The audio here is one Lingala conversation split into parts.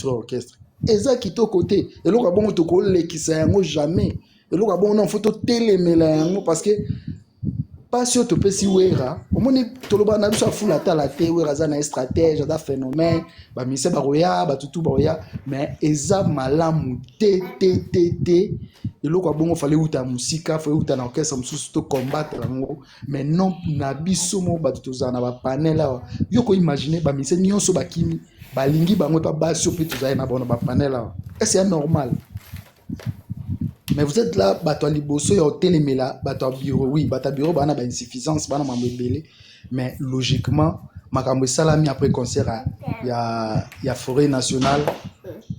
orchestre eza kitoko te eloko bongo tokolekisa yango jamais eloko bongo non faut totelemela yango parce que passion topesi wera omoni toloba na biso afula ata la te wera za na stratège da phénomène ba mise ba roya ba tutu ba roya mais eza malamu te eloko bongo fallait uta musika fallait uta na orchestre mususu to combattre yango mais non na biso mo ba tutu na ba panel yo ko imaginer ba mise nyonso bakimi balingi bango pa basio pe tuza na bona ba panel est-ce normal? Mais vous êtes là, bateau liboso, il y a hôtel là, bateau bureau, oui, bateau bureau, bah on a une insuffisance, bah on a un mais logiquement, ma cambre salami après concert, il y a forêt nationale,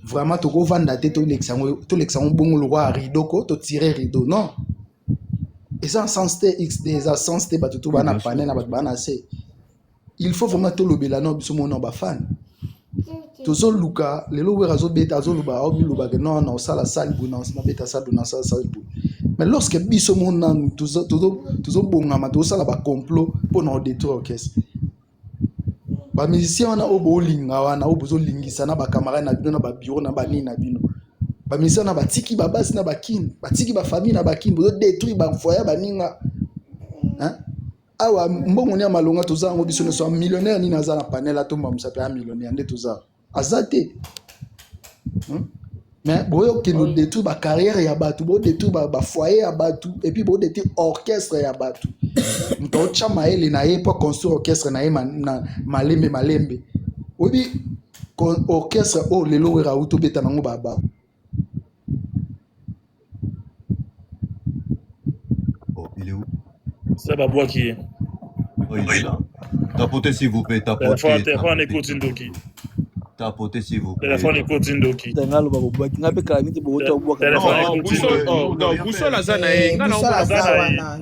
vraiment tu go vendre tête tout l'exemple bon le roi rideau ko, tu tirer rideau, non? Et ça en sens XD, ça sens bateau tout bah na panel na bateau bah na c'est, il faut vraiment tout le belano biso mon nom fan. Tozo luka lelo wera zo beta zo luba au luba que non ça la salle bu non na beta ça na ça bu mais lorsque biso mon nan tozo bonga ma to sala ba complot pour na détruire orchestre ba musicien na obo linga wana obo zo lingisa na ba camarade na bino na ba bureau na ba nini na bino ba musicien na ba tiki ba basi na ba kin ba tiki ba famille na ba kin bo détruire ba foyer ba ninga hein awa mbongo ni amalonga toza ngo biso ne so millionnaire ni naza na panel atomba musape a millionnaire nde toza azate mais boyo que nous détruire ba carrière ya batu bo détruire ba foyer ya batu et puis bo détruire orchestre ya batu mto chama ele na ye pour construire orchestre na ye malembe obi orchestre o lelo wera uto beta nango baba il est où? Ça va boire qui est? Oui, il est là. Tapotez s'il vous plaît, tapotez. Téléphone écoute Ndoki. Tapotez s'il vous plaît. Téléphone écoute Ndoki. Tangalo babo boaki ngape kalamiti bo to boaka. Boussole azana e ngana on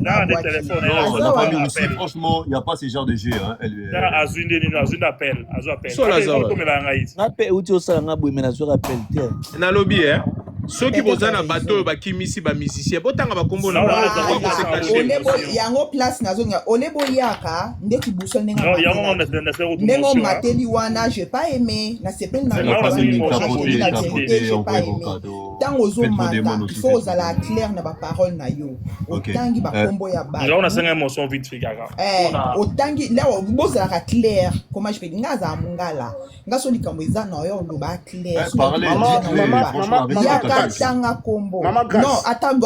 na des téléphones là. Franchement, il y a pas ce genre de jeu hein. Na azunde ni azunde appel, Boussole azana. Ngape uti osala ngabwe mena zo rappel te. Na lobby hein. Soki bozana bateau bakimisi ba musicien botanga bakombo na olebo yango place nazonga olebo yaka ndeki Boussole nengo mateli wana j'ai pas aimé na sepel na j'ai pas aimé tango zo mata il faut osala clair na ba parole na yo otangi bakombo ya ba on a 5 émotions vite fait gaga otangi là bozala clair comment je peux ngaza mungala ngaso likambo eza na yo loba clair maman tanga kombo non attends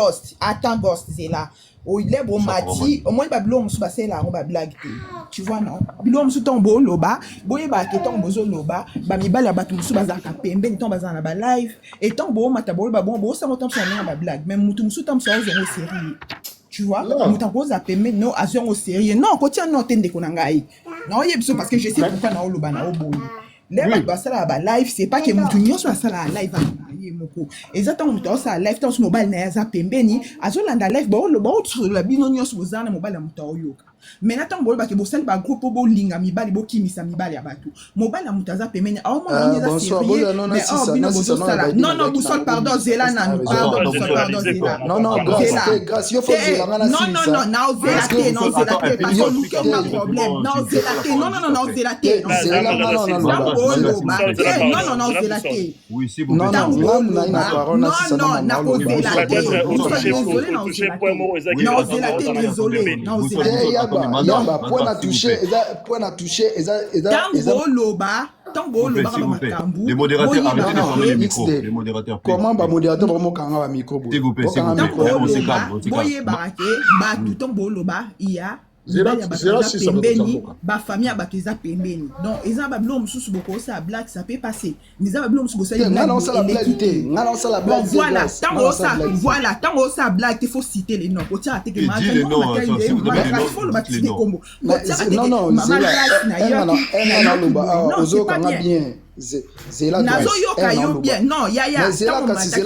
ghost c'est là o il est bon mati au moins babilo musu basela ngo ba blague tu vois non bilo musu tombo loba boye ba ke tombo zo loba ba mibala ba musu bazaka pembe ni tomba za na ba live et tombo mata bo ba bon ça motam ça na ba blague même mutu musu tam ça zo sérieux tu vois mutu ko za pembe non azo ngo sérieux non ko tia non tende ko ngai non yebso parce que je sais pourquoi na loba na obo les ba basala ba live c'est pas que mutu nyoso basala live moko exactement mutu ça live temps mobile na za pembeni azolanda live ba lo ba otu la bino nyonso bozana mobile mutu oyoka mais natang bolo ba ke bosali ba groupe bo linga mibali bo kimisa mibali ya bato mobile na mutu za pembeni au mo na za sérieux mais oh bino bozosala non Boussole pardon zela na pardon zela non grâce yo faut zela ngana non zela te non zela te parce que nous avons un problème non zela te non zela te non zela te oui si vous plaît yamba point à toucher Tango les modérateurs arrêtez de fermer les micros les modérateurs comment ba modérateur vraiment kanga ba micro s'il vous plaît on se calme boye barake ba tout tango loba iya pembeni ba famille abakiza pembeni donc eza ba blom susu boko ça blague ça peut passer mais ça ba blom susu ça blague voilà tango ça blague il faut citer les noms il faut le baptiser comme zela nazo yoka yo bien non ya zela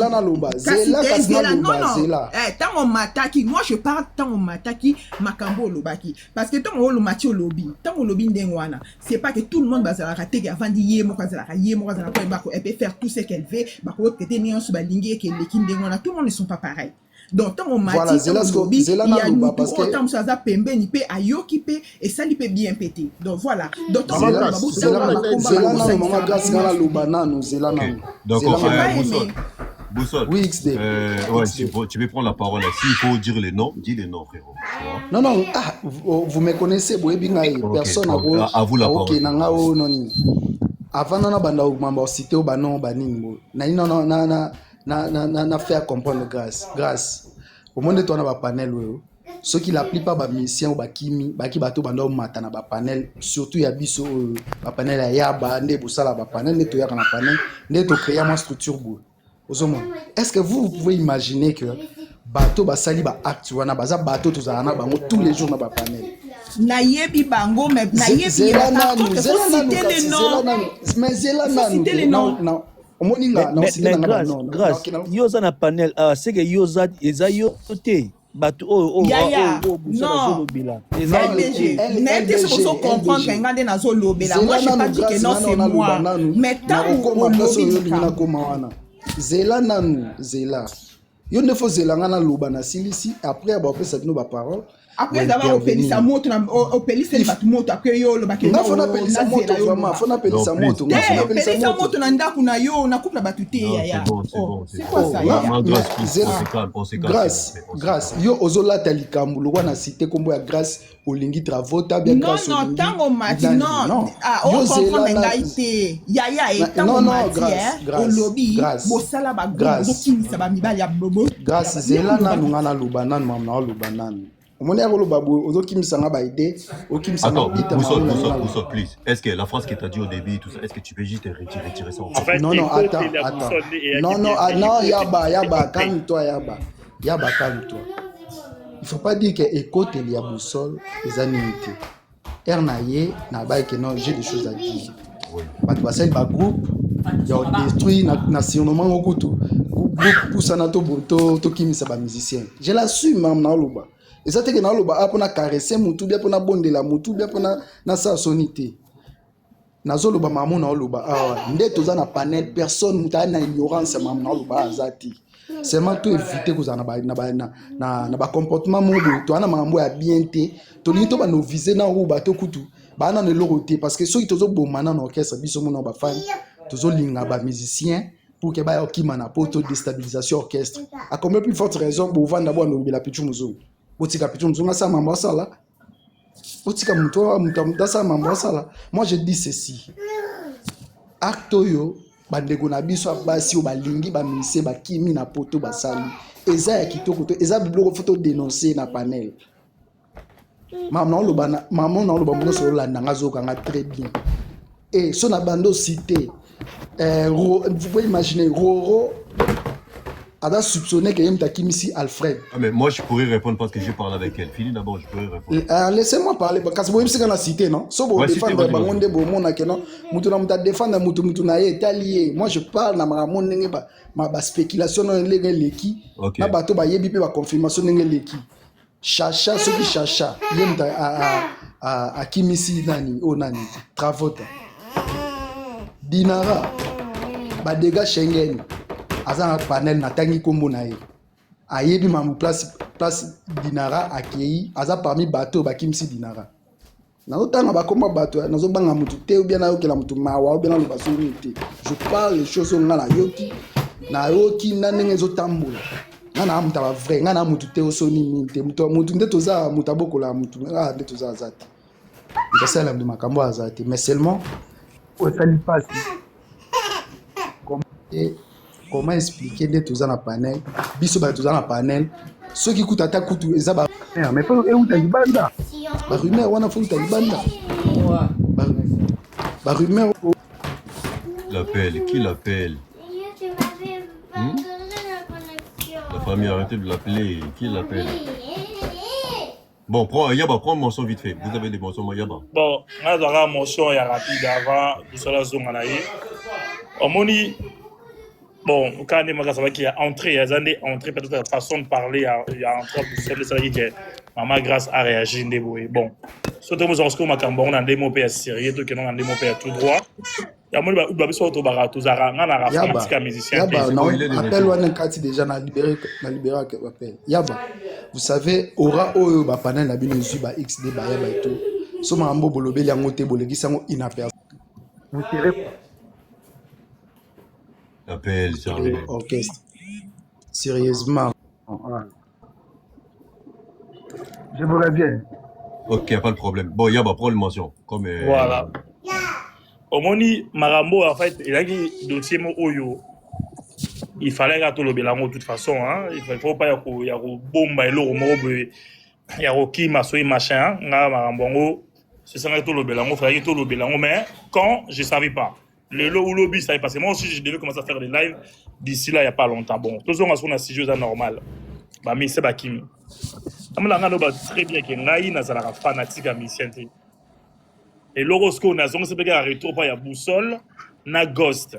na lomba zela tango mataki moi je parle tango mataki makambo lobaki parce que tango lo mati lobi tango lobi ndengwana c'est pas que tout le monde bazala rateke avant d'y mo kazala ko et peut faire tout ce qu'elle veut ba ko traiter ni on se balingi que l'équipe ndengwana tout le monde ne sont pas pareils donc tant on m'a Voilà, dit Zela il y a na nous loba parce que autant ça za pembe ni pe ayoki pe et ça li pe bien pété donc voilà donc tant Zela- on Zela- Zela nanu mama grâce ngana loba nanu Zela Ok. nanu. Donc, Zela enfin, nanu. aimé. Boussole. Oui, XD. Ouais, XD. tu peux prendre la parole. S'il faut dire les noms, dis les noms, frérot. Tu vois? Non, non, vous me connaissez, boyebi ngai, Ok, personne donc, à vous la ok, parole. nanga o noni. Avant nana banda mamba cité o banon baning bo. Na non na faire comprendre grâce. Au monde toi na ba panel o. Ceux qui la plupart ba musiciens ou ba kimi, ba ki bato banda o mata na ba panel, surtout ya biso ba panel ya yaba nde bosala ba panel nde to ya na panel, nde to créer ma structure bo. Est-ce que vous pouvez imaginer que bateau basali ba acte wana baza bateau tozana bango tous les jours na ba panel na yebi bango mais na yebi Zela par nanu contre Zela faut nanu citer les noms mais Zela Faut nanu citer les noms. na omoni nga na cité Mais na grâce, non grâce, yo za na panel, c'est que yo za eza yo te. Bato Yaya, busala non. zolobela. LBG, mais tu sais comprendre que ngande na zo lobela. Moi j'ai pas dit que non c'est moi. Mais tant on lobi na koma wana Zela nanu Zela yo ne faut Zela ngana loba na silisi après ba pesa bino ba parole après d'avoir opelisa moto na opelisa li bato moto après yo lo bakenda nga fona pelisa moto vraiment fona pelisa Non, moto please. nga fona pelisa pelisa moto moto na ndako na yo na couple na bato te Non, yaya c'est bon, c'est bon, c'est c'est bon. quoi ça yaya Ma grâce, Mais please, Zela- on s'est calme, s'il vous plaît, on s'est grâce calme. yo ozolata likambo lokwa na cité kombo ya grâce olingi travaux bien non grâce non olingi tango mati nani, non ah Yo on Zela comprend na- ngai te yaya et Non, tango non, mati grâce, olobi grâce, bosala ba grâce. bokimisa ba mibali ya bobo grâce Zela nanu nga na loba nanu mama na oloba nanu omoni ya koloba boye ozokimisa nga baide okimisa nga Attends, bita Boussole, please. Est-ce que la phrase que tu as dit au début, tout ça, est-ce que tu peux juste retirer ça en En fait? fait, non non écoute, attends il a attends Boussole et non non Akimi, non écoute, yaba écoute. calme-toi yaba calme-toi il faut pas dire que écoute il y a boussole les animités na ye na baye que non j'ai des choses à dire Oui. bato basali bagroupe ya odétruit na surnommant okutu groupe pusana tokimisa bamusicien je l'assume mam na oloba eza teke na oloba a mpona caresse mutu bia mpona bondela mutu bia mpona nasala soni te nazoloba mamo na oloba awa nde toza na panel personne mutu aye na ignorance mamo na oloba aza te seulement to éviter kozala na bacomportement moko boye toza na makambo ya bien te tolingi to banovise na oyo bato kutu baa nano eloko te parce que soki tozoboma na orchestre biso mona bafani tozolinga bamusicien pour ke baya okimana mpo to déstabilisation orchestre a combien plus forte raison bovanda bo anobela pichu mozungu botika pichu mozungu asala mambo asala botika mutu asala mambo asala moi je dis ceci acte oyo bandeko na biso ya basi oyo balingi bamusicien bakimi na poto basali eza ya kitoko to eza biloko fo todénonce na panel mama na oloba monoso olanda nga azokanga très bien et so na bando cité vous pouvez imaginer Roro a soupçonné que Yem Takimisi Alfred. Ah, mais moi, je pourrais répondre parce que j'ai parlé avec elle. Fini d'abord, je pourrais répondre. Laissez-moi parler parce que vous avez la cité, non? Si vous défendez Bangonde Bomona, non? Moutouna défendre Moutouna est allié. Moi, je parle dans ma monnaie, ma spéculation dans les qui. Ma bateau, ba yebi pe ba confirmation dans les qui. Chacha, ce qui chacha. Yem à Kimisi nani, oh nani, Travota. Dinara, Badega Schengen, Azan panel Natangi Kombo na ye. Ayebi mamu place Dinara akei, Aza parmi bateau Bakimsi Dinara. Naotanga bakoma bateau, nazo banga mutu te ou bien na yoki la mutu mawa ou bien na lobaso te. Je parle les choses on la yoki, na yoki na ndenge zo tambola. Ngana amuta ba vrai, ngana mutu te osoni minte, mutu nde toza mutaboko la mutu, nde toza azati. C'est ça de makambo azati, mais seulement ça lui passe. Comment expliquer de tous en panel, biso ba tous en panel, ceux qui coûtent attaque coûtent eza ba mais pas où ta libanda. Ba rumeur wana faut ta libanda. Ba rumeur L'appelle, qui l'appelle? La famille, arrêtez de l'appeler, qui l'appelle? Bon, Yaba, prends mon son vite fait. Vous avez des bons sons, Yaba. Bon, on a une motion rapide avant de se la zone. On m'a dit, bon, quand on a qui a entré, il y a des entrées, peut-être la façon de parler, il y a entré, que Maman Grâce a réagi. Bon, surtout, nous avons dit que nous avons des mots sérieux, que nous avons des mots tout droit. ya moni ba biso to barato zara ngana fanatique à musicien. Yaba, non, appelle Wan Kati déjà na libéré appel. Yaba, vous savez, aura oyo ba panel na bino zu ba XD ba yaba et tout. So mambo bolobeli yango te bolegi sango inaperçu. Vous tirez quoi? Appel, Charlie. Orchestre. Sérieusement. Je vous reviens. Ok, pas de problème. Bon, Yaba, prends le mention. Comme, Voilà. Omoni Marambo, en fait, il a dit dossier Oyo. Il fallait que tout le bélango de toute façon. Hein. Il ne faut pas y avoir bomba et l'eau, il y a qui maçon machin. Marambo, c'est ça tout le bélango, il fallait tout le bélango. Mais quand je ne savais pas, le lot ou lobby, ça est passé. Moi aussi, je devais commencer à faire des lives d'ici là, il n'y a pas longtemps. Bon, tous on a 6 jours normal. Mais c'est Bakimi. Très bien qu'il y ait un fanatique à mission. Et l'horoscope, on a un retour par la boussole, na ghost.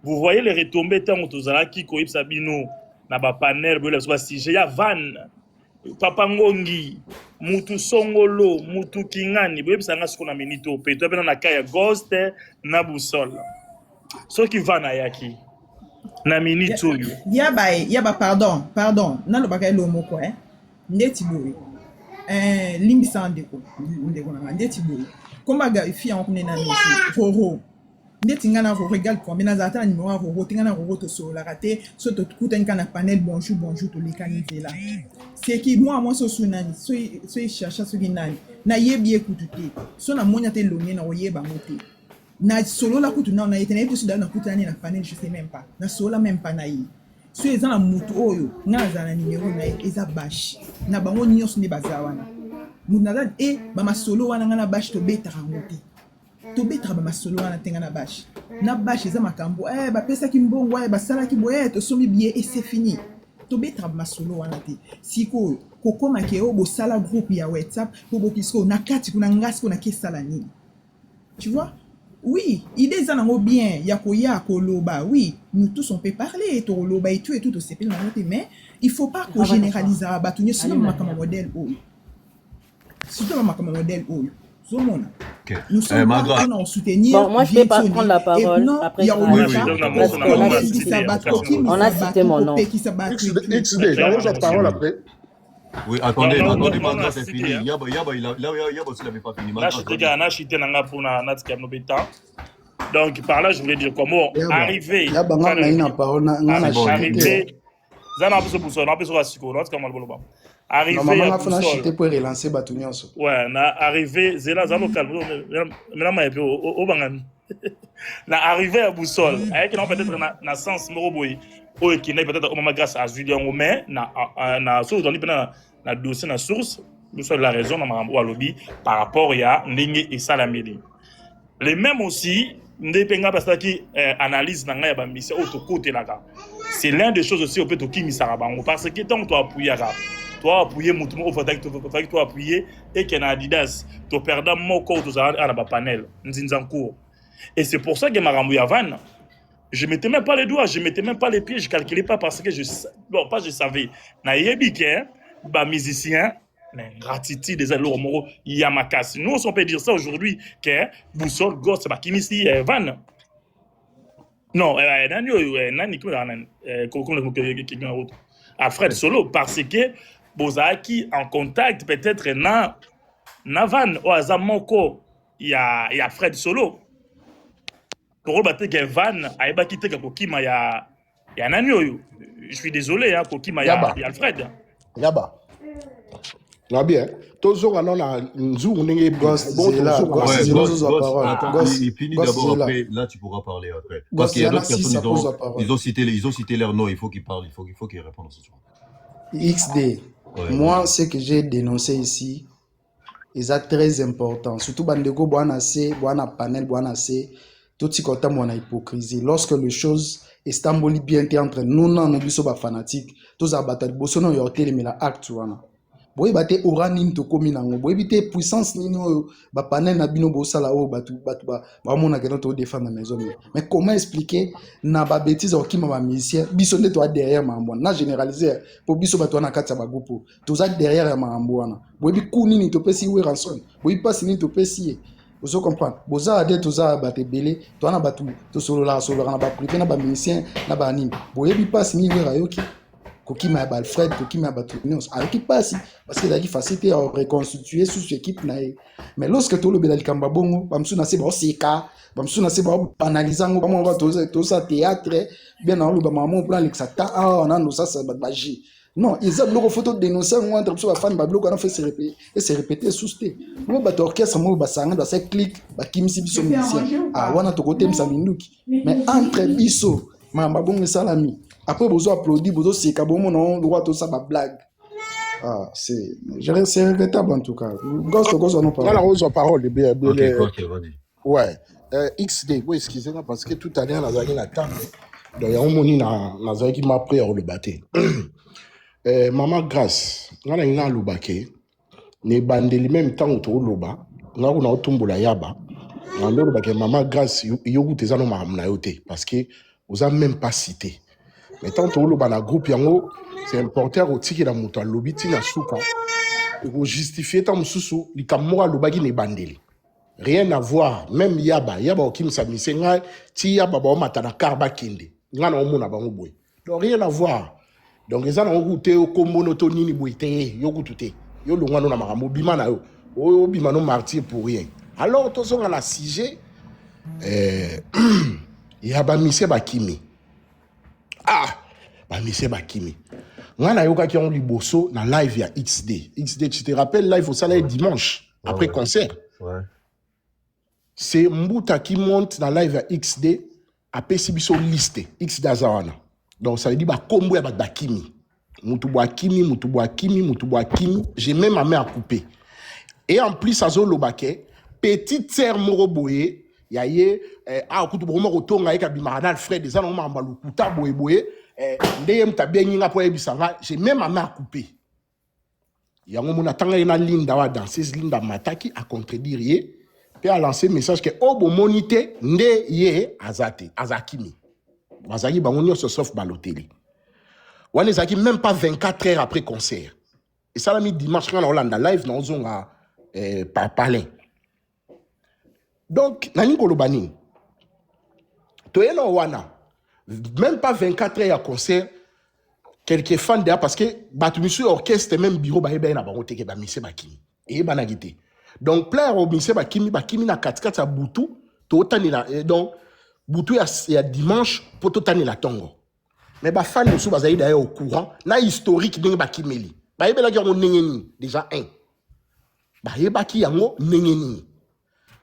Vous voyez les retombées tant que vous avez qui koïb sabino, na ba panel, si j'ai ya van, papa ngongi, mutu songolo, mutu kingani, vous savez ce qu'on a mis au péto, ben on a kaya ghost, na boussole. Ceux qui van à yaki, na mini tout. Yaba, pardon, na le bagay lo moko, ndeti boy. Limbi sa ndeko na ndeti boy. Comment gars fille en connaît na Roro ndeti ngana Roro égal combien na zata numéro Roro tingana Roro to so la raté so to kuta nkana panel bonjour to likanité là c'est qui moi so sunani so chercha so ginani na yebi ekutute so na monya te longé na oyeba moté na solo la kutu na yetene to so na kutani na panel je sais même pas na solo même pas na yi so ezana mutu oyo na zana numéro na eza bash na bango nyonso ne bazawana Munazad bama solo wana ngana bash to betara ngote. To betara bama solo wana tengana bash. Na bash eza makambo ba pesa ki mbongo ba sala ki boye to somi bien et c'est fini. To betara bama solo wana te. Siko koko makeo bo sala groupe ya WhatsApp pour bo kisko na kati kuna ngasi kuna kesala nini. Tu vois? Oui, idée ça nango bien ya ko loba. Oui, nous tous on peut parler to loba et tout to sepel na ngote mais il faut pas qu'on généralise ba tout sinon makama modèle surtout comme modèle où nous sommes en soutenir. Bon, moi je peux pas prendre la parole après on a cité mon nom. XD, j'avance la parole après. Oui, attendez, Magra, c'est fini. Yaba, il n'avait pas fini. Donc par là, je voulais dire comment arriver. Arrivé à Boussole. Pour relancer Batunios. Ouais, na arrivé, Zéla Zalo calme. Na arrivé à Boussole. Avec non peut-être na sens Moroboy. Ou qui n'est peut-être au moment grâce à Julien Romain, na source dans na dossier na source, nous sommes la raison na Marambo lobby par rapport à Ndenge et Salameli. Les mêmes aussi, Ndepenga parce qui analyse na ngaya ba mission auto côté là. C'est l'un des choses aussi au peut to kimi sarabango parce que tant toi appuyer toi appuyer mutu mo fatak toi appuyer et que na Adidas to perdant moko to za na ba panel nzinzancourt. Et c'est pour ça que Marambo Yavan je mettais même pas les doigts, je mettais même pas les pieds, je calculais pas parce que je savais na yebi ke ba musicien gratitude des allo moro Yamakasi. Nous on peut dire ça aujourd'hui que Boussole Ghost ba kimisi Van. Non, nani Alfred Solo parce que Bozaki en contact peut-être na Van ou Azamoko il y a Alfred Solo. Pour battre que Van a pas quitté Kokima ya nani oyo. Je suis désolé hein Kokima ya Alfred. Yaba. La bien. Toujours alors la jour n'engé Ghost il finit d'abord après là tu pourras parler après parce qu'il y a d'autres personnes ils ont cité leur nom il faut qu'ils parlent il faut qu'ils répondent ce soir. XD moi ce que j'ai dénoncé ici est très important surtout bandeko bwana panel bwana c'est tout ce côté mon hypocrisie lorsque les choses estamboli bien entre nous non biso ba fanatique tous abattre boso non yoté mais la acte wana boy baté aura nini to komi nango boy bité puissance nini ba panel na bino bo sala o batu ba mona que to défendre maison mais comment expliquer na ba bêtise o kima ba musicien biso ne to derrière mambo na généraliser pour biso bato na kati ba groupe to za derrière mambo wana boy bi ku nini to pesi we ranson boy passe nini to pesi Vous comprenez? Boza ade toza ba te belé, toi na ba to solo la na ba privé na ba musicien na ba anime. Boyebi passe ni wera yoki. Koki ma ba Alfred, koki ma ba Tunios. Ayoki passe parce que daki facilité à reconstituer sous équipe na. Mais lorsque to lo bela likamba bongo, bamsu na se ba oseka, bamsu na se ba banalizango, ba mo to sa théâtre, bien na lo ba maman plan l'exata ah na no ça ba baji. Non, ils ont bloqué photo dénoncer moi entre les fans ba bloqué on fait se répéter sous té. Moi ba orchestre moi ba sanga ba c'est clic ba kimisi biso musicien. Ah wana to côté msa minduki. Mais entre biso ma bongo salami. Après vous applaudir, vous c'est ka bon non droit tout ça ba blague. Ah, c'est regrettable en tout cas. Ghost on en parle. Voilà, aux paroles de bien. Ok, vas-y. Ouais. XD, oui, excusez-moi parce que tout à l'heure, on a eu la table. Donc, il y a un moment qui m'a pris à le battre. Maman Grâce, on a une lubake, ne bandeli même temps autour de l'oba, on a un autombo la yaba, on a lubake, Maman Grâce, yogu te zano mahamna yote, parce que vous avez même pas cité. Mais tant que l'oba na groupe yango, c'est important au tiki la mouton, l'obiti na souka, pour justifier tant moussou, li kamora lubaki ne bandeli. Rien à voir, même yaba okim samise nga, ti yaba ba matana karba kinde, nga na omona bango boy. Donc rien à voir. Donc les gens ont goûté au commonotoni ni boite yo goûté yo le ngano na makambo bima na yo o bima no martyr pour rien. Alors to so na sujet ya ba mise ba kimi ba mise ba kimi ngana yo ka ki on liboso na live ya XD tu te rappelles live au salaire dimanche après concert. Ouais. C'est Mbuta qui monte dans live ya XD après sibiso liste XD azawana. Donc ça veut dire combo ya bakimi. Mutubu Kimi, j'ai même ma main à couper. Et en plus ça zo lobake, petite sœur moroboye, yaye akutu bomo rotonga eka bimana Alfred des ans on m'a malukuta boye ndeyem tabengi nga po ebisanga, j'ai même ma main à couper. Yango mona tanga ina Linda wa danseuse Linda Mataki a contredire ye, puis a lancé message que obo monité nde ye azakimi. Bazaki bangonio se sauf Balotelli. On est aquí même pas 24 heures après concert. Et ça l'a mis dimanche quand on a live dans un palais. Donc nani kolobani. Toyena wana même pas 24 heures à concert. Quelques fans derrière parce que monsieur orchestre même bureau ba eba na bangote ke ba mise bakimi. Et banagité. Donc plaire au mise bakimi na 4 à butu to tani la donc Boutou ya dimanche pour tout année la tongo. Mais ba fan de sou bazaï d'ailleurs au courant, na historique de ba kimeli. Ba yebela ki yango nengeni déjà un. Ba yeba ki yango nengeni.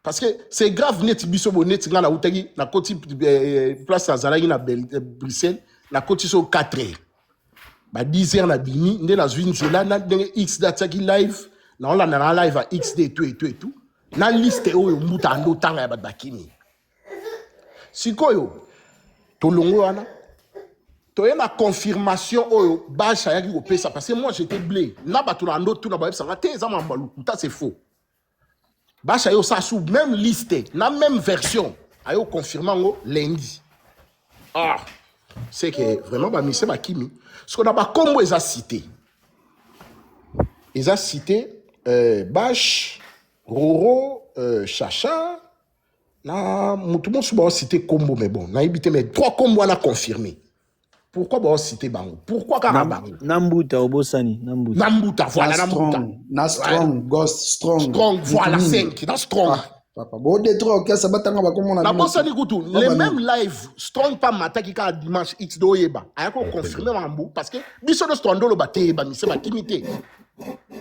Parce que c'est grave net biso bonet nga na utagi na koti place azalaki na Bruxelles na koti so 4 heures. Ba 10 heures na bini nde na zwin zola na X data ki live na on la na live à XD et tout. Na liste oyo mbuta ando tanga ya bakimi. Sikoyo tolongo wana toye na confirmation oyo basha yaki ko pesa parce que moi j'étais blé na batulando tout na ba ça te za mambalukuta c'est faux basha yo ça sous même liste na même version ayo confirmant lundi c'est que vraiment ba mise ba kimi ce qu'on a ba combo eza cité Bash Roro Chacha na tout le monde se cité combo mais bon na ibité mais 3 combos on a confirmé. Pourquoi bon cité bango? Pourquoi Karaba? Nambuta obosani Nambuta voilà Nambuta. Na strong Ghost strong voilà 5 na strong. Papa bon des trois que ça batanga ba comme on a na bosani kutu les mêmes live strong pas mataki ka dimanche x doyeba ayako confirmer mambu parce que biso de strong lo baté ba mise ba kimité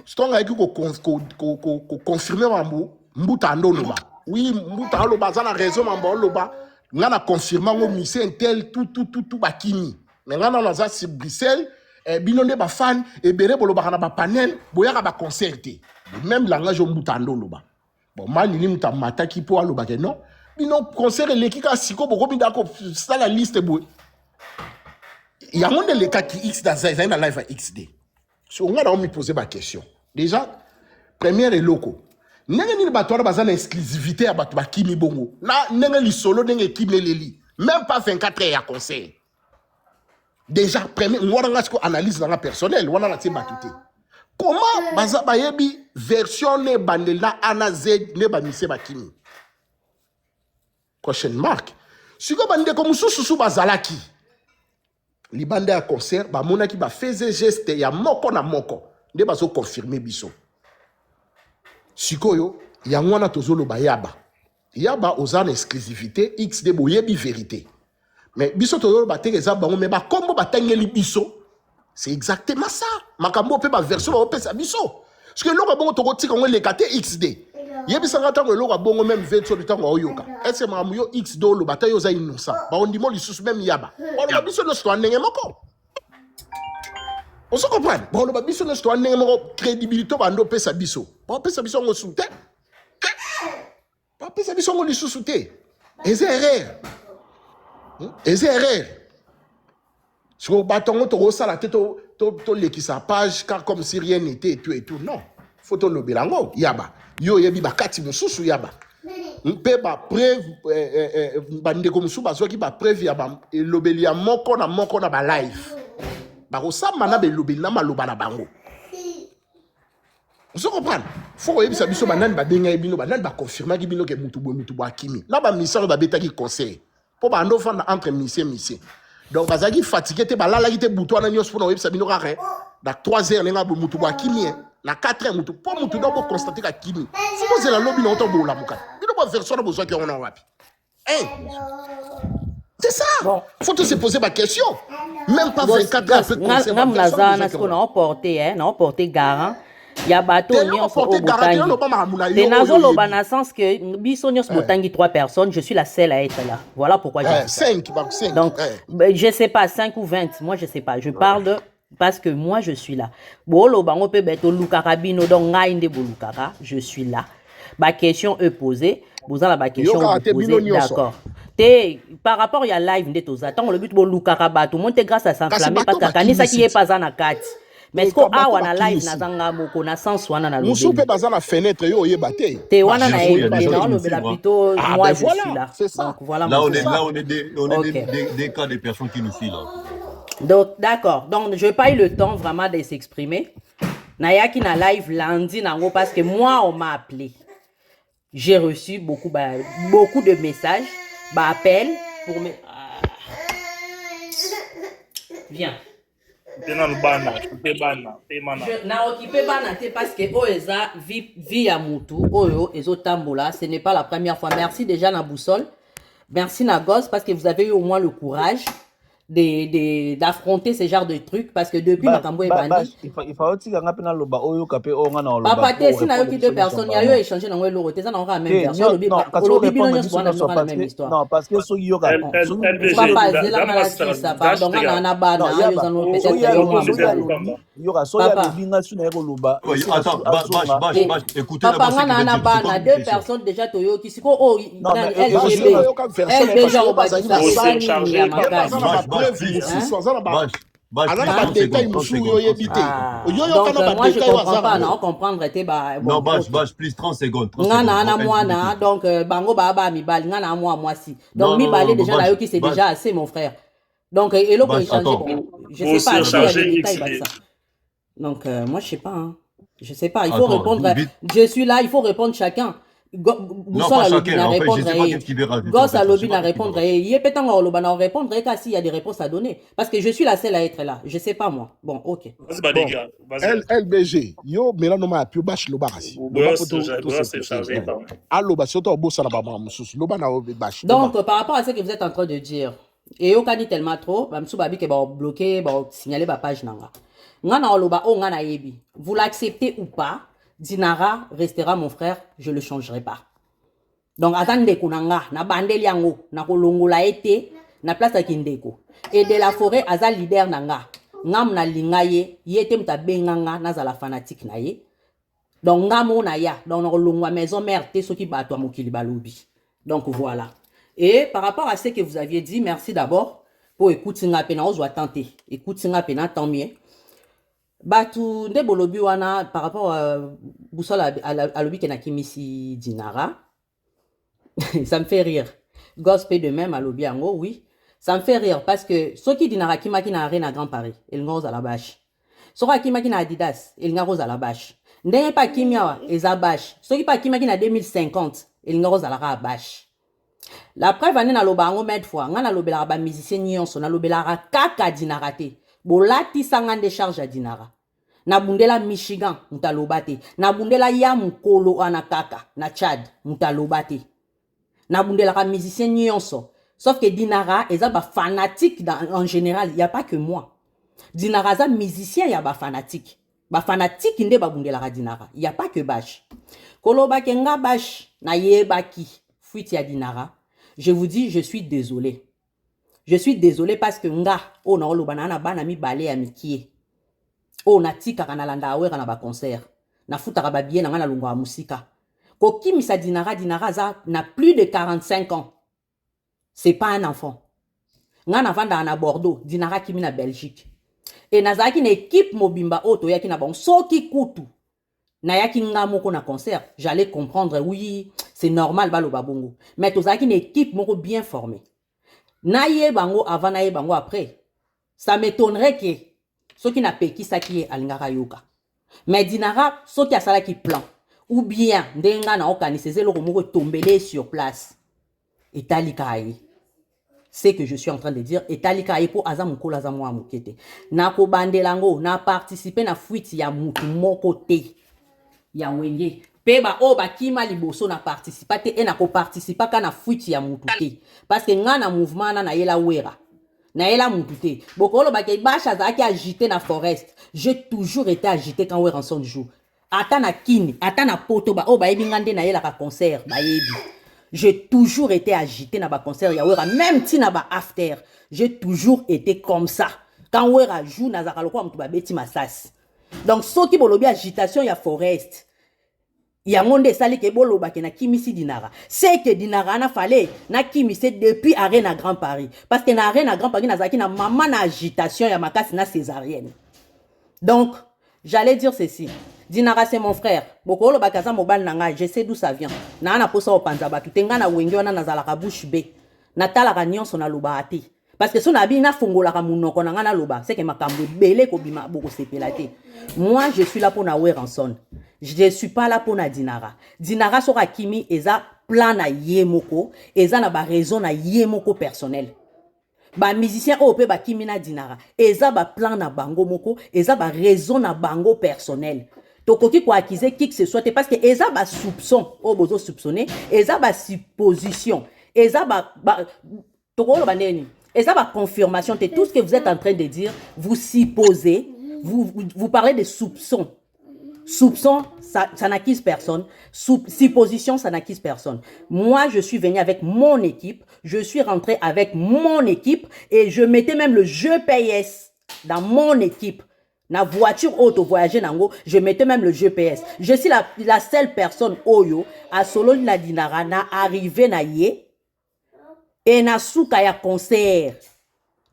strong ayaki ko confirmer mambu mbuta ndono ba. Oui, Mbuta Aloba, ça a raison, Mamba on a confirmé que Michel tel tout bakini. Mais on a dans Bruxelles, binonde ba fan et béré boloba na ba panel, boya ba concerté. Même langage Mbuta Aloba. Bon, mal ni Mbuta Mataki po Aloba que non. Bino concert l'équipe a siko boko bidako ça la liste boy. Il y a monde les cas qui X dans la live à XD. So on a me poser ma question. Déjà première et loco. Nenge ni batoire bazana exclusivité à batu bakimi bongo na nenge li solo nenge kimeleli même pas 24 heures à concert déjà premier on a ko analyse dans la personnel on a la batute comment baza bayebi version ne bandela ana z ne ba mise bakimi prochaine marque. Si vous avez comme sous bazalaki, les bandes à concert, bah mona qui va faire geste ya moko na moko, ne bazo confirmer biso. Sikoyo, ya ngwana tozolo ba yaba. Yaba ozan exclusivité XD boyebi vérité. Mais biso tozolo ba tereza bango mais ba kombo ba tangeli biso. C'est exactement ça. Makambo pe ba version ba pesa biso. Parce que l'on a bon to tika ngwe le kate XD. Yebi sanga tango l'on a bon même 20 sur le tango oyoka. Est-ce que mamuyo XD lo batayo za innocent. Ba on dit mo lisusu même yaba. On a biso no sto ndenge moko. On se comprend. Bon on a biso no sto ndenge moko crédibilité ba ndo pesa biso. Ba pesa biso ngo soute. Ba pesa biso ngo lisusu te. Ez erreur. Ez erreur. Si vous battez la tête, tu sa page, car comme si rien n'était et tout. Non. Faut que le bilango, yaba. Yo yebi bakati mususu yaba. Mpe ba preuve, bande comme sou bazo qui ba preuve yaba. Et lobeli ya moko na ba live. Ba rosa mana be lobeli na maloba na bango. On se comprend. Faut yebi sa biso banane ba benga ebino banane ba confirmer ki bino ke mutu bo akimi. Na ba mission ba beta ki conseil. Po ba ndo fanda entre mission. Donc, bazaki fatigué, te balala qui te bouton na nyos pour web sabino rare. Da 3 heures lenga mutu ba kimi. Na 4 heures mutu po mutu do constater ka kimi. Faut poser la lobby na otombo la muka. Bino ba version na besoin que on a wapi. Hein? C'est ça. Bon. Faut te se poser ma question. Même pas 24 heures peut conserver. Ngam nazana ce qu'on a emporté hein, na emporté garant. Ya bateau nyonso au botangi. Te nazolo bana sens que biso nyonso botangi 3 personnes, je suis la seule à être là. Voilà pourquoi j'ai 5. Donc je sais pas 5 ou 20, moi je sais pas. Je parle de parce que moi je suis là. Bolo bango pe beto lukaka bino donc ngai nde bolukaka, je suis là. Ma question est posée, vous avez la question posée, d'accord. Par rapport à live nde toza, tant le but bolukaka ba tout monde grâce à s'enflammer parce que kanisa qui est pas en akati. Mais est-ce qu'on a wana live na zanga moko na sens wana na lobby. Musupe baza na fenêtre yo yebate. Te wana na non le bela plutôt moi je suis là. C'est ça. Donc voilà. Là on est des cas de personnes qui nous suivent là. Donc d'accord. Donc je n'ai pas eu le temps vraiment de s'exprimer. Naya qui na live lundi nango parce que moi on m'a appelé. J'ai reçu beaucoup de messages, appels pour me viens. Na occupé bana te parce que oeza vie ya mutu oyo ezotambola, ce n'est pas la première fois. Merci déjà na boussole. Merci na gosse parce que vous avez eu au moins le courage d'affronter ce genre de trucs parce que depuis makambo ebandi il faut aussi nga pena loba oyo kapé o nga na loba papa te si na yo ki deux personnes ya yo échanger na ngwe loro te ça na nga même version lobi bino nyonso wana na la même histoire. Non parce que so yo ka papa zela na la pardon nga na bana yo za no peut-être yo ka so ya lobi nga su na ko loba. Attends, bâche, écoutez papa nga na bana deux personnes déjà to yo ki siko o LGB genre ba ça moi je comprends pas non comprendre te ba non bâche plus 30 secondes ngana mwana donc bango baba mibali ngana moi si donc mibali déjà là qui c'est déjà assez mon frère donc et l'autre échanger je sais pas ça donc moi je sais pas hein. Je sais pas il faut répondre je suis là il faut répondre chacun. Gosse à lobby n'a répondre. Gosse à lobby n'a répondre. Il est pétant au lobby n'a répondre et s'il y a des réponses à donner. Parce que je suis la seule à être là. Je sais pas moi. Bon, ok. LBG, yo melanoma a pu bâche lobarasi. Donc par rapport à ce que vous êtes en train de dire, et au cani tellement trop, Bamsou Babi qui va bloquer, va signaler ma page nanga. Ngana oloba o ngana yebi. Vous l'acceptez ou pas? Dinara restera mon frère, je le changerai pas. Donc attendez kunanga na bandeli yango na kolongola ete na place ya kindeko. Et de la forêt aza leader nanga. Ngam na lingaye yete mta benganga na za la fanatique na ye. Donc ngamo na ya donc na kolongwa maison mère te soki bato mokili balobi. Donc voilà. Et par rapport à ce que vous aviez dit, merci d'abord pour écouter nga pena ozwa tenter. Écoute nga pena tant mieux. Batu nde bolobi wana par rapport à boussole à lobi kena kimisi dinara. Ça me fait rire. Gospel de même à lobi ango, oui. Ça me fait rire parce que ceux qui dinara kimaki na arena Grand Paris, il ngose à la bâche. Ceux qui kimaki na Adidas, il ngose à la bâche. Ndenge pas kimia eza bâche. Ceux qui pas kimaki na 2050, il ngose à la bâche. La preuve ane na loba ango med fois nga na lobela ba musicien nyonso na lobela kaka Dinara te bolati sanga de charge à Dinara na bundela Michigan mutaloba te na bundela ya mukolo ana kaka na Tchad mutaloba te na bundela ka musicien nyonso sauf que Dinara eza ba fanatique en général, il y a pas que moi. Dinara za musicien ya ba fanatique nde ba bundela ka Dinara, il y a pas que Bash. Koloba kenga Bash na yebaki fuite ya Dinara. Je vous dis, je suis désolé. Je suis désolé parce que nga o na oloba na bana mi balé ya mikie. O na tika kana landa awera na ba concert. Na futa ka ba bien na lungo ya musika. Ko kimisa Dinara za na plus de 45 ans. C'est pas un enfant. Nga na vanda na Bordeaux, Dinara kimi na Belgique. Et nazaki na équipe mobimba oto yaki na bon soki kutu. Na yaki nga moko na concert, j'allais comprendre, oui, c'est normal baloba bongo. Mais tozaki une équipe moko bien formée. Na ye bango avant na ye bango après. Ça m'étonnerait que ceux qui n'a peki ça qui est alingara yoka. Mais Dinara, ceux qui a sala qui plan ou bien ndenga na okaniseze loko moko tombele sur place. Et talikaye. C'est que je suis en train de dire, et talikaye po azam moko la zamwa mukete. Na ko bandelango, na participer na fuite ya mutu moko te. Ya wenge. Peba o bakima liboso na participa te e na ko participa ka na fuite ya mutu te. Parce que nga na mouvement na yela wera. Na yela mutu te. Bokolo bake basha zaki agité na forest. J'ai toujours été agité quand wera en son jour. Ata na kini, ata na poto ba o ba yebi ngande na yela ka concert ba yebi. J'ai toujours été agité na ba concert ya wera, même si na ba after. J'ai toujours été comme ça. Quand wera joue na zakaloko mutu ba beti masas. Donc ce qui bolobi agitation ya forest. Ya monde sali ke boloba ke na kimisi Dinara. C'est que Dinara na fallait na kimisi depuis Arena Grand Paris. Parce que na Arena Grand Paris na zaki na maman na agitation ya makasi na césarienne. Donc j'allais dire ceci. Dinara c'est mon frère. Bokolo bakaza mobile nanga, je sais d'où ça vient. Na na posa opanza batu tenga na wenge wana na zalaka bouche be. Na talaka nyonso na loba ate. Parce que si on a bien fongola kamunoko na ngana loba, c'est que makambo belé ko bima boko sepelate. Moi je suis là pour na Weranson. Je suis pas là pour na Dinara. Dinara sera kimi eza plan na yemoko, eza na ba raison na yemoko personnel. Ba musicien ope ba kimi na Dinara, eza ba plan na bango moko, eza ba raison na bango personnel. Tokoki ko accuser qui que ce soit parce que eza ba soupçon, o bozo soupçonner, eza ba supposition, eza ba tokolo bandeni. Et ça va confirmation de tout ce que vous êtes en train de dire. Vous supposez, vous parlez de soupçons. Soupçons, ça n'acquise personne. Supposition, ça n'acquise personne. Moi, je suis venu avec mon équipe. Je suis rentré avec mon équipe. Et je mettais même le GPS dans mon équipe. Na voiture auto voyager nango, je mettais même le GPS. Je suis la seule personne oyo à solo na Dinara na arrivé na ye. Et na souka ya concert.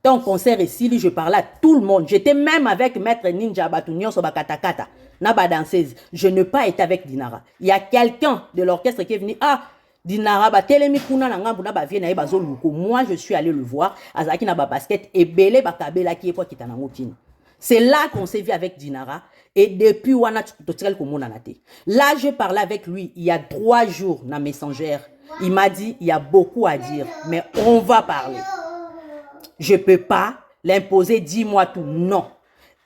Ton concert ici, je parlais à tout le monde. J'étais même avec Maître Ninja Batunion sur Bakatakata. Na ba danseuse. Je n'ai pas été avec Dinara. Il y a quelqu'un de l'orchestre qui est venu. Ah, Dinara ba telemi kuna na ngambu na ba vie na ba zoluko. Moi, je suis allé le voir. Azaki na ba basket et belé ba kabela qui est quoi qui tanango kini. C'est là qu'on s'est vu avec Dinara. Et depuis wana totirel komona na te. Là, je parlais avec lui il y a 3 jours na Messenger. Il m'a dit, il y a beaucoup à dire, mais on va parler. Je ne peux pas l'imposer, dis-moi tout. Non.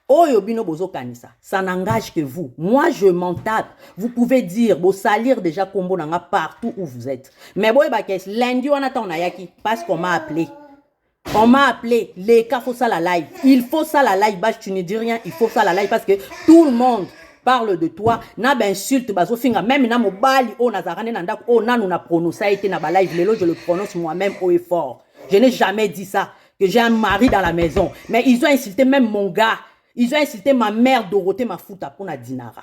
Oyobino bozo kanisa, ça n'engage que vous. Moi, je m'en tape. Vous pouvez dire, vous salir déjà Kombo Nanga partout où vous êtes. Mais bon, lundi, on attend Nayaki, parce qu'on m'a appelé. On m'a appelé, les cas, faut ça la live. Il faut ça la live, bah, tu ne dis rien, il faut ça la live, parce que tout le monde parle de toi, na ba insulte bazo finga même na mobali o nazarane na ndako o nanu na prononcé été na ba live lelo je le prononce moi-même haut et fort. Je n'ai jamais dit ça que j'ai un mari dans la maison, mais ils ont insulté même mon gars, ils ont insulté ma mère Dorothée Mafuta pour na Dinara.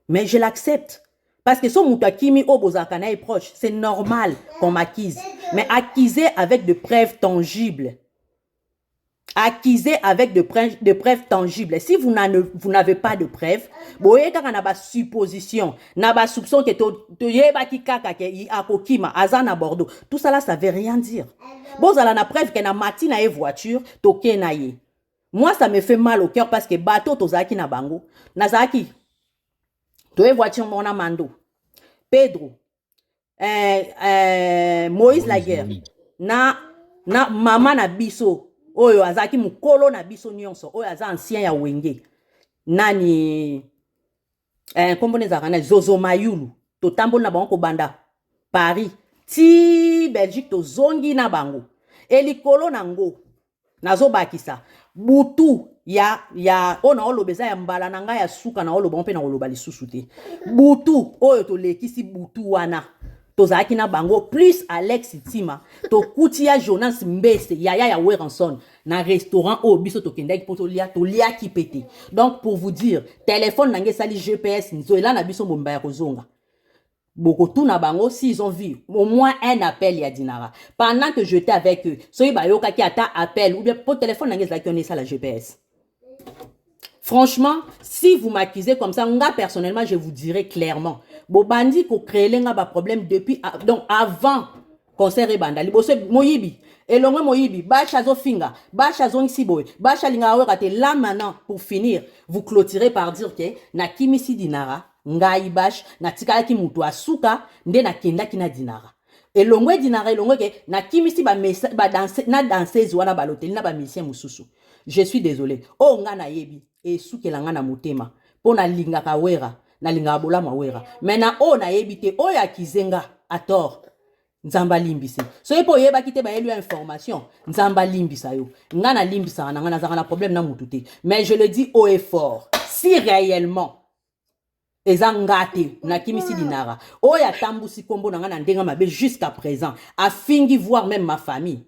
Mais je l'accepte parce que son mutakimi o bozakana est proche, c'est normal qu'on m'accuse, mais accuser avec de preuves tangibles. Acquisez avec de preuves tangibles. Si vous n'avez pas de preuves, vous avez une supposition, une soupçon que à Bordeaux. Tout ça là, ça veut rien dire. Vous avez une preuve que na matin na voiture, toke na ye. Moi, ça me fait mal au cœur parce que bateau tozaki na bango. Nazaki, toye voiture mona mando. Pedro, Moïse Laguerre na mama na biso oyo azaki mukolo na biso nyonso oyo aza ancien ya wenge nani kombo nezaka na Zozo Mayulu totambola na bango kobanda Paris ti Belgique tozongi na bango elikolo nango nazobakisa butu ya ona olobeza ya mbala na ngai ya suka na oloba mpe na oloba lisusu te butu oyo tolekisi butu wana tozalaki na bango plus Alex Tima tokuti ya Jonas Mbese ya Weranson na restaurant oyo biso tokendaki mpo toliaki pete. Donc pour vous dire téléphone nange sali GPS nzoela na biso mbomba ya kozonga beaucoup tout na bango s'ils ont vu au moins un appel ya Dinara pendant que j'étais avec eux soyi bayoka ki ata appel ou bien pour téléphone nange zaki on est ça la GPS. Franchement, si vous m'accusez comme ça, moi personnellement, je vous dirais clairement, Bobandi ko créer un problème depuis donc avant concert et bandali. Bosse Moyibi, et l'on Moyibi, Bachazo Finga, Bachazo Nsiboy, Bachalinga Orate là maintenant pour finir, vous clôturez par dire que na kimisi dinara, ngai bash, na tikala ki mutu asuka, nde na kenda kina dinara. Et l'ongwe dinara, et l'ongwe ke na kimisi ba danseuse wana balotel na ba musicien mususu. Je suis désolé. Oh nga na yebi. Et soukelanga na motema pona linga kawera na linga bola mawera mena o na yebite o ya kizenga à tort nzamba limbisi so yepo yeba kite ba elu information nzamba limbisa yo nga na limbisa na nga na problème na mututé mais je le dis haut et fort si réellement ezangate na kimisi dinara o ya tambusi kombo na nga na ndenga mabe jusqu'à présent a fingi voir même ma famille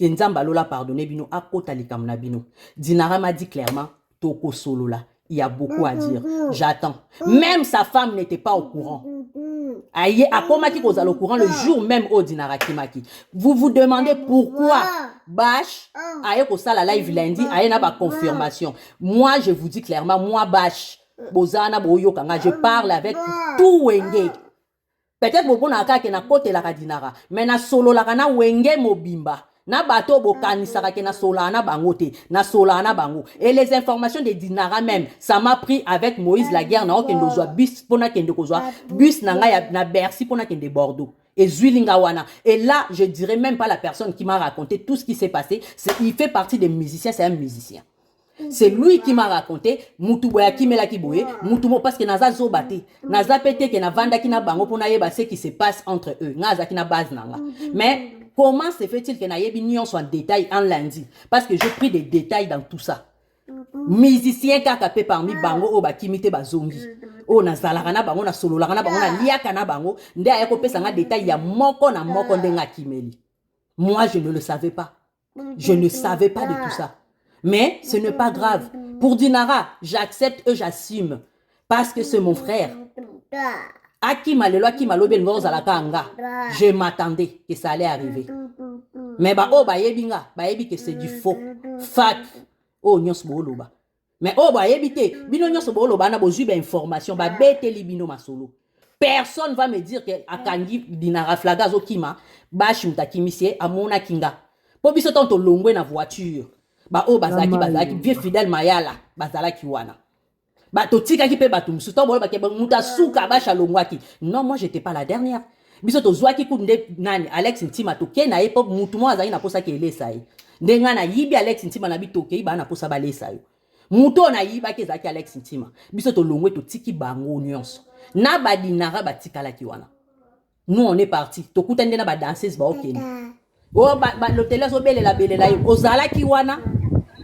nzamba lola pardonner bino akota likam na bino dinara m'a dit clairement Toko solo là, il y a beaucoup à dire. J'attends. Même sa femme n'était pas au courant. Aïe, à Komaki Kozal au courant le jour même au Dinara Kimaki. Vous vous demandez pourquoi Bash, aïe, Kosala live lundi, aïe, n'a pas confirmation. Moi, je vous dis clairement, moi, Bash, Bozana, Boyokanga, je parle avec tout Wenge. Peut-être que na ka ke na kote la Dinara, mais na solo la kana Wenge mobimba. Na bato bokanisaka ke na solana bango te na solana bango et les informations de Dinara même ça m'a pris avec Moïse Laguerre na okendo zwa bus pona kende kozwa bus na nga na Bercy pona kende Bordeaux et Zuilinga wana et là je dirais même pas la personne qui m'a raconté tout ce qui s'est passé il fait partie des musiciens c'est un musicien. C'est lui qui m'a raconté mutu boya kimela ki boye mutu mo parce que naza zobate naza pété que na vanda ki na bango pona yeba ce qui se passe entre eux naza ki na base nanga mais comment se fait-il que Nayebi Nyon soit en détail en lundi? Parce que j'ai pris des détails dans tout ça. Musicien kakapé parmi bango o bakimite bazongi. O na zalarana bango na solo larana bango na liakana bango. Nde ayako pesa nga détail ya moko na moko ndenga kimeli. Moi je ne le savais pas. Je ne savais pas de tout ça. Mais ce n'est pas grave. Pour Dinara, j'accepte et j'assume. Parce que c'est mon frère. Je m'attendais que ça allait arriver. Mais bayebi que c'est du faux. Fac. Oh nyos boloba. Mais oh bayebi te bino nyos boloba na bozu information ba beteli bino masolo. Personne va me dire que akangi Dinara flagazo kima bash mutakimisie amona kinga. Po biso tonto longwe na voiture. Ba oh bazaki vieux fidèle mayala bazala kiwana. Totika ki pe batum suto bolo ba ke muta suka ba shalongwaki. Non, moi j'étais pas la dernière. Biso to zwaki kunde nani Alex Ntima to ke na epo mutu mo azali na posa ke lesa yi. Ndenga na yibi Alex Ntima na bitoke ba na posa ba lesa yo. Mutu na yiba ke zaki Alex Ntima. Biso to longwe to tiki bango nyonso. Na ba Dinara ba tikala ki wana. Nous on est parti. To kutende na ba danseuse ba okeni. Oh ba l'hôtel so bele la yo. Ozala ki wana.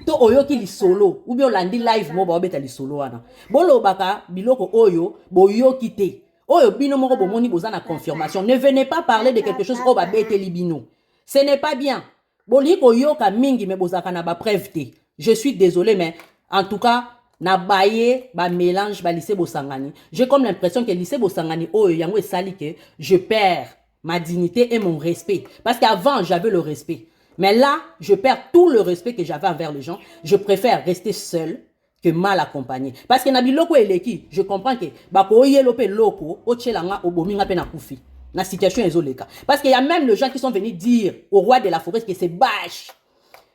To oyo ki li solo ou bien landi live mo ba obeta li solo wana bolo baka biloko oyo boyo kite oyo bino moko bomoni bozana confirmation ne venez pas parler de quelque chose o ba bete li bino ce n'est pas bien boli ko yoka mingi me bozaka na ba preuve te je suis désolé mais en tout cas na baye ba mélange ba lycée Bosangani j'ai comme l'impression que lycée Bosangani oyo yango esali que je perds ma dignité et mon respect parce qu'avant j'avais le respect. Mais là, je perds tout le respect que j'avais envers les gens. Je préfère rester seul que mal accompagné. Parce que Nabi Loko et Leki, je comprends que Bako Yelope Loko, Ochelanga, Obominga Pena Koufi. La situation est zoleka. Parce qu'il y a même les gens qui sont venus dire au roi de la forêt que c'est bâche.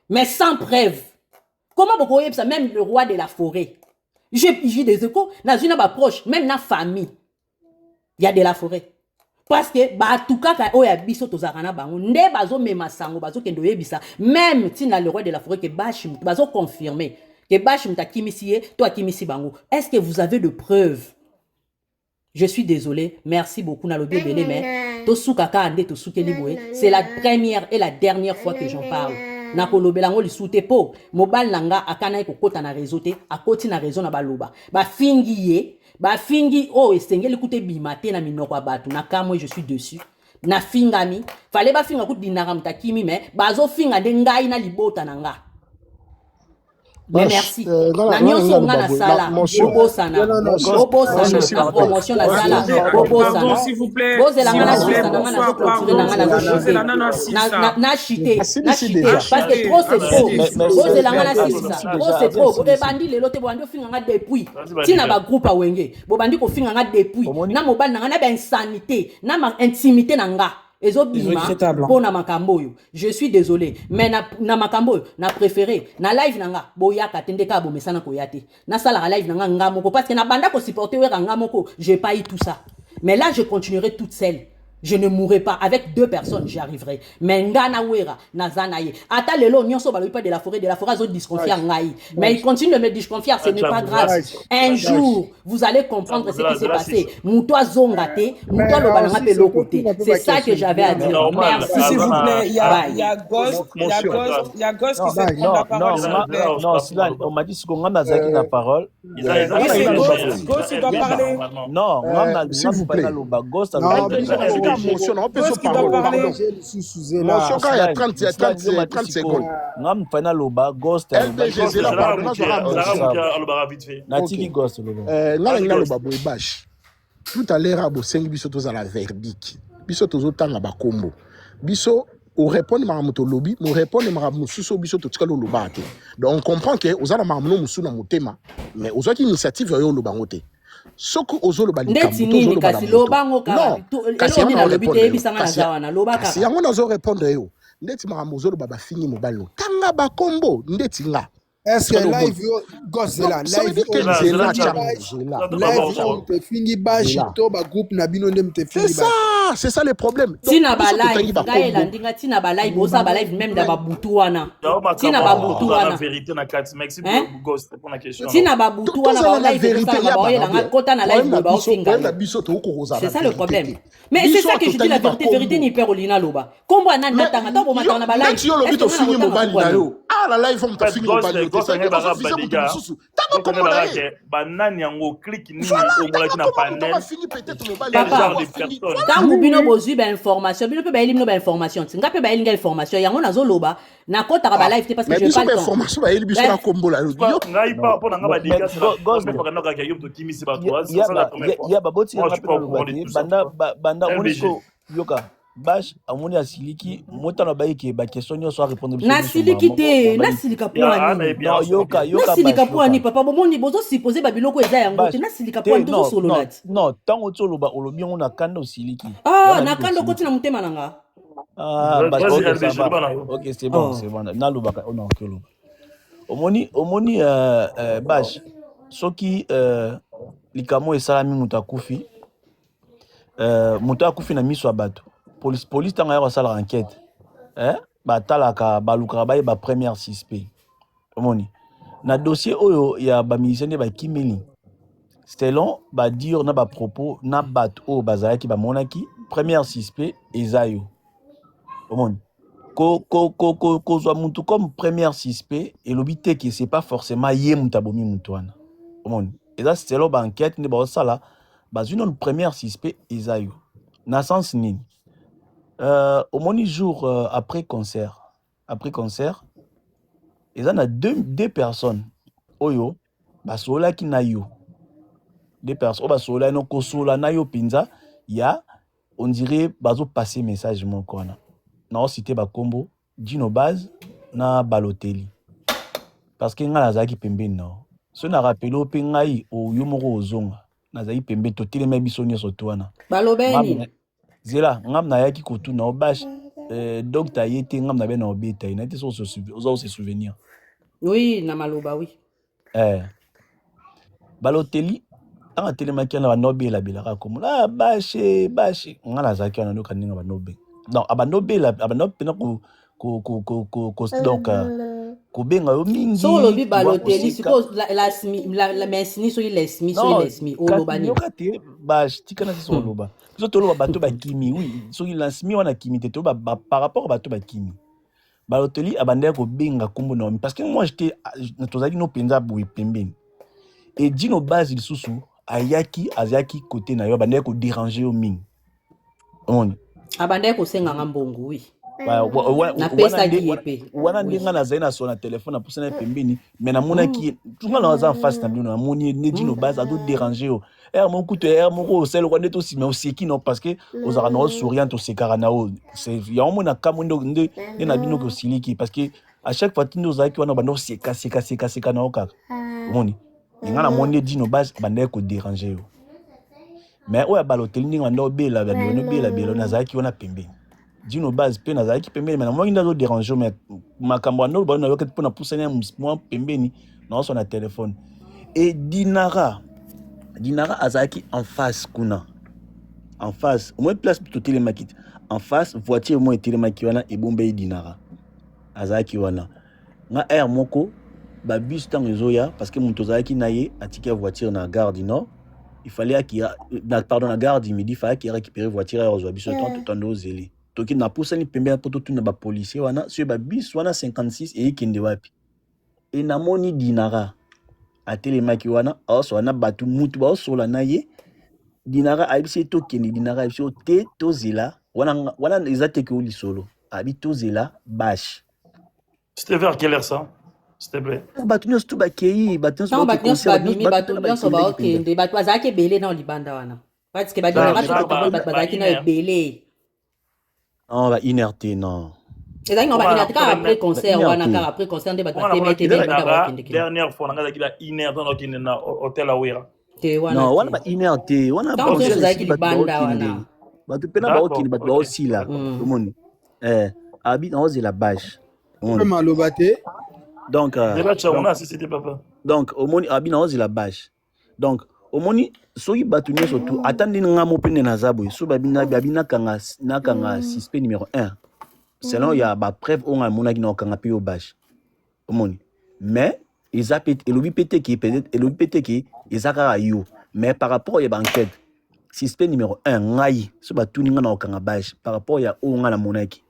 Mais sans preuve. Comment Boko Yeb ça, même le roi de la forêt? J'ai des échos, dans une approche, même dans la famille. Il y a de la forêt. parce que bato kaka oyo ya biso tozalaka na bango nde bazomema sango bazokende oyebisa même ntina le roi de la forêt ke bashi mutu bazoconfirme ke bashi mutu akimisi ye to akimisi bango. Est-ce que vous avez de preuves? Je suis désolé, merci beaucoup nalobi ebele, mais tosuka ka ande tosukeli boye. C'est la première et la dernière fois que j'en parle. Nakolobelango lisute po mobile nanga akana ekokota na réseau te akoti na réseau na baloba bafingi ye bafingi oh esengeli kute bimate na minoko ya bato na kamwe je suis dessus na fingami fallait bafinga kuti dinaka mutakimi mais bazo finga nde ngai na libota nanga. Mais merci. Na nyonso nga na sala. Obosana. Obosana. Promotion na sala. Obosana. S'il vous plaît. Bozela nga na sisa na nga na clôturer na nga na chité. Na chité. Parce que trop c'est trop. Bozela nga na sisa. Trop c'est trop. Ebandi lelo te bandi ofinga nga depuis. Tina ba groupe awenge. Bobandi ko finga nga depuis. Na mobile na nga na ba insanité. Na ma intimité na nga. Pour makambo yo. Je suis désolé, mais na makambo na préféré na live nanga boyaka tendeka bo mesana ko yate na sala live nanga ngamoko parce que na banda ko supporter we ngamoko j'ai pas eu tout ça, mais là je continuerai toute seule. Je ne mourrai pas avec 2 personnes, j'y arriverai. Mais ngana wera nazanaye. Ata lelo nyonso balobi pas de la forêt zo disconfier ngai. Mais il continue de me disconfier, ce n'est pas grave. Un jour, vous allez comprendre ce qui s'est passé. Moutoa zongate, moutoa lo balanga pe lo côté. C'est ça que j'avais à dire. Merci. S'il vous plaît, il y a Ghost qui se prend la parole. Non, Silan, on m'a dit ce qu'on a nazaki la parole. Ghost, il doit parler. Non, s'il vous plaît. Ghost, motion, on peut se parler. Motion quand il y a 30 secondes. Ngam fana loba Ghost. LDG la pardon, Natiki Ghost loba. Ngala loba boy bash. Tout à l'heure abo 5 biso to za la verdict. Biso to zo tanga ba kombo. Biso au répondre maramoto lobby, mo répondre maramoto suso biso to tikalo loba te. Donc on comprend que ozala maramono musu na motema, mais ozaki initiative yo loba ngote. Soko ozolo bali ndeti nini kasi lobango ka kasi eloni na lobi te ebisanga na zawana lobaka kasi yango nazo répondre yo ndeti makambo ozolo baba fini mobali tanga bakombo ndeti nga. Est-ce que live gozela live te fingi bashi to ba groupe na bino ndem te fingi bashi c'est ça le problème. Tina ba live ngaela ndinga tina ba live osa ba live même da ba butu wana tina ba butu wana la vérité na 4 merci beaucoup Ghost pour la question tina ba butu wana ba live vérité ya ba yela nga kota na live ba ofinga c'est ça le problème. Mais c'est ça que je dis la vérité ni père olina loba kombo ana natanga to bo matana ba live tu yo lobi to fingi mobali na yo la live on to fingi mobali banani yango click ni ongolaki na panel tangu bino bozwi ba information bino pe ba elimino ba information tinga pe ba elinga information yango nazo loba na kota ka ba live te parce que je pas le temps information ba elibiso na kombo la yo ngai pa po nga ba diga ça pas na ka yom to kimisi ba toi ça la première fois ya baboti banda oniko yoka bash amoni asiliki motana bayike ba question nyo so répondre na siliki te na silika poani no yoka na silika poani papa bomoni bozo supposer ba biloko eza yango te na silika poani to solo lati non tango tsolo ba olobi ngo na kanda osiliki na kanda koti na mutema nanga ok c'est bon na lobaka on a okelo omoni bash soki likamo esalami mutakufi mutakufi na miso abato police tanga ya sala enquête batalaka balukaka baye ba première suspect omoni na dossier oyo ya ba miliciens ba kimeli selon ba dire na ba propos na bat o bazalaki ba monaki première suspect ezayo omoni ko zo muntu comme première suspect et l'obité que c'est pas forcément yé mutabomi mutwana omoni et ça selon ba enquête ne ba sala ba une première suspect ezayo na sens nini au moins jour après concert, il y a deux personnes. Oyo, basola ki na yo. Deux personnes, basola no kosola na yo pinza, ya on dirait bazo passer message mon kona. Na o cité ba kombo, dino base na baloteli. Parce que nga nazaki pembe no. So na rappelo pe ngai o yomoro ozonga. Nazaki pembe to telema biso nyoso twana. Balobeni. Zela ngam na yaki kutu na obash donc ta yete ngam na be na obeta ina te so se souvenir. Oui, na maloba oui. Baloteli tanga telemaki na banobela belaka comme ah bashe ngala zaki na noka ninga banobe non abanobela abanopena ko donc ko benga yo mingi so lobi baloteli siko la mesni so ilesmi olobani yoka te bash tikana si so loba so toloba bato ba kimi oui so ilansmi wana kimi te to ba par rapport à bato ba kimi baloteli abandaya ko benga kombo na parce que moi j'étais tozali no penza boui pembeni et dino base lisusu ayaki azaki côté na yo abandaya ko déranger yo mingi on abandaya ko senga ngambongo oui wana ndenga nazali na so na telefone na pousse na pembeni mais namonaki tunga na waza en face na bino namoni ne dino base ado déranger yo mon kutu moko osel kwa ndeto si mais oseki non parce que ozaka na souriant osekara na o c'est ya omona kamundo nde na bino ko siliki parce que à chaque fois tindo zaki wana bando seka na okaka omoni nga na moni dino base bande ko déranger yo mais oya baloteli ninga ndo bela bela na zaki wana pembeni dino base pe na zaki pembeni mais na moni ndo déranger mais makambo ndo ba na yoket pona poussene mo pembeni na so na téléphone et Dinara azaki en face kuna en face au moins place plutôt télémakit en face voiture moi télémakit wana et bombe Dinara azaki wana nga air moko ba bus tant ezoya parce que moto azaki naye atiki voiture na gare du Nord il fallait qu'il pardon la gare du Midi il fallait qu'il récupérer voiture à ozo biso tant ozeli toki na poussani pembe na poto tuna ba policier wana sur ba bus wana 56 et kende wapi et na moni Dinara atelemaki wana also wana batu mutu ba osola na ye Dinara abisi to kende Dinara abisi te tozela wana ezate ke oli solo abi tozela bash. C'était vers quelle heure ça s'il te plaît? Batu nyonso tu bakei batu nyonso batu nyonso baokende batu bazalaki ebele na libanda wana parce que bazalaki na ebele non ba inerte non ezalaki na ba inerte kaka après concert wana kaka après concert nde bato batemete ebele bakendeki dernière fois nangazaki ba inerte na okende na hotel Awira te wana non wana ba inerte wana ba ezalaki libanda wana batu pena baokende batu baosila omoni abi na ozela bash donc donc omoni abi na ozela bash donc omoni soki batu nyonso tu atandi nga mo pene na zabo so babina nakanga suspect numéro 1 selon ya ba preuve onga monaki na okanga pe yo bash omoni mais elobi pete ki ezaka yo mais par rapport ya banquête suspect numéro 1 ngai so batuni nga na okanga bash par rapport ya onga na monaki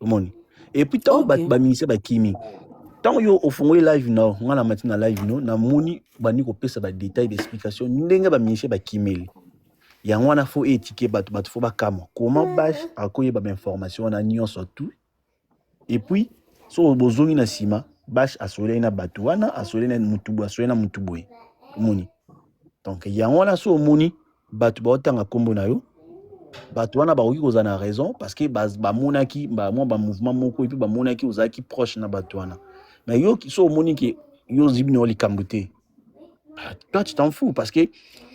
omoni et puis tant ba ministère ba kimi tant yo ofongoli live na nga na matina live no na moni bani ko pesa ba détail d'explication ndenge ba ministère ba kimeli ya ngwana fo étiquer batu fo ba kama comment bash akoye ba information na nyonso tout et puis so bozongi na sima bash asole na batu wana asole na mutubu moni donc ya ngwana so moni batu ba otanga kombo na yo batu wana bakoki koza na raison parce que ba monaki ba mouvement moko et puis ba monaki ozaki proche na batu wana mais yo qui so moni ki yo zibino li kambuté toi tu t'en fous parce que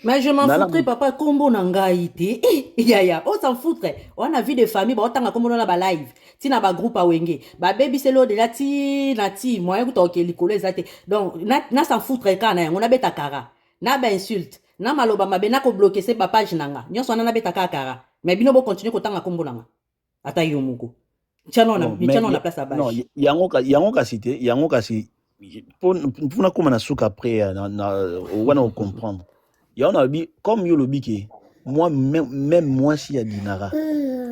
mais je m'en foutrais papa kombo na ngai te ya on s'en foutrait on a vu des familles ba otanga kombo na ba live tina ba groupe awenge ba baby selo de la ti moyen ko toke likolo ezate donc na s'en foutrait kana on a beta kara na ba insulte na maloba mabe na ko bloquer se ba page nanga nyonso na beta kara mais bino bo continuer ko tanga kombo nanga ata yo moko chano na place à base non yango kasi pour na koma na souka après na wana comprendre ya on a bi comme yo lobi ke moi même moi si ya Dinara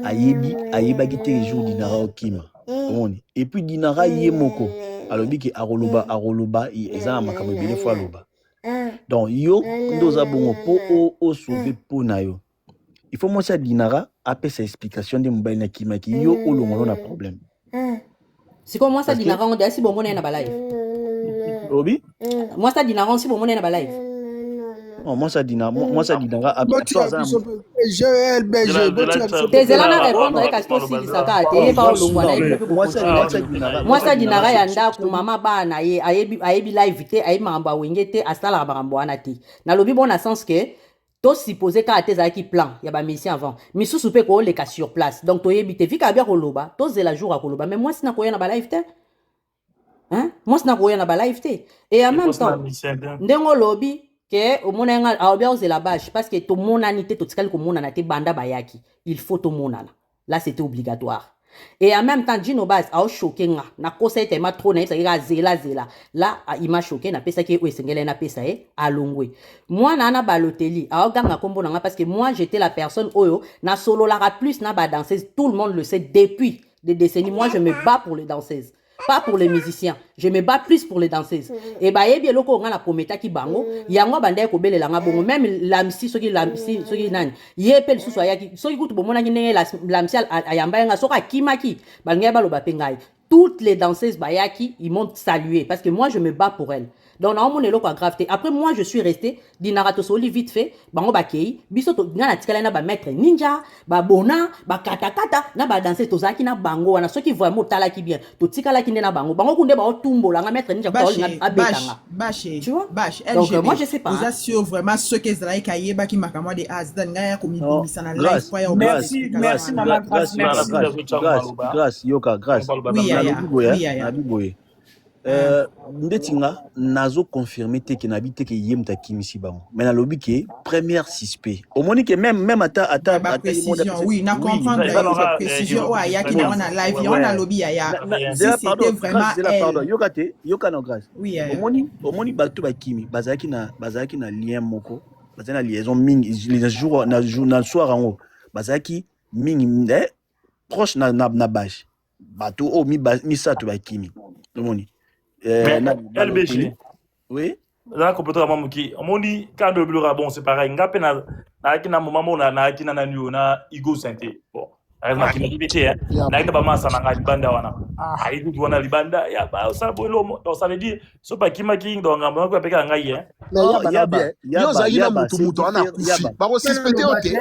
ayebi kite jour Dinara okima omoni et puis Dinara ye moko alobi ke aroloba ezana makambo bele fois loba donc yo ndoza bongo po o sauver po na yo il faut moi ça Dinara apesa explication de mobile na kimaki yo olongo na problème c'est comme moi ça Dinara on desi bongo na ba live obi moi ça Dinara si bongo na ba live non moi ça Dinara Tezelana répondre avec asto si saka te pa olongwa na moi ça Dinara ya ndaku mama bana ye ayebi live te ayebi mamba wenge te asala makambo wana te na lobi bon na sens que to supposé ka atezaki plan ya ba mission avant misusu pe ko leka sur place donc to yebi te vika bia koloba to zela jour akoloba mais moi sina ko yana ba live te hein moi sina ko yana ba live te et en même temps ndengo lobi que au monanga a bien osé la bâche parce que to monanité to tikali ko monana te banda bayaki il faut to monana là c'était obligatoire et en même temps Gino Bas a choqué nga na kosa ete ma trop na esa zela là il m'a choqué na pesa ki o esengele na pesa a longwe moi na baloteli a ganga kombo na parce que moi j'étais la personne oyo na solo la plus na ba danseuse tout le monde le sait depuis des décennies moi je me bats pour les danseuses pas pour les musiciens je me bats plus pour les danseuses et ba yebi eloko nga na prometa ki bango yango banda ko belela nga bongo même lamsi soki nani yepe le susu ayaki soki kutu bomona ki ndenge lamsi ayamba nga soka kimaki balnga baloba pengai toutes les danseuses bayaki ils m'ont salué parce que moi je me bats pour elles donc na mon eloko gravité après moi je suis resté dinarato soli vite fait bango bakei biso to ngana tikala na ba maître ninja ba bona ba katakata na ba danser tozaki na bango wana soki vraiment tala ki bien to tikala ki na bango kunde ba otumbola nga maître ninja ko na abetanga tu vois donc moi je sais pas vous assure vraiment ce que Zalaï Kayeba qui m'a kamwa de azdan nga ya komi bisa na live kwa ya merci maman grâce yoka grâce na biboye ndetinga nazo confirmer te que nabite que yemta kimisi bango mais na lobi que première suspect au moni que même ata précision oui na comprendre la précision wa ya ki na live ya na lobi ya c'était vraiment pardon yoka na grâce au moni bato ba kimi bazaki na lien moko bazaki na liaison mingi les jours na soir en haut bazaki mingi proche na bâche bato o mi sato ba kimi au moni LBG. Oui. Là, complètement mamuki. On dit quand le bleu bon, c'est pareil. Nga pena na kina moment na kina na new na Igo Santé. Bon. Na kina libété hein. Na kina ba masa na libanda wana. Ah, il dit wana libanda ya ba ça bolo donc ça veut dire so pas kima king donc ngamba ko peka ngai hein. Mais ya za ina mutu ana kufi. Ba ko suspecté ote.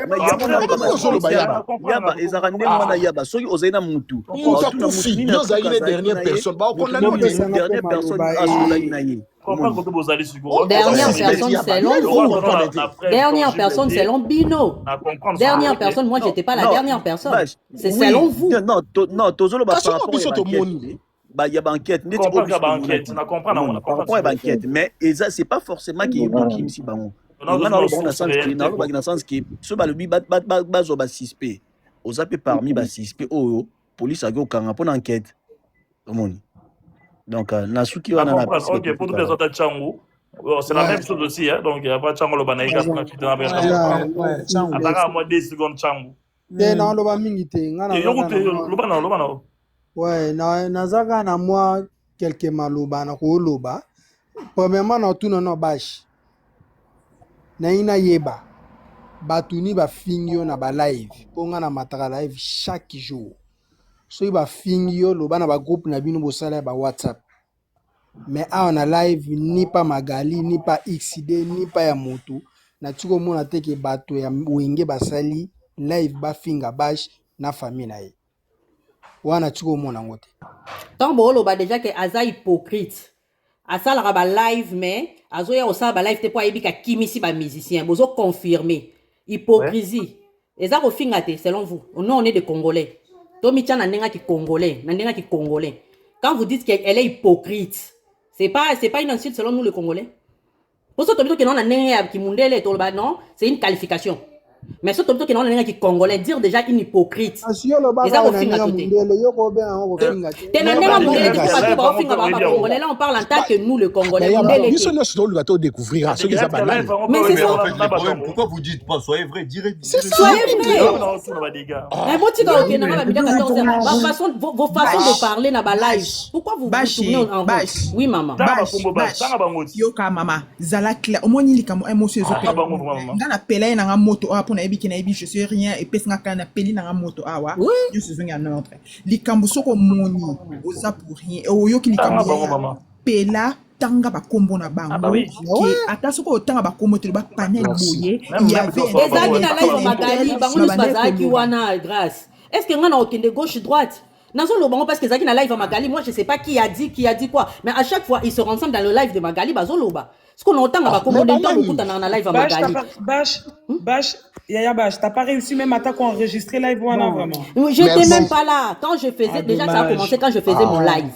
Yaba ezaka ndenge wana yaba soki ozaina mutu. Yo za ina dernière personne. Ba ko na dernière personne asola inaye. Dernière personne selon vous. Dernière personne selon Bino. Dernière personne, moi j'étais pas la dernière personne. C'est selon vous. Non, tozolo ba par rapport à il y a banquette, mais c'est pas forcément qu'il y a qui ici bango. On a le sens qui ce ba le bi bazo ba 6P. Aux appels parmi ba 6P oh police a go kanga pour enquête. Omoni. Donc, Nasuki, on a ok, pour toutes les autres Tchangou, c'est la même chose aussi, hein? Donc il n'y a pas de Tchangou le Banaïka pour la suite de la version. Attends, moi 10 secondes Tchangou. Non, le Bamingite. Ouais, Nazaka na moi quelques maloba na ko loba. Premièrement, na tout non bâche. Na ina yeba. Batuni ba fingyo na ba live. Ponga na mataka live chaque jour. So il va finir le ban ba groupe na bino bosala ba WhatsApp mais on a live ni pas Magali ni pas XD ni pas ya moto na tiko mona te ke bato ya wenge basali live ba finga bash na famille na ye wana tiko mona ngote tant bolo ba déjà que aza hypocrite asala ba live mais azoya osala ba live te po ayebika kimisi ba musicien bozo confirmer hypocrisie eza ko finga te selon vous non on est des Congolais. Tomicha nandenga ki congolais, nandenga ki congolais. Quand vous dites qu'elle est hypocrite, c'est pas une insulte selon nous les Congolais. Pour ça que non nandenga ki mundele tolba non, c'est une qualification. Mais ce que non nandenga ki congolais dire déjà une hypocrite. Là on parle en tant que nous les Congolais. Mais c'est ça. Pourquoi vous dites pas soyez vrai, direz. Soyez vrai. Vos façons de parler na ba live. Pourquoi vous tournez en rond? Oui maman. Yoka mama zala clair omoni likamo émotion ezopela ngana pela na moto pona ebi kina ebi je sais rien et pesa kana peli na moto awa je suis venu en notre likambo soko moni oza pour rien oyoki likambo pela tanga ba kombo na bango ata soko tanga ba kombo te ba panel boye il y avait ezaki na live Magali bango nyusu bazaki wana grâce est-ce que ngana okende gauche droite Nazo le bango parce que Zaki na live à Magali, moi je sais pas qui a dit quoi, mais à chaque fois ils se rassemblent dans le live de Magali, bazo loba. Ce qu'on entend à comme on entend beaucoup dans la live à Magali. Bâche, Yaya Bâche, t'as pas réussi même à t'enregistrer live ou vraiment. J'étais même pas là quand je faisais déjà ça a commencé quand je faisais mon live.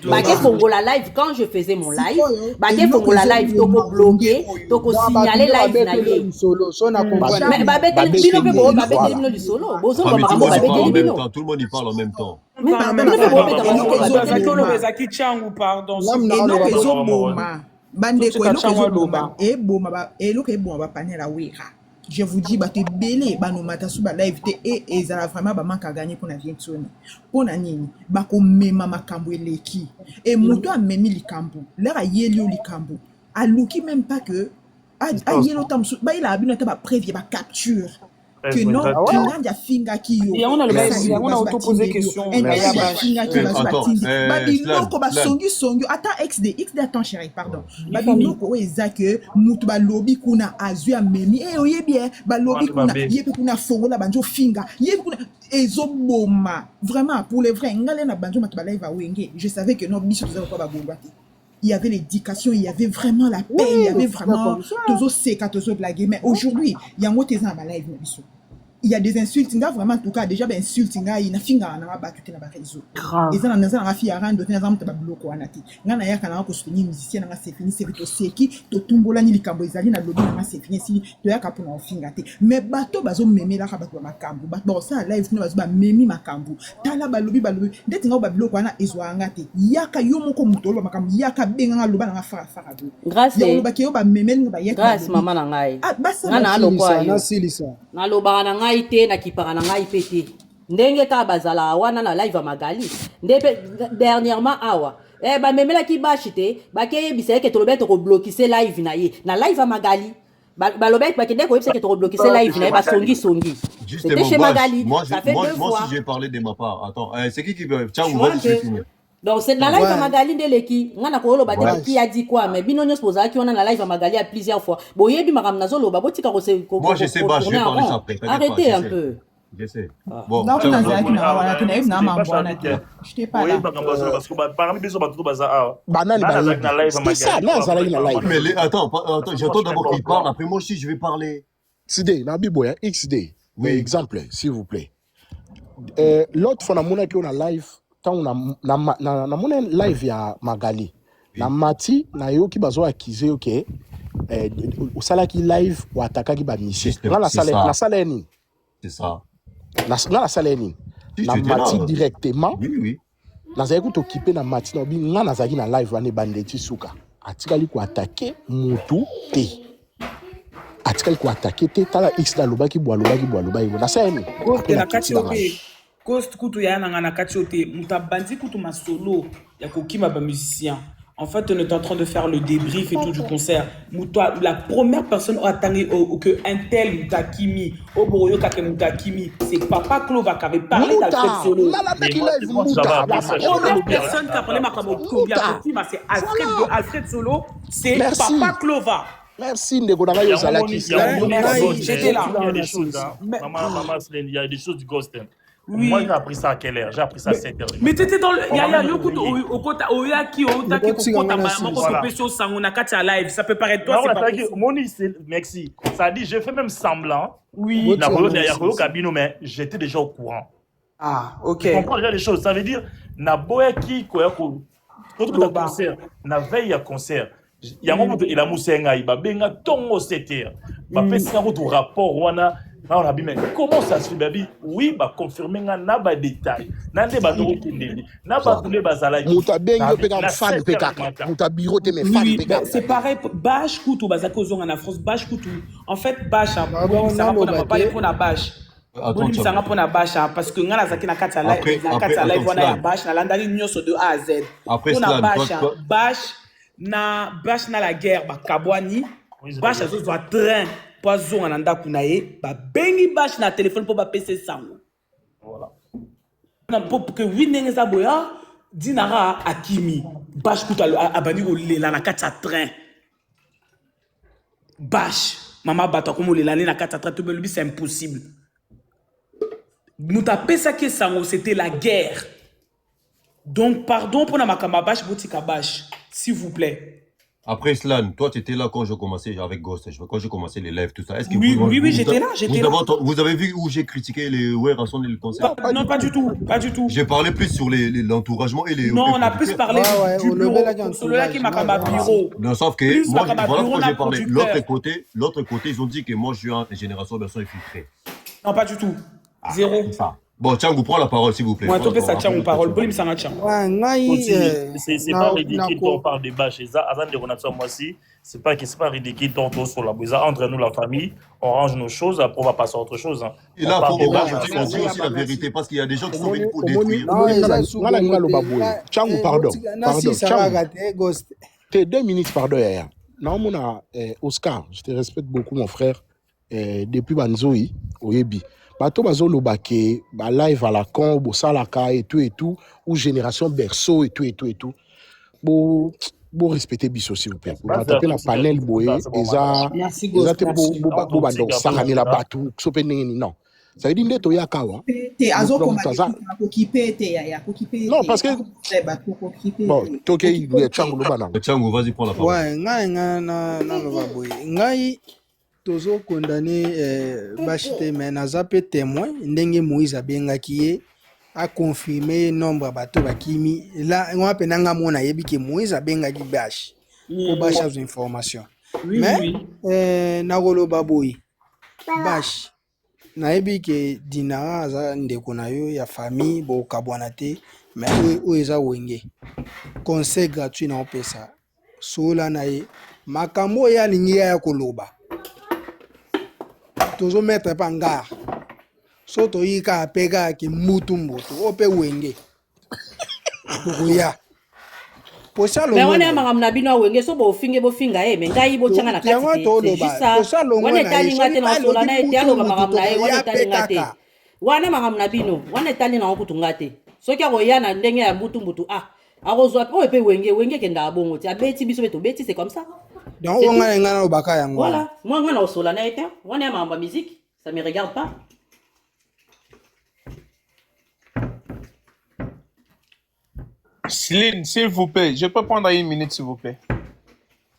Baké Fongola live, quand je faisais mon live, Baké Fongola live, toko bloqué, toko signaler live na ye. solo so na comprendre Mais Babette bino pe bo, Babette bino du solo. Bozo Ah, mais ba tout le maman monde y parle en Babette même bino. temps. Tout le monde y parle en même temps. Mais bino pe bo pe Zaki Changu, pardon. eloko ezoboma bandeko Totika eloko Changu ezoboma aloba. eloko eboma bapanela wera je vous dis bato ebele banomata so balive te e ezala vraiment bamanke aganye mpona vientioni mpona nini bakomema makambo eleki e moto amemi likambo lere ayeli yo likambo aluki même pas que ayeli ota mosusu bayelaka bino ata bapreuve bacapture que non ngandi afingaki yo Et on a auto-posé question. babiloko basongisongi ata xd attends chéri pardon babiloko oyo eza ke mutu balobi kuna azwi amemi oyebi balobi kuna ye mpe kuna fongola banjo finga ye kuna ezoboma vraiment pour le vrai ngale na banjo mato balaive awenge je savais que non biso tozala kwa babongwa te il y avait l'éducation, il y avait vraiment la paix, il y avait vraiment tous ces blagues. Mais aujourd'hui, il y a un autre live. Il y a des insultes, vraiment en tout cas déjà des insultes, il y a une finga na battu na réseau. Et ça na rafi aran de na zamta bloco anati. Ngana ya kana ko soutenir musicien na c'est fini c'est vite seki to tumbola ni likambo ezali na lobby na c'est fini si to ya kapona finga te. Mais bato bazo memela ka bato makambo. Bato ça live na bazo ba memi makambo. Tala balobi ndeti nga ba bloco ana ezwa ngate. Yaka yo moko mutolo makambo yaka benga loba na fara do. Grâce grâce maman na ngai. Ngana alokwa na silisa. Na loba na ngai te na kipara na ngai pete ndenge ka bazala wana na live magali ndebe dernièrement awa ba memela ki bashite ba ke bisa ke tolobet ko bloquer live na ye na live magali ba lobet ba ke ndeko yebisa ke to bloquer live na ba songi c'était chez Magali ça fait deux fois moi si j'ai parlé de ma part attends c'est qui veut tiens on va finir. Donc c'est na live magali ndeleki ngana ko loba te qui a dit quoi mais bino nyos posa ki on a na live magali à plusieurs fois boyebi makam nazo loba botika ko se moi je sais pas je vais parler ça après arrêtez un peu je sais bon non tu n'as na wana tu n'as na mambona je t'ai pas là parce que parmi biso bato baza banani c'est ça là ça là live mais attends j'attends d'abord qu'il parle après moi aussi je vais parler XD na biboya XD mais exemple s'il vous plaît l'autre fois na mona ki on a live tant na mona live ya Magali na mati na yo ki bazo accuser OK osala ki live ou attaquer ba mission na sala ni c'est ça na sala ni na mati directement oui na za ko t'occuper na mati na bi na zaki na live wane bandeti suka atikali ko attaquer mutu te atikali ko attaquer te tala x da lobaki bo na sala ni na kati Cost kutu ya na kati ote mutabandi kutu masolo ya kokima ba musicien. En fait, on est en train de faire le débrief et tout du concert. Muta, la première personne a attendu que un tel Mutakimi, Oboroyo Kake Mutakimi, c'est Papa Clova qui avait parlé d'Alfred Solo. La première personne qui a parlé de c'est Alfred Solo, c'est Papa Clova. Merci Ndegona Yozalaki. Merci, j'étais là. Il y a des choses, maman, il y a des choses du ghost. Oui. Moi, j'ai appris ça à quelle heure? J'ai appris ça à 7 heures. Mais tu étais dans le. Il y a beaucoup de. Oyaki, Otaki, live. Ça peut paraître toi, c'est pas possible. Moni, merci. Ça dit, j'ai fait même semblant. Oui. Mais j'étais déjà au courant. Ah, ok. Tu comprends déjà les choses. Ça veut dire, Naboyaki, Koyako, autre concert, na veille à concert. Il y a un moment où il a moussé un aïba, benga tongo 7 heures. Va faire un rapport, wana. On a dit, mais comment ça se fait, baby? Oui, bah, confirmer, n'a pas de détails. N'a pas de détails. N'a pas de détails. C'est pareil, Bash Koutou, Bazakozong en France, Bash Koutou. En fait, Bash, ça va pour la Bash. Ça va pour la Bash, parce que Ngana Zaki na Katsa Live, voilà, Bash, na Landari Nyoso de A à Z. Pour la Bash, na la guerre, Kabwani, Bash, ça doit train. Poison en anda kunaye ba bengi bash na téléphone pour ba PC sango voilà na pour que winning za boya dinara akimi bash kuta abani ko lela na kata train bash mama bata comme lela na kata train to be c'est impossible nous taper ça que sango c'était la guerre donc pardon pour na makamba bash botika bash s'il vous plaît. Après Slan, toi, tu étais là quand je commençais avec Ghost, quand j'ai commencé les lives, tout ça. Est-ce que Oui, j'étais là, Vous avez vu où j'ai critiqué les Ware Son et le concert? Non, pas du tout. J'ai parlé plus sur l'entouragement et les... Non, on a plus parlé du bureau. Celui-là qui m'a comme un bureau. Non, sauf que moi, voilà pourquoi j'ai parlé. L'autre côté, ils ont dit que moi, je suis une génération version infiltrée. Non, pas du tout. Zéro. Bon, tiens, vous prenez la parole, s'il vous plaît. Moi, ça tient mon parole. Bolim, ça tient. C'est pas ridicule quand on parle de bâche. C'est pas ridicule tant qu'on sur la bouille. Entre nous, la famille, on range nos choses, après on va passer à autre chose. Et là, on dit aussi la vérité, parce qu'il y a des gens qui sont venus pour détruire. Pardon. T'es 2 minutes, pardon. Non, mon Oscar, je te respecte beaucoup, mon frère. Depuis Banzoï, Oyebi. Bato bazolo bake, ba live à la con, bo salaka et tout, ou génération berceau et tout. Bo respecter biso s'il vous plaît. Bo taper la panel boé, eza te bo bando sakani la batu, sope nini non. Ça veut dire que toya kawa. Non parce que bon, toke Tchango bana. Tchango, vas-y prends la parole. Ouais, ngai tozo condamné bachite mais naza pe témoin ndenge Moïse abengaki ye a confirmé nombre bato bakimi là on a penanga mona yebi ke Moïse abengaki bash pour bash as information mais na koloba boy bash na yebi ke Dinara aza ndeko na yo ya famille bo kabwana te mais o eza wenge conseil gratuit na opesa sola na ye makambo ya lingi ya koloba tozo mettre pas en garde so to yika pega ki mutumbo to ope wenge ya posalo mais on est magamna bino wenge so bo finga e mais ngai bo changa na kati c'est juste ça on est tali ngate na sola na ete alo magamna e on est tali ngate wana magamna bino on est tali na okutunga te so kya go yana ndenge ya mutumbutu akozwa po epe wenge kenda bongo ti abeti biso beto beti c'est comme ça. Donc on a un baka yango. Voilà, moi on a au solana été, on est ma musique, ça me regarde pas. Céline, s'il vous plaît, je peux prendre 1 minute s'il vous plaît.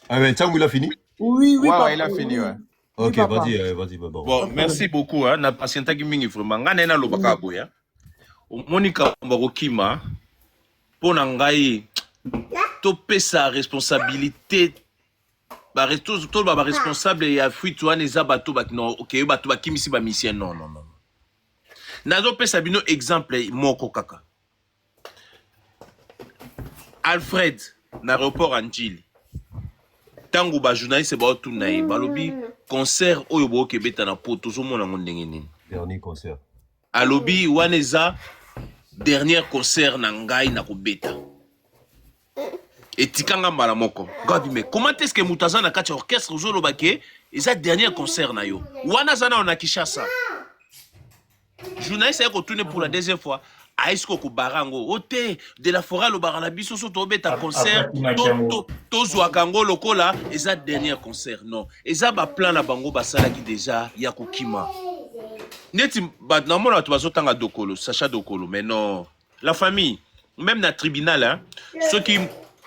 Ah mais Tchang, il a fini? Oui, ouais, il a fini, ouais. Ok, vas-y. Bon, merci beaucoup, hein. Na patienta qui mingi vraiment. Ngane na lobaka boya. Monica Mbarokima, pour nangai, topé sa responsabilité. Tout le responsable et a fui toi les abato bak non ok bato bakimisi ba mission non nazo pesa bino exemple moko kaka Alfred na aéroport Anjili tango ba journaliste ba tout naï balobi concert oyo bo kebeta na poto zo mona ndenge nini dernier concert alobi waneza dernier concert na ngai na kobeta. Et tikanga malamoko. Gabi mais comment est-ce que Moutaza na kati orchestre zolo bake eza dernier concert na yo. Wana zana on a Kinshasa. Journaliste ko tourner pour la deuxième fois. Aïsko ko barango ote de la forêt lo barana biso so to beta concert to zwa kango lokola eza dernier concert non. Eza ba plan na bango basala ki déjà ya kokima. Neti ba na mona to bazotanga dokolo, Sacha Dokolo mais non. La famille même na tribunal hein, ceux qui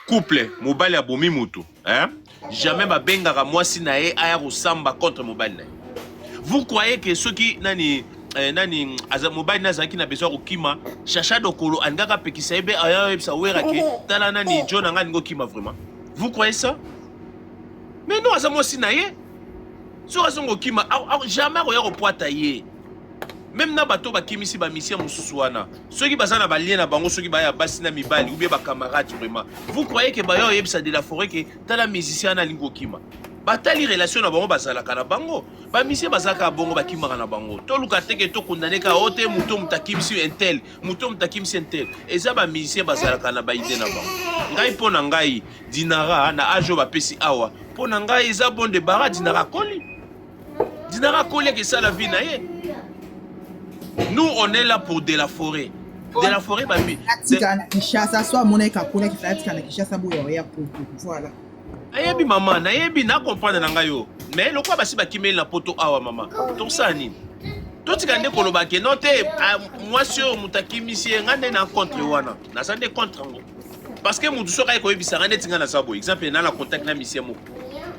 couple mobile abomi mutu hein jamais ba bengaka mwasi na ye aya kosamba contre mobile na. Vous croyez que ceux qui nani aza mobile na zaki na besoin kokima Sacha Dokolo angaka pekisa ebe aya ebsa werake tala nani John anga ngo kima vraiment. Vous croyez ça? Mais non aza mwasi na ye so azongo kima jamais roya kopoata ye. Même na bato bakimisi ba mission mususu wana ceux qui bazana ba lien na bango ceux qui ba ya basi na mibali ou bien ba camarades vraiment. Vous croyez que ba yo yebisa de la forêt que tala musicien na lingo kima batali relation na bango bazala kana bango ba mission bazaka bango bakima kana bango to luka teke to condamner ka ote muto mutakimisi intel muto mutakimisi intel eza ba musicien bazala kana ba idée na bango ngai pona ngai Dinara na ajo ba pesi awa pona ngai eza bon de bara Dinara koli que ça la vie na ye. Nous, on est là pour de la forêt. De la forêt, baby. Voilà. Ayebi maman, nayebi na comprendre nanga yo. Mais le quoi basi bakimeli na poto awa maman. To ça nini? To tikande koloba ke note moi sur mutakimisi ngande na contre wana. Na sande contre ngo. parce que mon douceur a écouté ça net ngana sabo exemple na la contact na mission mo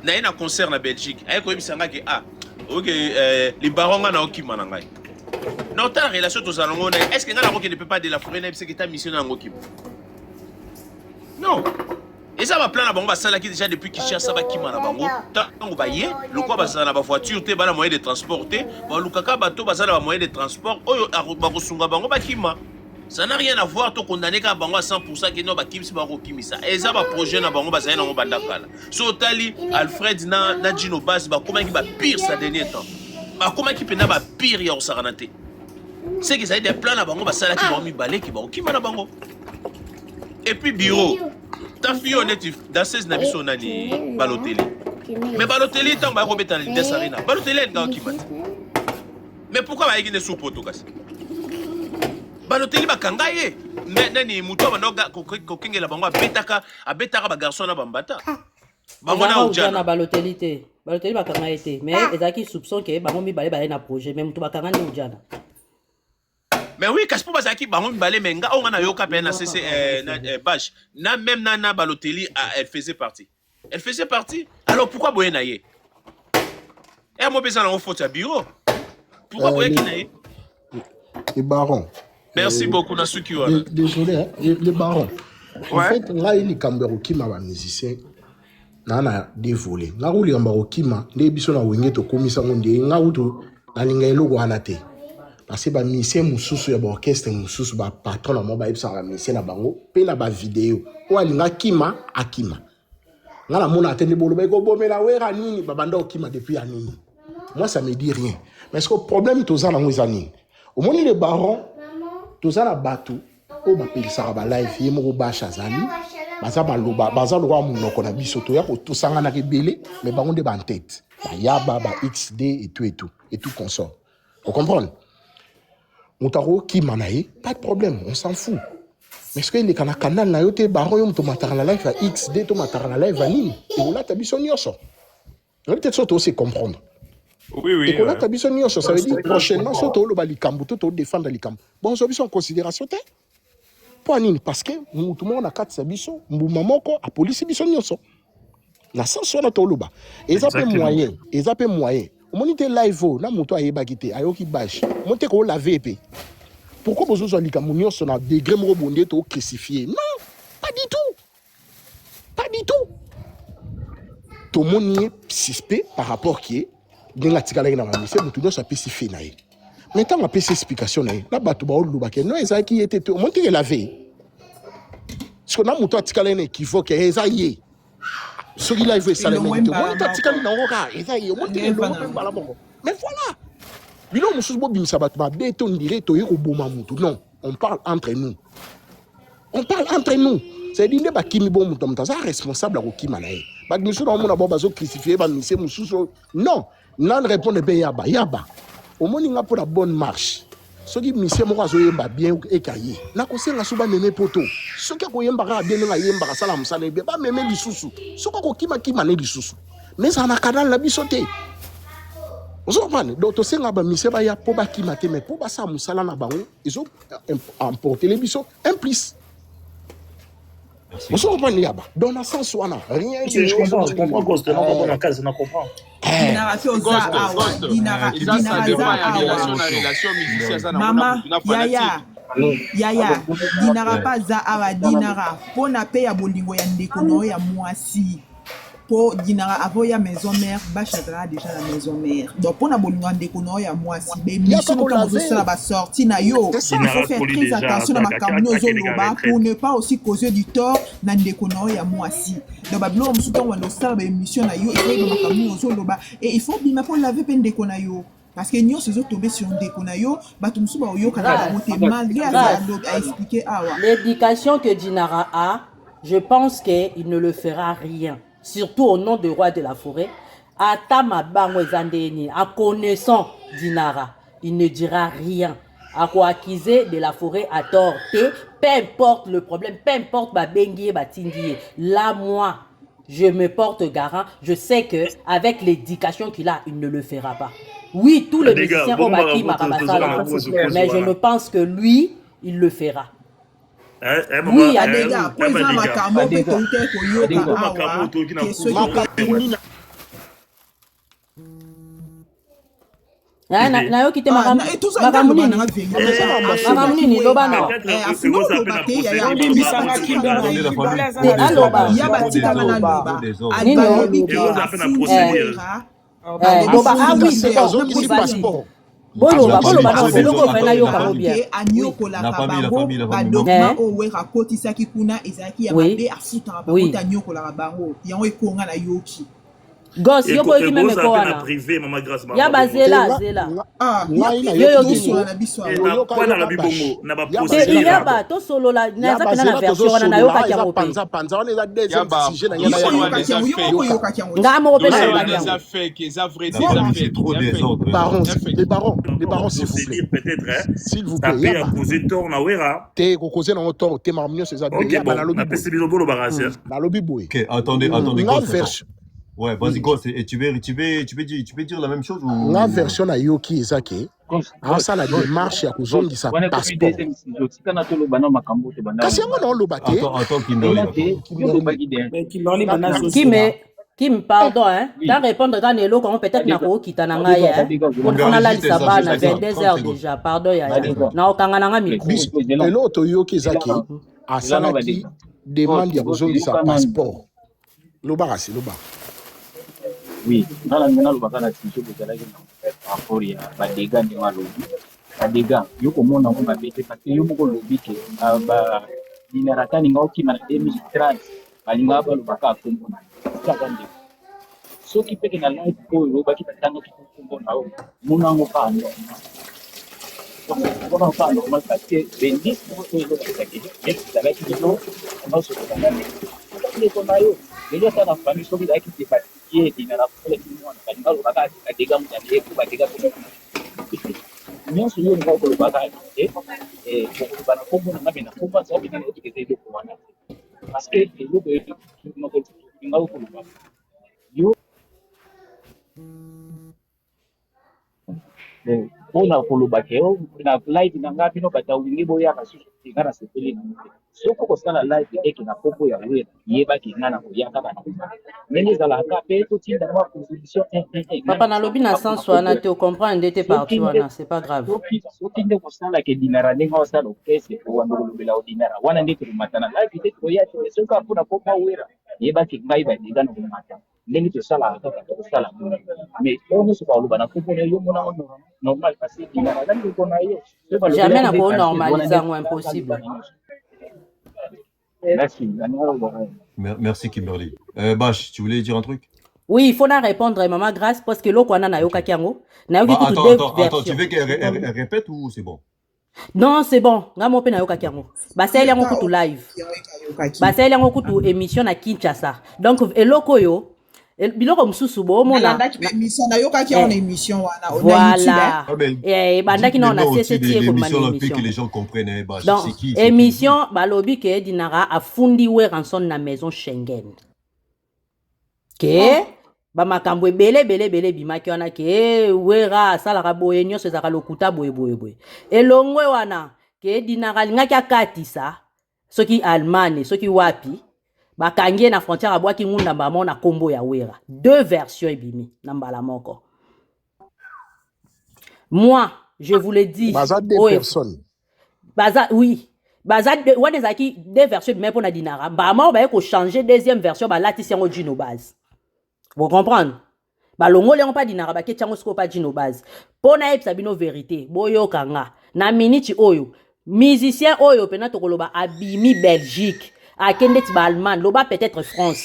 na un concert na Belgique a écouté ça que OK les barons ngana okima na ngai non ta relation to salongo est-ce que ngana ko ne peut pas de la forêt na parce que ta mission na ngokima non et ça va plan na bango ba sala qui déjà depuis Kinshasa ba kima na bango tango ba ye lokwa ba sala na ba voiture te ba na moyen de transporter ba lukaka bato ba sala ba moyen de transport oyo ba ko sunga bango ba kima. Ça n'a rien à voir, to condamné qu'à bango à 100% que non ba kimsi ba ko kimisa. Et ça ba projet na bango ba ça na ngo bandakala. So tali Alfred na Gino Bass ba comment qui ba pire ça dernier temps. Ba comment qui pena ba pire ya osaranate. C'est que ça des plans na bango ba sala qui ba mi balé qui ba kima na bango. Et puis bureau. Ta fille honnête dans 16 na biso nani Balotelli. Mais Balotelli tant ba ko beta na des arena. Balotelli nga kima. Mais pourquoi ba yiki sous poto kasi? Balotelli bakanga ye nani muto banoga kokengela bango abetaka ba garçon na bambata bango na ujana Balotelli te Balotelli bakanga ye mais ezaki soupçon que bango mi balé na projet même muto bakanga ni ujana mais oui kasi po bazaki bango mi balé menga on na yoka pe na CC Bash na même na Balotelli elle faisait partie alors pourquoi boye na ye et moi besoin na faute à bureau pourquoi boye ki na ye et baron. Merci beaucoup, Nasuki. Désolé, hein, les barons. En fait, là, il y a des musiciens. Nana dévolé. Na rouli ambarokima, ne biso na wenge to komisa ngonde nga uto na linga eloko anate. Parce que ba musicien mususu ya ba orchestre mususu ba patron na mo ba ibsa ba musicien na bango, pe na ba vidéo. O alinga kima akima. Nga na mona atende bolo ba ko bomela wera nini babanda okima depuis anini. Moi ça me dit rien. Mais est-ce que le problème to za na ngweza nini? Au moins les barons tous à la bateau au bapel saraba live yemo basha zali baza baloba baza lo wa munoko na biso to ya ko to sanga na rebelle mais ba on de ban tête ba yaba ba XD et tout consort. Vous comprenez? Moutaro qui manaye pas de problème, on s'en fout. Mais ce que les canal na yote baron yom to matara na live à XD to matara na live anine et on a ta biso nyoso. Peut-être ça aussi comprendre. Oui. Et qu'on a tabi son nyonso, ça veut dire prochainement, surtout au Balikambu, tout au défendre Likambu. Bon, ça en considération, pour nini parce que tout le monde a quatre sabiso, mbumamoko a police biso nyonso. La sens on a tout le bas. Et ça peut moyen. Au moment où live, na moto a yebagité, ayoki bash. Monte ko laver épée. Pourquoi vous avez Likambu nyonso na degré mo bondé to crucifié? Non, pas du tout. Tout le monde est suspect par rapport qui est denga tikala ina mamisi mutu ndo sa pesi fe na ye mais tant ma pesi explication na ye na batu ba oluba ke no ezaki était to monte ke laver parce que na mutu atikala ina équivoque eza ye soki live e sala mais to monte atikala na ngoka eza ye monte ke lo bala bongo mais voilà bilo mususu bo bimisa batu ba beto ndire to ye ko boma mutu non on parle entre nous c'est dire ba kimi bo mutu mutaza responsable ko kima na ye ba mususu na mona bo bazo crucifier ba mise mususu non nan répondre be yaba au moins nga pour la bonne marche ce qui mission mo azo yemba bien e kaye na ko senga suba meme poto ce qui ko yemba ka bien nga yemba ka sala musala be ba meme lisusu ce ko kima ne lisusu mais ça na canal la bisoté ozomane donc to senga ba mission ba ya po ba kima te mais po ba sa musala na bango ils ont emporté les biso implice. Bonsoir, dans le sens où on a rien. Je comprends, Ghost. On comprend. Maman, Yaya, dinara pas za awa dinara. Pour na paye à bolingo ya ndeko ya mwasi. Pour dinara avoya maison mère, bachadra déjà la maison mère. Donc pour na bolingo ndeko ya mwasi, be mission comme vous ça va sortir na yo. Il faut faire très attention à ma camino zoloba pour ne pas aussi causer du tort na ndeko ya mwasi. Donc bablo on souton wando ça be mission na yo et ma camino zoloba et il faut bien pour laver pen ndeko na yo. Parce que nous sommes tombés sur un déconayo, malgré à expliquer. L'éducation que Dinara a, je pense qu'il ne le fera rien. Surtout au nom du roi de la forêt. À connaissant Dinara, il ne dira rien. À quoi acquiser de la forêt à tort. Peu importe le problème, peu importe ma bengie, ma tingie. Là, moi, je me porte garant. Je sais que avec l'éducation qu'il a, il ne le fera pas. Oui, tous les musiciens ont bâti Marabassa, mais je ne pense que lui, il le fera. Oui, il y a des gars. Pour exemple, Makambo, peut-être que Yoka, nayo kite makamuni loba na boloba na yo karobia anyokolaka bango badokima owera akotisaki kuna ezalaki ya mabe afutaka bango anyokolaka bango yango ekonga na yoki Gosse, yo ko kimi me ko wana. Ya bazela zela. Yo kisola na biso. Kwa na bibongo na ba poste. Ya ba to solo la na za kana na version wana na yo ka kya mope. Panza on est la deuxième sujet na yana yo. Ngamo ko pena ba des affaires qui ça vrai c'est trop désordre. Les barons s'il vous plaît. Peut-être s'il vous plaît. Ya poser tort na wera. Te ko causer na tort te marmio c'est ça. OK, na pesi biso bolo bagasi. Na lobby boy. OK, attendez. Ouais, vas-y, Gosse, et tu veux dire la même chose ou... La version à Yoki Ezake, ça la démarche à cause de sa passeport. Kim, pardon, hein. Dans répondre quand Nelo, quand peut-être n'a pas quitté Nangaya, on a la liste à 22 heures déjà, pardon, Yaya. Na okangana micro. Et l'autre Yoki Ezake, à ça qui demande à besoin de sa passeport. Loba. Oui, dans la maison, le bagage est toujours de la rapport ya badega ni malobi. Badega, yo komona ngo mabete parce que yo moko lobi ke ba dinarata ni ngao ki na 2030 balinga ba lobaka kombo na. Tsakande. So ki peke na live ko yo ba ki tanga ki kombo na yo. Mona ngo pa ndo. Ko pa ndo ma parce que bendi ko to yo ka ki. Ça va ki no, on se tanga. Ko na yo. Déjà ça na famille so bi da ki te fatigué dinara ko le monde balinga lobaka badega mu ya ko badega ko. Nyonso yo ngo ko lobaka ko bana kombo na mabena kombo ça bi na éduquer de ko wana. Parce que yo be no ko ngao ko lobaka. Yo ona ko lobaka yo na live na ngapi no bata wingi boya ka susu ngana sepeli na mute. Soko ko sala live eke na kombo ya wera yeba ki ngana ko yaka kana. Meni za la ka pe to tinda ma position Papa na lobi na sens wana te comprendre ndete partout wana, c'est pas grave. So tinde ko sala ke dinara ndenge o sala okese ko wando ko lobela o dinara wana ndete matana live te ko ya te so ka puna ko ma wera yeba ki ngai ba diga no matana. Ndenge to sala ka to sala. Mais on se parle bana ko ne yo mona normal parce que dinara ndenge ko na yo. Jamais na ko normaliser ngo impossible. Merci Kimberly. Bash, tu voulais dire un truc? Oui, il faut la répondre, maman, grâce, parce que l'eau qu'on a nayoka kiango. Attends, tu veux qu'elle répète ou c'est bon? Non, c'est bon. Nga mo pe nayoka kiango. Ba sa elango kutu live. Ba sa elango kutu émission na Kinshasa. Donc eloko yo biloko mususu bo mona émission nayoka ki on émission wana voilà. Et bandaki na on a CCT comme émission que les gens comprennent bah c'est qui émission balobi ke dinara afundi we ranson na maison Schengen. Ke ba makambo bele bimaki wana ke wera sala ka boye nyonso ezaka lokuta boye. Elongwe wana ke dinara lingaki akatisa soki Allemagne soki wapi bakangie na frontière abwaki ngunda mbamo na kombo ya wera. Deux versions ebimi na mbala moko. Moi, je vous le dis. Baza deux personnes. Baza oui. Baza wana zaki deux versions même pour na dinara. Mbamo ba ko changer deuxième version ba latisi yango dino base. Vous comprenez? Ba longo le pas dinara ba ketyango sko pa dino base. Pona epsa bino vérité. Boyo kanga. Na minute oyo. Musicien oyo pena to koloba abimi Belgique. Akende tiba Allemagne, loba peut-être France.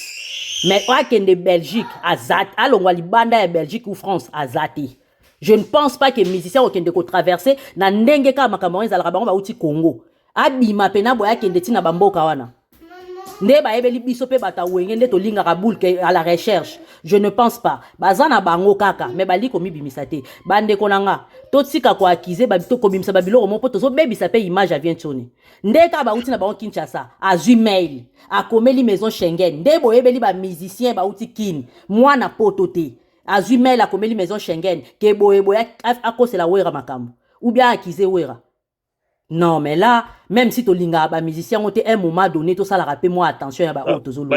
Mais akende Belgique, azat, alongwa libanda ya Belgique ou France, azati. Je ne pense pas que les musiciens ont kende ko traverser na ndenge ka makambo ezalaka bango ba uti Congo. Abima pena boya kende tina bamboka wana. Nde ba ebeli biso pe bata wenge nde to linga kabulke à la recherche. Je ne pense pas. Bazana bango kaka, mais bali komi bimisate. Bande konanga, totsika ko akize ba bito ko bimisa babilo mo poto so bebi sa pe image avient toni. Ndeka ba uti na ba Kinshasa, azu mail, akomeli maison Schengen. Nde bo ebeli ba musicien ba uti kin, mwana poto te. Azu mail akomeli maison Schengen, ke boye akosela wera makambo. Ou bien akize wera. Non, mais là, même si tu as musicien, on un moment donné, tout ça, la rappelle moi attention, il y a Bah,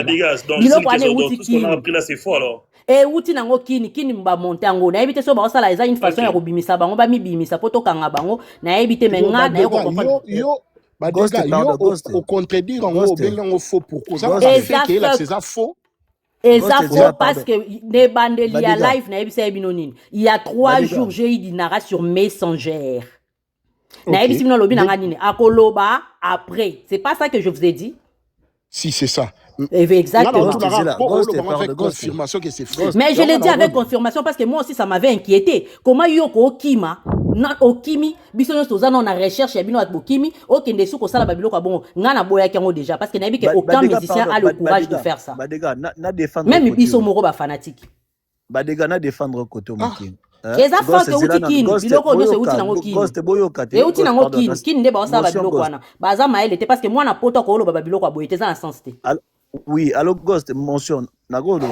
dégage, donc, tout ce qu'on a appris là, c'est faux alors. Et outi nango kini mba monter ngo na ebite so ba sala eza une façon ya kobimisa bango ba mibimisa poto kanga bango na ebite menga na yo au contredire en haut bien faux pourquoi ça fait que là c'est ça faux. Et ça faux parce que des bandeli ya live na ebisa ebinonini il y a 3 jours j'ai eu Dinara sur Messenger. Na ebisi mino lobi nanga nini akoloba après c'est pas ça que je vous ai dit. Si c'est ça. Exactement. Confirmation que c'est faux. Mais je l'ai dit avec confirmation parce que moi aussi ça m'avait inquiété. Comment yoko okima na okimi biso nyo toza na recherche ya bino at bokimi okende sou ko sala babilo kwa bon ngana boya kango déjà parce que na que aucun musicien a le courage de faire ça. Na défendre même biso moko ba fanatique. Badega na défendre côté mokin. Eza fa ke uti kin biloko nyo se uti nango kin. Et uti nango kin nde ba sala babilo kwana. Baza maele te parce que moi na poto ko lo babilo kwa boyete za na sens te. Oui, alors Ghost mentionne Nagodo.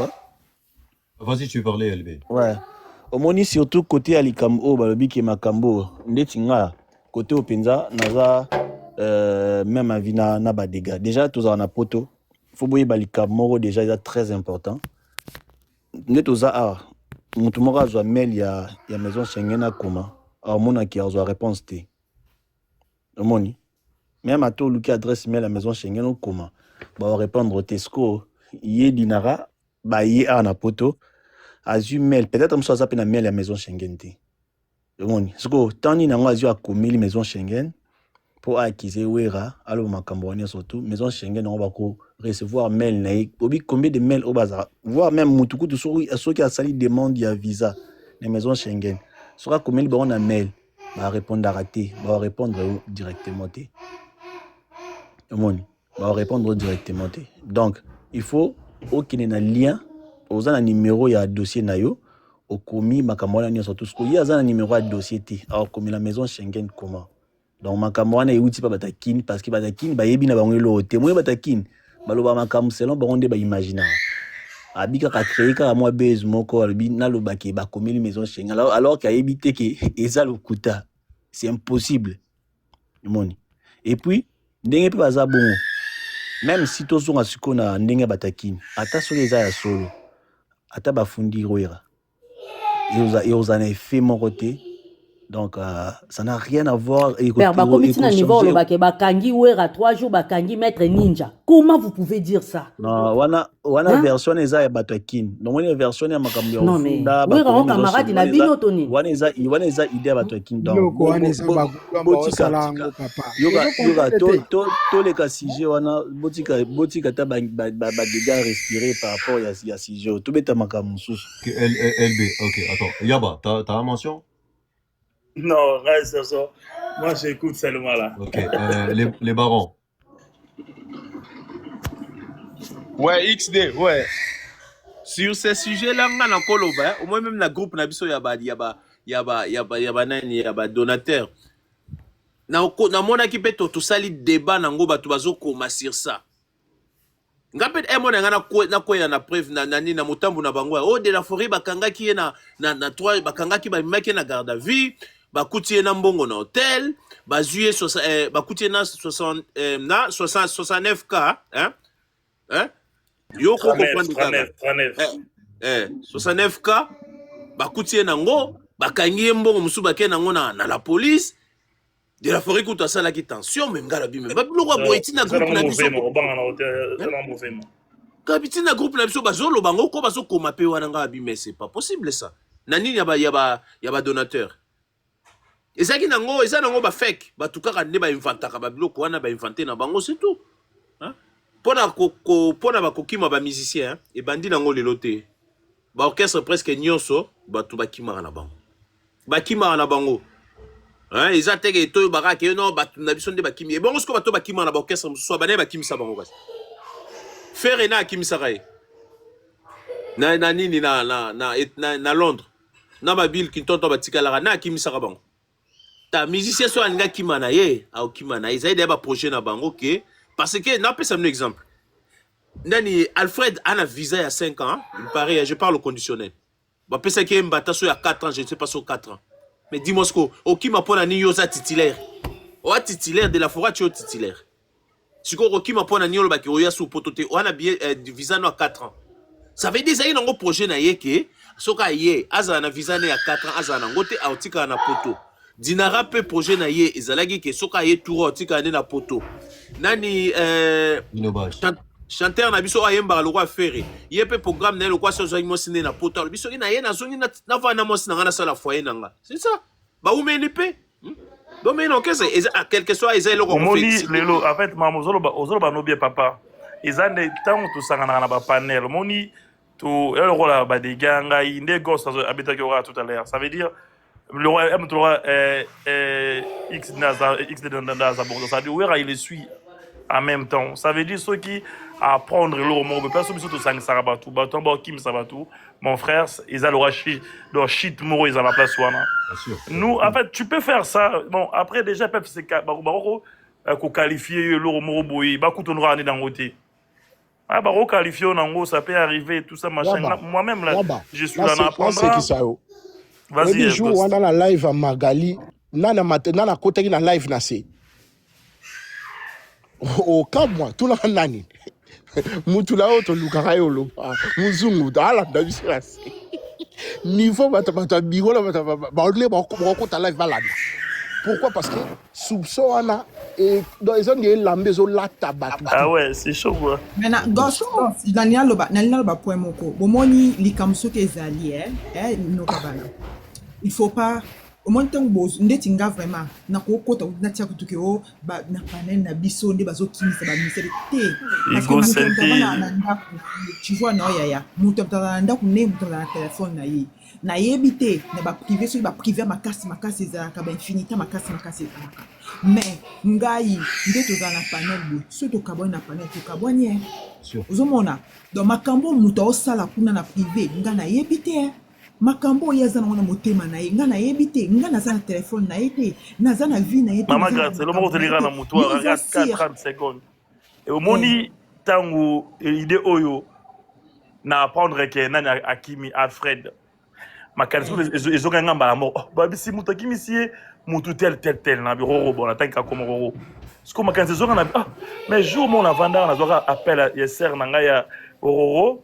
Vas-y, tu parlais, LB. Ouais. Au moni surtout côté Alikambo, balobi ki makambo, ndetinga côté Openza naza même avina na badega. Déjà tous en poto. Faut boyer Balikambo déjà c'est très important. Ndetoza mutu moko azwa mail ya maison Schengen akoma. Mona ki azwa réponse te. Omoni. Même à tout luki adresse mail à maison Schengen okoma. Bah répondre au Tesco yé Dinara bah yé na poto azu mail peut-être comme ça ça na mail à maison Schengen té demoni siko tani nango azu a commis maison Schengen pour acquiser wera alo makamboni surtout maison Schengen on va ko recevoir mail na obi combien de mails au bazar voir même mutuku to so qui a sali demande ya visa na maison Schengen sera combien bon na mail va répondre à raté va répondre directement té demoni va répondre directement. Donc, il faut aucun lien, aux un numéro il y a dossier nayo, au commis makamwana ni surtout ce qu'il y a un numéro à dossier t. Alors comme la maison Schengen comment. Donc makamwana est outil pas batakin parce que batakin ba yebi na bango lo témoin batakin baloba makam selon ba onde ba imaginer. Abika ka créer ka moi base moko albi na lo baki ba commis la maison Schengen alors qu'il a évité que eza le kuta. C'est impossible. Moni. Et puis ndenge pe baza bon. Même si tous sont à ce qu'on a ndenge batakin, ata sur les aya solo, ata bafundi roira. Et aux en effet mon côté. Donc ça n'a rien à voir avec Père, bah comme tu n'as niveau le baké bakangi ouera 3 jours bakangi maître ninja. Comment vous pouvez dire ça? Non, wana version eza ya batakin. Donc wana version ya makambo ya. Non mais ouera on camarade na bino toni. Wana eza idée ya batakin donc. Yoga to les cas sujet wana botika ta ba dégâts respirer par rapport ya sujet. Tout beta makambo sous. LB, OK, attends. Yaba, t'as un mention? Non, reste ça. Moi, j'écoute seulement là. Ok, les barons. Ouais, XD, ouais. Sur ces sujets-là, on a koloba. Au moins, même la groupe Nabiso yaba donateur. Na mona ki peto to sali débat nango batu bazo koma sur ça. Ngapet mona ngana ko na preuve na motambu na bango. Oh de la forêt bakanga ki na 3 bakanga ki ba maki na garde à vue. Bakutie na mbongo na hôtel, bazuye bakutie na 69K, hein? Yo ko comprendre 69K, bakutie na ngo, bakangi mbongo musu bake na ngo na la police. De la forêt kuta sala ki tension même ngala bime. Ba biloko boiti na groupe na biso. Kapiti na groupe na biso bazolo bango ko bazo koma pe wana ngala bime, c'est pas possible ça. Nani yaba donateur. Et ça qui nango, ça nango ba fake, ba tout cas ne ba inventaka ba biloko wana ba inventer na bango c'est tout. Hein? Pona ba kokima ba musicien et bandi nango leloté. Ba orchestre presque nyonso ba tout ba kimara na bango. Ba kimara na bango. Hein, ils attaquent to ba ka non ba na biso nde ba kimi. Et bon ce ko ba to ba kimara na ba orchestre so ba ne ba kimisa bango basi. Faire na kimisa kai. Na nini na Londres. Na ba Bill Clinton to ba tikala na kimisa bango. Ta musicien soit un gars qui m'a ye, qui m'a ils avaient des projets na bango que parce que n'a pas ça un exemple. Nani Alfred a un visa il y a 5 ans, il paraît, je parle au conditionnel. Bah peut-être qu'il y a 4 ans, je ne sais pas sur 4 ans. Mais dis-moi ce que au qui m'a pas ni yosa titulaire. oa titulaire de la forêt tu es titulaire siko qui m'a pona niolo ba ki oya sous potote wana bien visa no à 4 ans ça veut dire ça y nango projet na yeke soka ye azana visa na 4 ans azana ngote autika na poto dinara pe projet na ye ezalaki ke soka ye tour autika na poto nani chanteur na biso ayemba lokwa ferre ye pe programme na lokwa so zo mosine na poto biso na ye na zongi na vana mosina ngana sala foyer nanga c'est ça ba umeni pe donc mais non qu'est-ce quelque soit ils le moni lelo en fait maman ozolo no bien papa ezande tant tout sangana na ba panel moni to le rôle ba de ganga inde gosse habita qui aura tout à l'heure ça veut dire le roi x dans sa bordeaux ça dit où il suit en même temps ça veut dire ceux qui apprendre le mot mais personne surtout sang sarabatu baton ba kim sabatu mon frère ils a le rachi leur shit moro ils à la place wana nous en fait tu peux faire ça bon après déjà peuvent se baroko ko qualifier le moro boy ba kutonora ani dans côté ah baroko qualifier nango ça peut arriver tout ça machin moi même là je suis là apprendre vas-y jour wana na live à Magali nana maintenant na côté na live na c'est au cas moi tout la nani mutu la oto lukaka yo lopa muzungu ala ndabisirasi niveau bata bigola bata ba odle ba ko live balanda pourquoi parce que soupçon ana et dans les zones il lambe zo lata batu ah ouais c'est chaud quoi maintenant gosse Daniel loba point moko bomoni likamso ke zali no kabana il faut pas au moins tant boz ndetinga vraiment na ko kota na tia kutuke o ba na panel na biso nde bazo kimisa ba ministère té parce que tu vois non ya muto tanda ku ne muto na téléphone na yi na yebité na ba privé so ba privé makasi za ka ba infinita makasi mais ngai ndeto za na panel bo so to kabona panel to kabonye ozomona donc makambo muto osala kuna na privé nga na yebité makambo yaza na wana motema na ye nga na yebite nga na za na téléphone na yete na za na vie na yete maman grâce le moment de na muto regarde 30 secondes et au moni tangu idée oyo na apprendre que nani Akimi Alfred makanisi ezoka ngamba la mort babisi muto Akimi sie mutu tel na biro bon ataka comme roro ce que makanisi ezoka na mais jour mon avanda na zoka appel ya ser na nga ya roro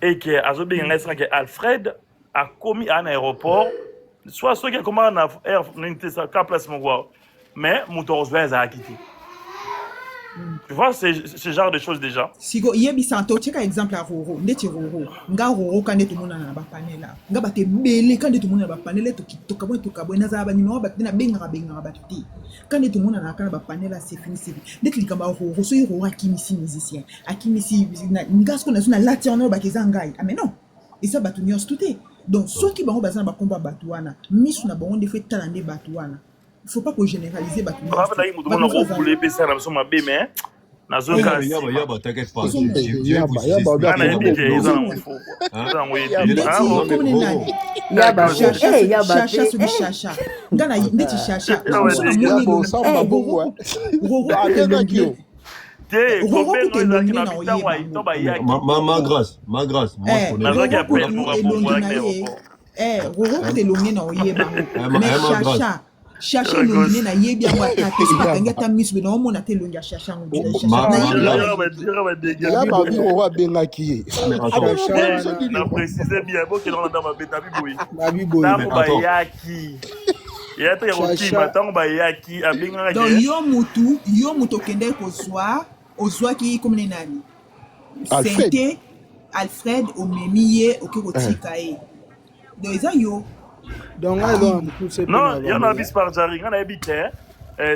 et que azobe nga sera que Alfred a commis un aéroport, soit ceux qui ont commis un air, n'ont place mon voir, mais mon torsvez a quitté. Tu vois, c'est ce genre de choses déjà. Si go yebi santo cheka exemple à Roro, ndeti Roro, nga Roro quand tout le monde na ba panela, nga bate belé quand tout le monde na ba panela to kabo na za ba numéro ba na benga ba tuti. Quand tout le monde na ba panela c'est fini. Ndeti likamba Roro, so Roro Akimi si musicien, Akimi si nga ce qu'on a sur la latino ba kezangai. Ah mais non. Et ça batu nyos touté. Donc ceux qui bango bazana ba combat batuana, misu na bango de fait talande batuana. Il faut pas qu'on généralise batuana. Ah bah là il me demande on voulait passer na soma bé mais na zoka yaba t'inquiète pas. Yaba chacha sur chacha. Ngana ndeti chacha. Ma grâce, moi je connais. Roro te longi na oyeba. Mais chacha longi na yebi amwa ta te ngata misu na omona te longi chacha ngo. Ya ba bi roro benga ki. Na préciser bien bon que dans ma beta biboyi. Na yaki. Ya te yoki matango ba yaki abinga. Donc yo mutu kende ko soir ozwaki comme nani c'était Alfred omemiye okotika e donc eza yo donc non il y en a bis par jari on a habité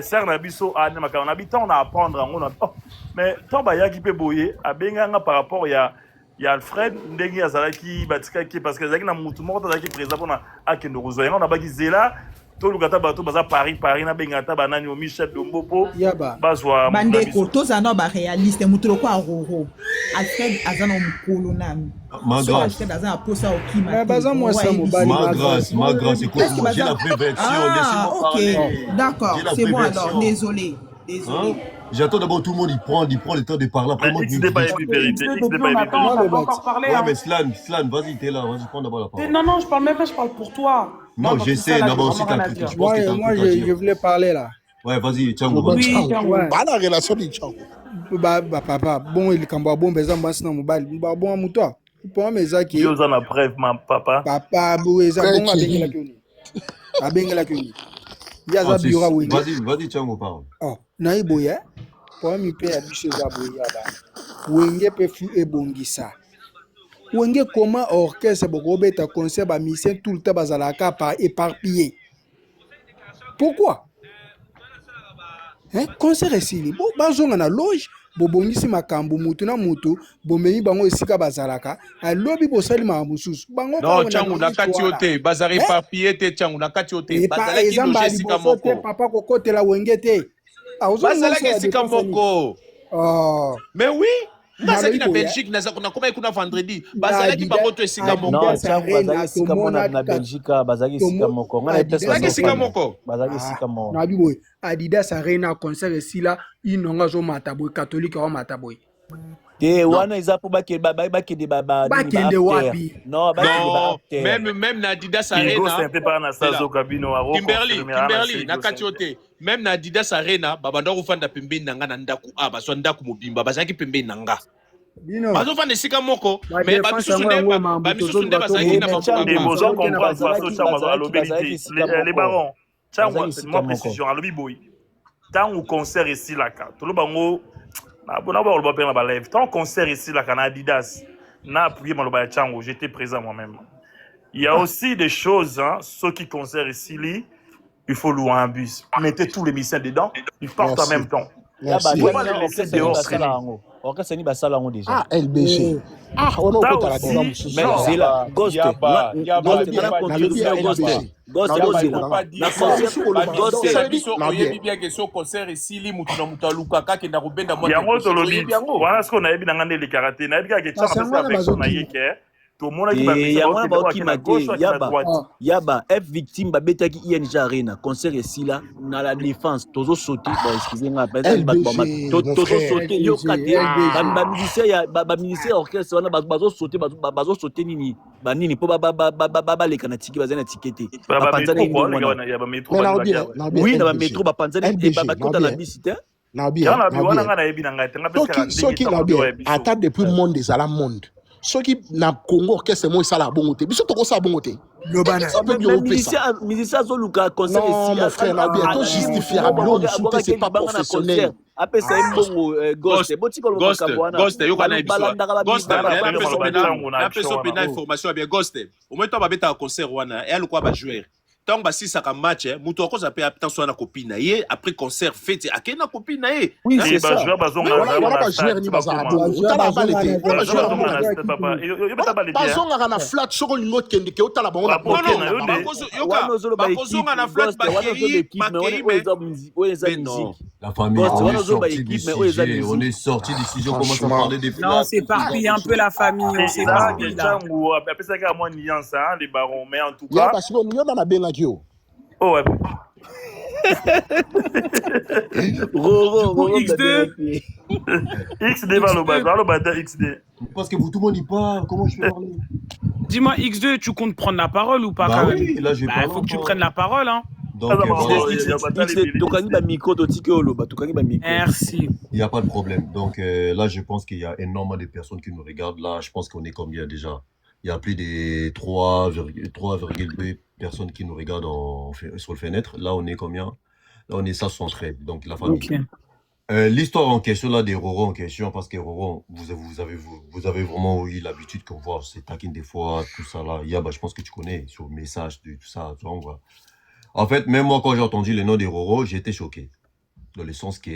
ser na biso ane maka on habite on a apprendre on a mais tant ba yaki pe boye abenga par rapport ya Alfred ndenge azalaki batika ki parce que zaki na mutu moko azalaki présent pona akendo kozoya on a baki zela to lukata bato baza Paris na bengata banani o Michel Dombopo bazwa bande ko to za no ba réaliste mutu ko Roro Alfred azana mukolo nami Alfred azana posa okima baza moi ça mobali ma grâce écoute moi j'ai la vraie version laissez-moi parler. D'accord c'est bon alors désolé j'attends d'abord tout le monde il prend le temps de parler après moi X débat et vérité ouais mais Slan vas-y t'es là vas-y prends d'abord la parole. Non je parle même pas je parle pour toi. Non, j'essaie d'abord aussi t'as moi je voulais parler là. Ouais, vas-y, Tchango. Oui, Tchango. Pas la relation de Tchango. Papa, bon, il kamba bon, mais en bas, c'est mobile. Bon, moutoir. Pour moi, ça qui. Yo, en bref, ma papa. Papa, boué, ça bon, avec la queue. Avec la queue. Vas-y, Tchango, parle. Oh, naïboya. Pour moi, il a biché ça, boya. Wenge peut flou et bongisa. Wenge comment orchestre, bokobeta concert, ba mission tout le temps, bazalaka par éparpillé. Pourquoi? Hein? Concert ici, bon, bazonga na loge, bobongisi makambo mutu na mutu, bomemi bango esika bazalaka, alobi bosali mamususu. Bango non, Tchango na katiote, bazari papier te Tchango na katiote. Bazalaki loge esika moko. Papa kokote la wenge te. Bazalaki esika moko. Oh. Mais oui. Nazaki na Belgique, na comment kuna vendredi. Bazalaki bango to esika moko. Non, Tchango bazalaki esika moko na Belgique, bazalaki esika moko. Bazalaki esika moko. Bazalaki esika moko. Na biboy, Adidas Arena concert ici là, inonga zo mataboy catholique wa mataboy. Te wana eza po bakende bakende wapi? Non, même na Adidas Arena. Kimberly na katiote. Même na Adidas Arena, babanda kufanda pembeni nanga na ndaku baso ndaku mobimba bazaki pembeni nanga. Bazo fanda sika moko, mais bamisusu nde bazaki na besoin comprendre baso chango alobelité. Les barons, chango c'est moi précision alobi boy. Tant au concert ici là ka. Tolo bango tant concert ici la Canada Adidas n'a appuyé mon Tchango, j'étais présent moi-même. Il y a aussi des choses, hein, ceux qui concertent ici, il faut louer un bus. Mettez tous les musiciens dedans, ils partent en même temps. Merci. Faut pas les laisser dehors traîner. Ah, LBG. Ah, on a pas la mais c'est la Ghost. Yaba F victime babetaki ING Arena concert esila na la défense tozo sauter excusez-moi tozo sauter yo kate ba ministère orchestre wana bazo sauter nini banini po ba leka na tiki bazana tikete bapanzani oui na ba métro bapanzani et bakota na bisite ata depuis monde des ala monde ceux qui na Congo orchestre moi ça la bongoté biso toko ça bongoté musicien zoluka concert ici mon frère na bien to justifiable l'homme soute c'est pas professionnel après c'est un bon ghost yo kana biso ghost na peso pena information bien ghost au moins toi babeta concert wana et alukwa ba joueur tant ba si saka match muto ko za pe attention na copine ye après concert fête akena copine ye oui c'est ça joueur ni bazarabo utala balete bazonga na flat soko lingo kende ke utala bango na bakozonga na flat bakeri la famille on est sorti du studio commence à parler des flats. Non, c'est parti un peu la famille, on s'est parti là. Après ça à moi nuance hein les barons mais en tout cas parce que nous on a bien yo. Oh ouais. XD. XD va le battre XD. Parce que vous tout le monde y parle, comment je peux parler? Dis-moi X2, tu comptes prendre la parole ou pas bah quand même? Oui, là je vais parler. Il faut que tu prennes la parole hein. Donc, merci. Il n'y a pas de problème. Donc là, je pense qu'il y a énormément de personnes qui nous regardent. Là, je pense qu'on est combien déjà? Il y a plus de 3,2 personnes qui nous regardent sur le fenêtre. Là, on est combien? Là, on est 173. Donc, la famille. Okay. L'histoire en question, là, des Roro en question, parce que Roro, vous avez vraiment eu l'habitude qu'on voit ces taquines des fois, tout ça là. Je pense que tu connais sur le message, tout ça. Tu vois, en fait, même moi, quand j'ai entendu le nom des Roro, j'ai été choqué. Dans le sens que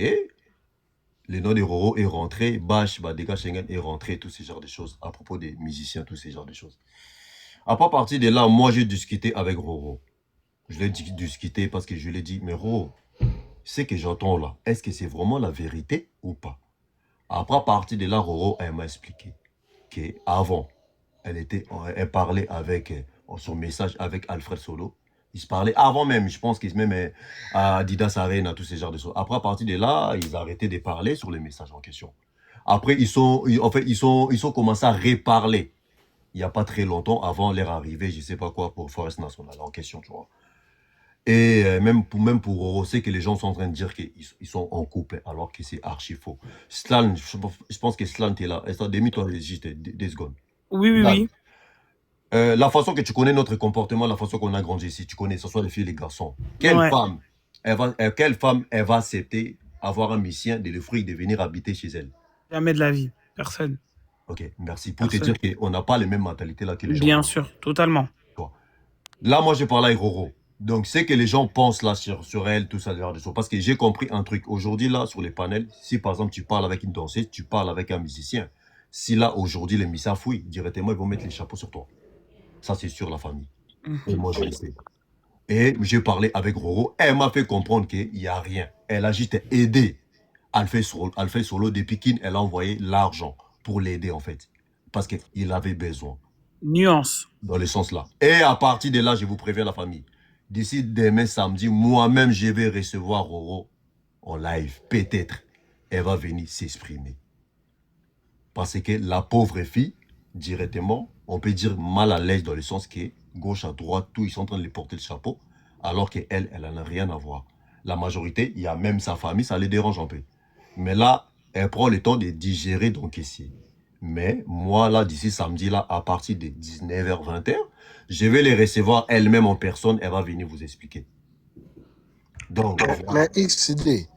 le nom des Roro est rentré, Bash, Badega Schengen est rentré, tous ces genres de choses, à propos des musiciens, tous ces genres de choses. Après, à partir de là, moi, j'ai discuté avec Roro. Je l'ai discuté parce que je lui ai dit, mais Roro, ce que j'entends là, est-ce que c'est vraiment la vérité ou pas? Après, à partir de là, Roro, elle m'a expliqué qu'avant, elle parlait avec son message avec Alfred Solo. Ils se parlaient avant même, je pense qu'ils se même à Adidas Arena, tous ces genres de choses. Après, à partir de là, ils arrêtaient de parler sur les messages en question. Après, ils ont commencé à reparler. Il n'y a pas très longtemps, avant leur arrivée, je ne sais pas quoi, pour Forest National en question, tu vois. Et même pour Roro, c'est que les gens sont en train de dire qu'ils sont en couple, alors que c'est archi faux. Slan, je pense que Slan, t'es là. Et ça, demi-toi juste des secondes. Oui, oui, Slan, oui. la façon que tu connais notre comportement, la façon qu'on a grandi ici, tu connais, que ce soit les filles et les garçons. Quelle Ouais. femme, elle va accepter avoir un missien de l'offrir de venir habiter chez elle? Jamais de la vie. Personne. Ok, merci. Pour te Personne. dire qu'on n'a pas les mêmes mentalités là que les gens. Bien sûr, totalement. Là, moi, je parle avec Roro. Donc, c'est que les gens pensent là sur elle, tout ça, genre de choses. Parce que j'ai compris un truc. Aujourd'hui, là, sur les panels, si par exemple, tu parles avec une danseuse, tu parles avec un musicien. Si là, aujourd'hui, les musiciens fouillent, directement, ils vont mettre les chapeaux sur toi. Ça, c'est sur la famille. Et moi, je le sais. Et j'ai parlé avec Roro. Elle m'a fait comprendre qu'il n'y a rien. Elle a juste aidé. Elle fait solo depuis qu'elle a envoyé l'argent pour l'aider, en fait. Parce qu'il avait besoin. Nuance. Dans le sens là. Et à partir de là, je vous préviens la famille. D'ici demain samedi, moi-même, je vais recevoir Roro en live. Peut-être, elle va venir s'exprimer. Parce que la pauvre fille, directement, on peut dire mal à l'aise dans le sens que gauche à droite, tout, ils sont en train de lui porter le chapeau, alors qu'elle, elle n'en a rien à voir. La majorité, il y a même sa famille, ça les dérange un peu. Mais là, elle prend le temps de digérer, d'encaisser. Mais moi, là, d'ici samedi, là, à partir de 19h-20h, je vais les recevoir elle-même en personne. Elle va venir vous expliquer. Donc, mais XD,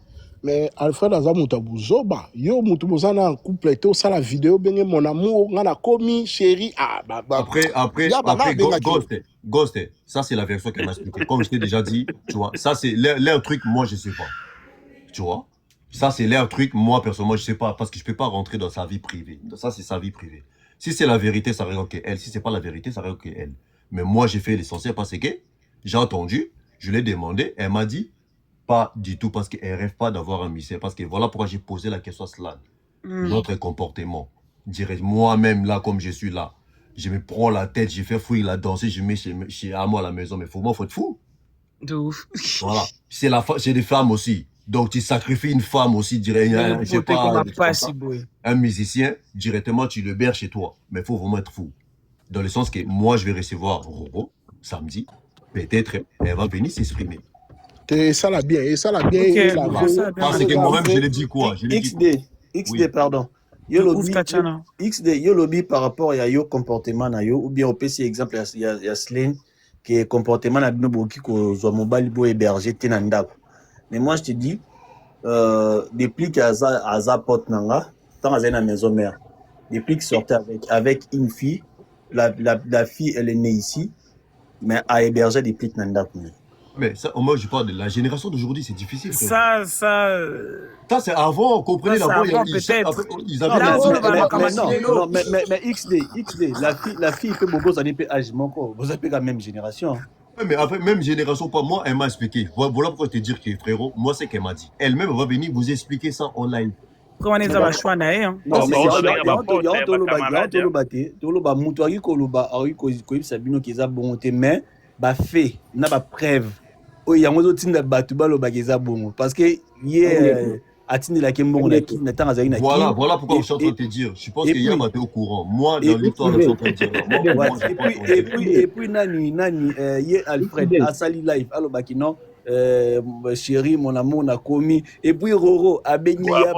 mais Alfred Azamuta Bouzoba, yo Moutoubouzana en couple, et ça la vidéo, ben mon amour, on a commis, chérie, Après, Ghost, ça c'est la version qu'elle m'a expliqué. Comme je t'ai déjà dit, tu vois, ça c'est leur truc, moi je sais pas. Tu vois, ça c'est leur truc, moi personnellement je sais pas, parce que je peux pas rentrer dans sa vie privée. Ça c'est sa vie privée. Si c'est la vérité, ça regarde que elle. Si c'est pas la vérité, ça regarde que elle. Mais moi j'ai fait l'essentiel parce que j'ai entendu, je l'ai demandé, elle m'a dit pas du tout parce qu'elle rêve pas d'avoir un mystère. Parce que voilà pourquoi j'ai posé la question à Slan. Notre comportement. Dirais moi-même là, comme je suis là, je me prends la tête, je fais fouiller la danser, je mets chez à moi à la maison. Mais faut être fou. De ouf. Voilà. C'est des femmes aussi. Donc tu sacrifies une femme aussi, je sais pas, un musicien, directement tu le berges chez toi. Mais il faut vraiment être fou. Dans le sens que moi je vais recevoir Roro samedi. Peut-être elle va venir s'exprimer. Et ça l'a bien, Okay, parce que moi-même, je l'ai dit quoi? XD, oui. pardon. XD, yo lobby par rapport à yo comportement na yo, ou bien au PC exemple, il y a Slen, qui est comportement na bino boki ko zo mobile bo héberger tenandako. Mais moi, je te dis, depuis qu'Aza pote nanga, tant à la maison mère, depuis qu'il sortait avec une fille, la fille, elle est née ici, mais à héberger depuis tenandako. Mais ça, moi, je parle de la génération d'aujourd'hui, c'est difficile. Ça c'est avant, comprenez d'abord, ils avaient non, mais XD, la fille fait beaucoup d'années âge, vous avez la même génération. Mais après, même génération, pas moi, elle m'a expliqué. Voilà pourquoi je te dis que frérot, moi, c'est qu'elle m'a dit. Elle-même va venir vous expliquer ça en live. Comment on a choix naé hein? Non, mais mais ba fait na ba preuve o yango zo tinda batu balo bageza bongo parce que hier atindi la kembongo na ki na tanga zali na ki voilà pourquoi je suis en train de te dire je pense que hier était au courant moi dans l'histoire je suis en train de dire et puis nani hier Alfred asali live alo baki non chérie mon amour na commis et puis Roro a béni ya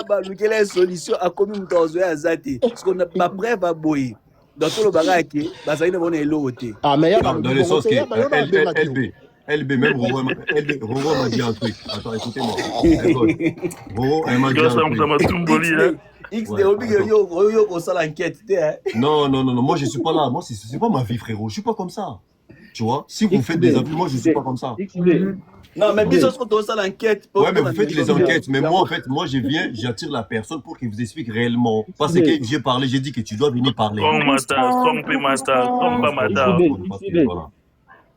ba lukela solution a commis mtozo ya zate parce qu'on a pas preuve à boyer dans tout le bagage bazali na bona elote mais dans le sens que LB même Roro m'a dit un truc attends écoutez-moi Roro elle m'a dit un truc XD yo ko sala enquête non moi je suis pas là moi c'est pas ma vie frérot je suis pas comme ça tu vois si vous faites des avis moi je suis pas comme ça non mais bien sûr qu'on sala enquête ouais mais vous faites les enquêtes mais moi en fait moi je viens j'attire la personne pour qu'il vous explique réellement parce que j'ai parlé j'ai dit que tu dois venir parler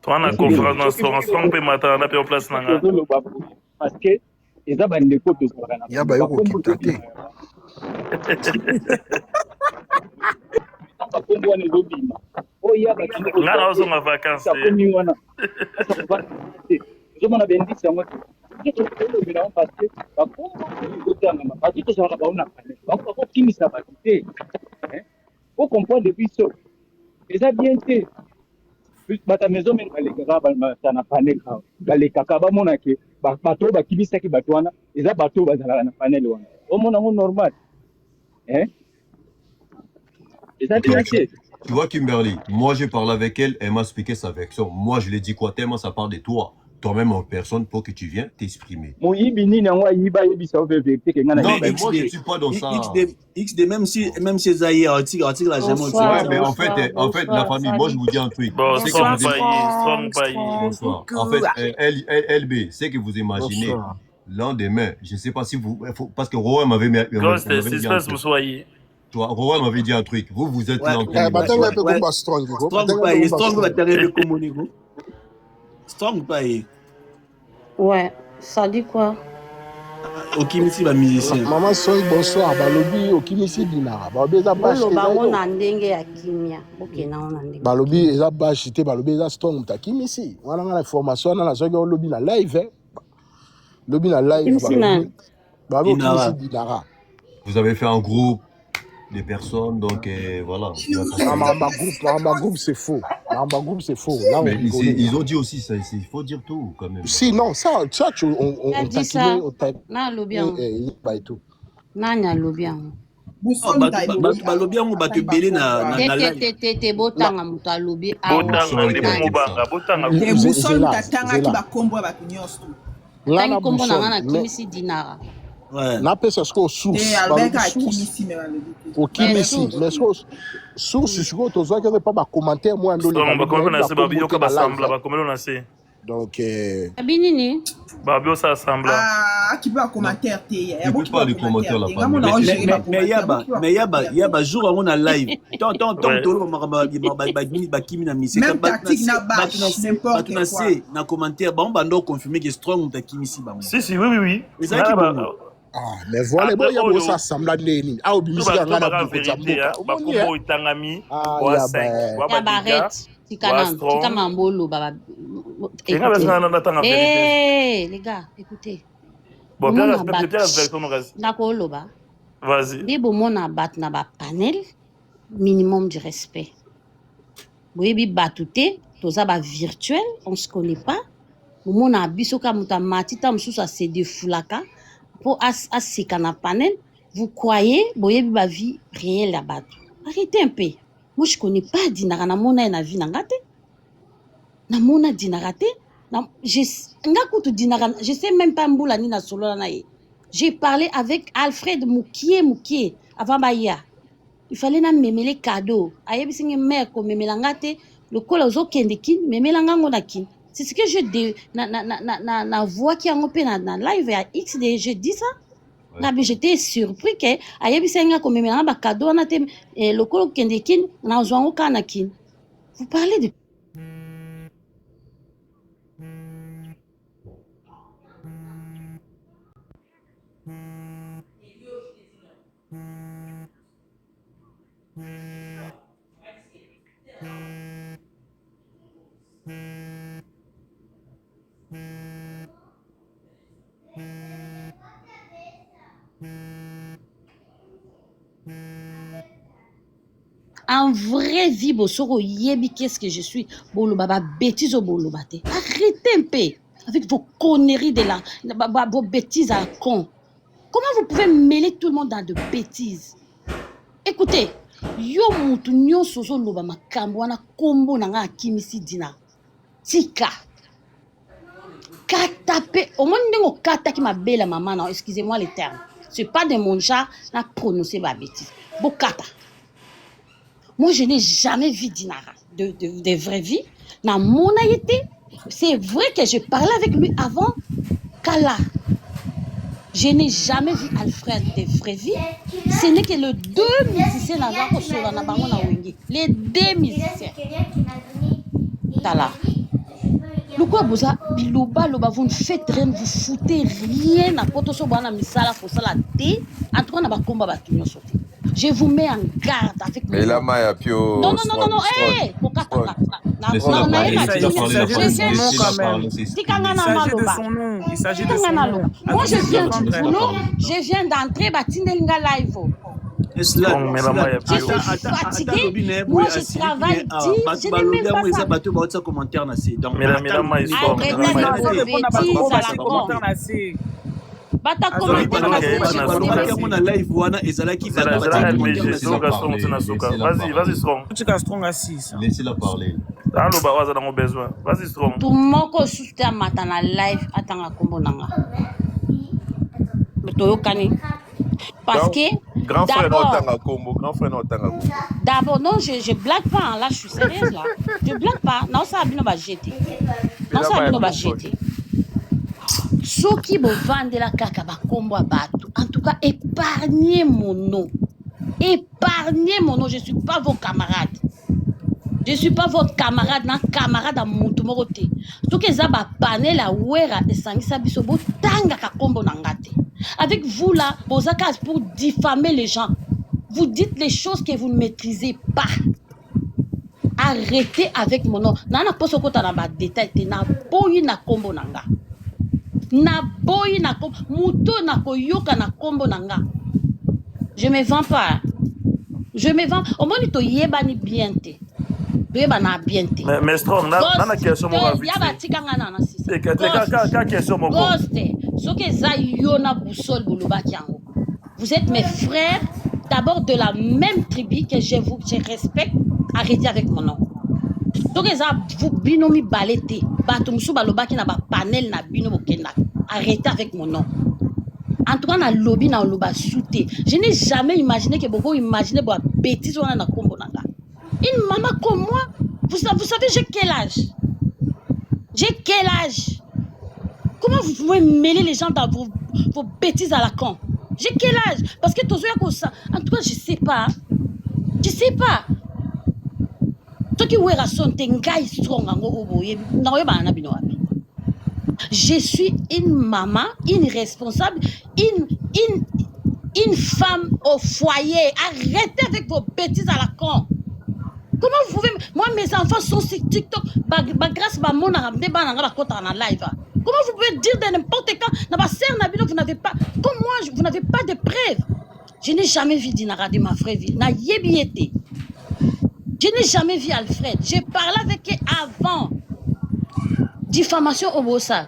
toi na conférence na strong pe matin na pe en place nanga parce que eza bandeko tozalaka ya ba yo kokita te bakombo wana ezobima oya nga na ozonga vacance wana ozomona bendisi yango elobela parce que bakombo ezotangama bato tozalaka baona bakokimisa bato te faut comprendre depuis ça. Et ça bien été. Bata maison men balekaka na panel ka. Balekaka ba mona ke bato ba kibisaki bato wana. Eza bato bazala na panel wana. O mona ngo normal. Hein? Et ça bien été. Tu vois, Kimberly, moi j'ai parlé avec elle, elle m'a expliqué sa version. Moi je lui ai dit quoi, tellement ça part de toi. Toi-même en personne pour que tu viennes t'exprimer. Non, mais moi je ne suis pas dans ça. XD, même si Zaïe article la jamais. Ouais, mais en fait, la famille, moi je vous dis un truc. Bonsoir. En fait, LB, c'est que vous imaginez lendemain, je ne sais pas si vous. Parce que Rowan m'avait dit un truc. Rowan m'avait dit un truc. Vous êtes là en Strong pas. Ouais, ça dit quoi? Okimisi ba musicien. Maman Soy, bonsoir. Balobi Okimisi Dinara. Balobi eza bash. Bango na ndenge ya kimia. Ok na on ndenge. Balobi eza bash te balobi eza strong ta Kimisi. Wana na information na soki on lobby na live. Lobby na live. Balobi Okimisi Dinara. Vous avez fait un groupe de personnes, donc voilà. Ma groupe c'est faux. Ma groupe c'est faux. Là, mais ils ont dit aussi ça, il faut dire tout quand même. Si, non, ça on dit ça. Na lobian. Pas et tout. Nanya lobian. Balobian ou bato belé na te botanga muto alobi. Botanga. Te buson tatanga ki ba kombo ba kinyosto. Tangi kombo na ngana Kimisi Dinara. Ouais. N'a pas ce qu'on source. Au Kimisi, mais source, je crois que tu as pas commentaire moi donc Binini Babio ça assemble. Ah, qui peut commentaire tu peux pas les commentaires là. Mais yaba jour on a live. Tant Kimi na mise. Même tactique na bash n'importe quoi. Na commentaire bon bando confirmer que strong ta Kimisi ba. Si oui. Ah, mais voilà, bon, il y a ça semble à l'éni. Ah, au bimisi, il y a un peu de Bakombo itangami. Barrette. Tika Mambolo, baba. Les gars, écoutez. Bon, bien la version. D'accord, ba. Vas-y. Des beaux mon abat na ba panel, minimum de respect. Boyebi batouté, toza ba virtuel, on se connaît pas. Mon abisoka muta matita msusa se defulaka. Pour asika na panel, vous croyez, boyebi ba vie réelle là-bas. Arrêtez un peu. Moi, je connais pas Dinara, na mona na vie nangate. Na mona Dinara te. Je sais même pas mboula ni na solo na ye. J'ai parlé avec Alfred Moukié avant Baya. Il fallait na memele cadeau. Ayebi singe mère ko memela ngate, le kola zo kendekin, memela ngango na kin. C'est ce que je na voix qui a ngopé na live à XD, je dis ça. Ouais. Mais j'étais surpris que ayebi singa ko memela ba cadeau na te le kola kendekin na zwango kana kin. Vous parlez de en vraie vie, Bosoro Yebi, qu'est-ce que je suis? Bolo baba bêtise au bolo bate. Arrêtez un peu avec vos conneries de là, vos bêtises à con. Comment vous pouvez mêler tout le monde dans de bêtises? Écoutez, yo mutu nyo soso loba makambo wana kombo nanga Kimisi Dina. Tika. Katape, au moins n'engo kata qui m'a belle maman, non, excusez-moi les termes. C'est pas de mon genre, n'a prononcé ma bêtise. Bokata. Moi, je n'ai jamais vu Dinara de vraie vie. Dans mon aïté, c'est vrai que je parlais avec lui avant Kala. Je n'ai jamais vu Alfred de vraie vie. Ce n'est que les deux musiciens les deux musiciens. Tala. Pourquoi vous ne faites rien, vous foutez rien à Poto Sobana Misala pour ça la thé, en tout cas, on a combat. Je vous mets en garde avec Mais la Maya Pio. Non, hé! Il s'agit de son nom. Moi, je viens du boulot, je viens d'entrer, Batindelinga live. Je suis fatigué, moi je travaille 10, je n'ai même pas ça. Arrêtez vos bêtises à la con. Bata commenter Vas-y, Strong. Laissez-la parler. Vas-y, Strong. Tout le monde qui soutient matana live attend à Kombonanga. Parce que d'abord, non, je blague pas, là je suis sérieuse là. Je blague pas. Non, ça a bien va jeter. Non, ça a bien va jeter. Ceux qui vont vendre la caca va combo à bateau. En tout cas, épargnez mon nom. Épargnez mon nom. Je ne suis pas vos camarades. Je ne suis pas votre camarade, non, camarade à mon tomoroté. Ceux qui ont pané la ouera et sangisa bisobo tanga ka combo nangate. Avec vous là, vos acas pour diffamer les gens. Vous dites les choses que vous ne maîtrisez pas. Arrêtez avec mon nom. Nana poso kota na ba détail te na boyi na combo nanga. Na boyi na kombo muto na koyoka na kombo nanga. Je me vends pas. Je me vends. Au moins to yeba ni bien te. Yeba na bien te. Mais Strong, na question mo va vite. Yaba tikanga na si. Ka question mo. Ghost. So que za yona boussole boloba kiango. Vous êtes mes frères, d'abord de la même tribu que je respecte. Arrêtez avec mon nom. Donc vous binomi balete batumsu balobaki na ba panel na bino bokenda. Arrêtez avec mon nom. En tout cas na lobby na loba souté. Je n'ai jamais imaginé que beaucoup imaginer bo bêtise on na kombo nanga. Une maman comme moi, vous savez j'ai quel âge? J'ai quel âge? Comment vous pouvez mêler les gens dans vos bêtises à la con? J'ai quel âge? Parce que tozo ya ko ça. En tout cas, je sais pas. Je sais pas. Je suis une maman, une responsable, une femme au foyer. Arrêtez avec vos bêtises à la con. Comment vous pouvez... Moi, mes enfants sont sur TikTok. Grâce à mon live. Comment vous pouvez dire de n'importe quand, vous n'avez pas... Comme moi, vous n'avez pas de preuves. Je n'ai jamais vu Dinara de ma vraie vie. Je n'ai jamais vu Alfred. J'ai parlé avec eux avant. Diffamation au Bossa.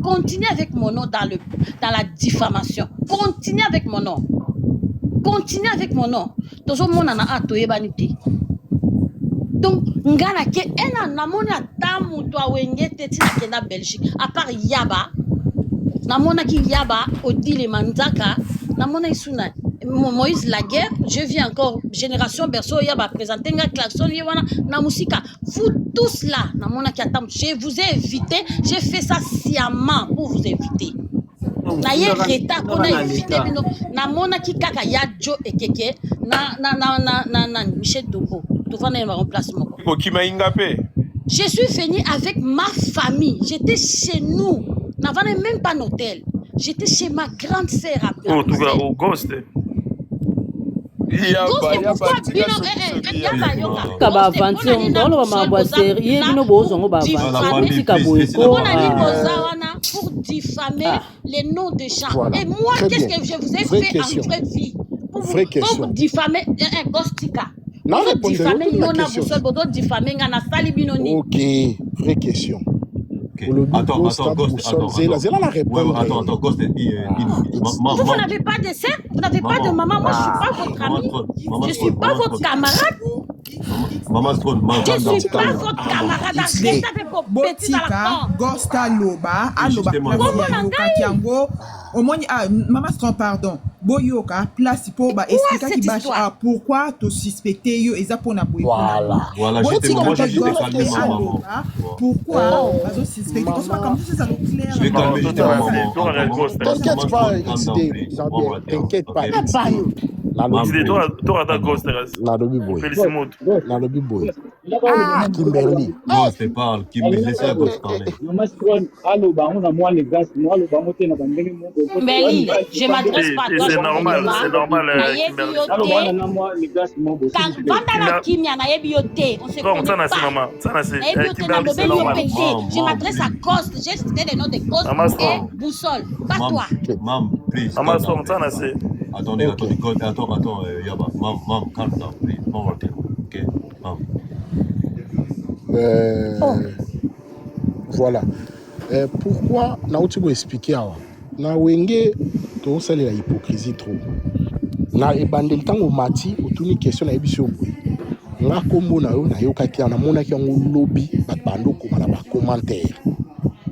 Continuez avec mon nom dans la diffamation. Continuez avec mon nom. Continuez avec mon nom. Donc, ngana ke ena namona tamu to wengete tina kena Belgique à part Yaba namona ki Yaba Odile Manzaka namona isuna Moïse Laguerre, je vis encore génération berceau Yaba présenter nga klaxon yewana na musika. Vous tous là namona ki atam je vous ai invité, j'ai fait ça sciemment pour vous inviter. Na ye reta kona invité bino namona ki kaka ya Jo Ekeke na Michel Dogo. Je suis venu avec ma famille. J'étais chez nous. Nous n'avons même pas d'hôtel. J'étais chez ma grande sœur. Oh, tu vas au Ghost. Pour diffamer les noms des gens. Et moi, qu'est-ce que je vous ai fait en vraie vie? Pour diffamer un Ghostika. Non, diffamer Yona Boussol, Bodo diffamer Ngana Sali Binoni. Ok, vraie question. Attends, Ghost, Vous n'avez pas de sœur, vous n'avez pas de maman. Moi, je ne suis pas votre ami. Je ne suis pas votre camarade. Je ne suis pas votre camarade. Arrêtez avec vos bêtises à la con. Gosta Loba, Aloba, Maman Strong, pardon. Boyoka, place pour expliquer qui bâche pourquoi tu suspectes yo et ça pour na boyo. Voilà, moi j'ai calmé ma maman. Pourquoi tu suspectes comme ça ça nous clair. Je vais calmer juste ma maman. T'inquiète pas, t'inquiète pas. Toi, ta ghost, La lobby boy. La lobby boy. Ah, Kimberly. Non, c'est pas Kimberly, laissez la gosse parler. Kimberly, je m'adresse pas à toi. C'est normal, c'est normal. Vandala Kimia na yebi yote, on se connaît pas. Je m'adresse à Ghost, j'ai cité le nom de Ghost et Boussole, pas toi. Mam, please. Attendez, Yaba. Mam, calm down, please. Ok, mam. Voilà. Pourquoi Naouti vous expliquer avant? Na wenge to sali la hypocrisie trop. Na ebandel tango mati otuni question na ebisio. Nga kombo na yo na yo kaki na mona ki ngo lobby bat bando ko mala ba commentaire.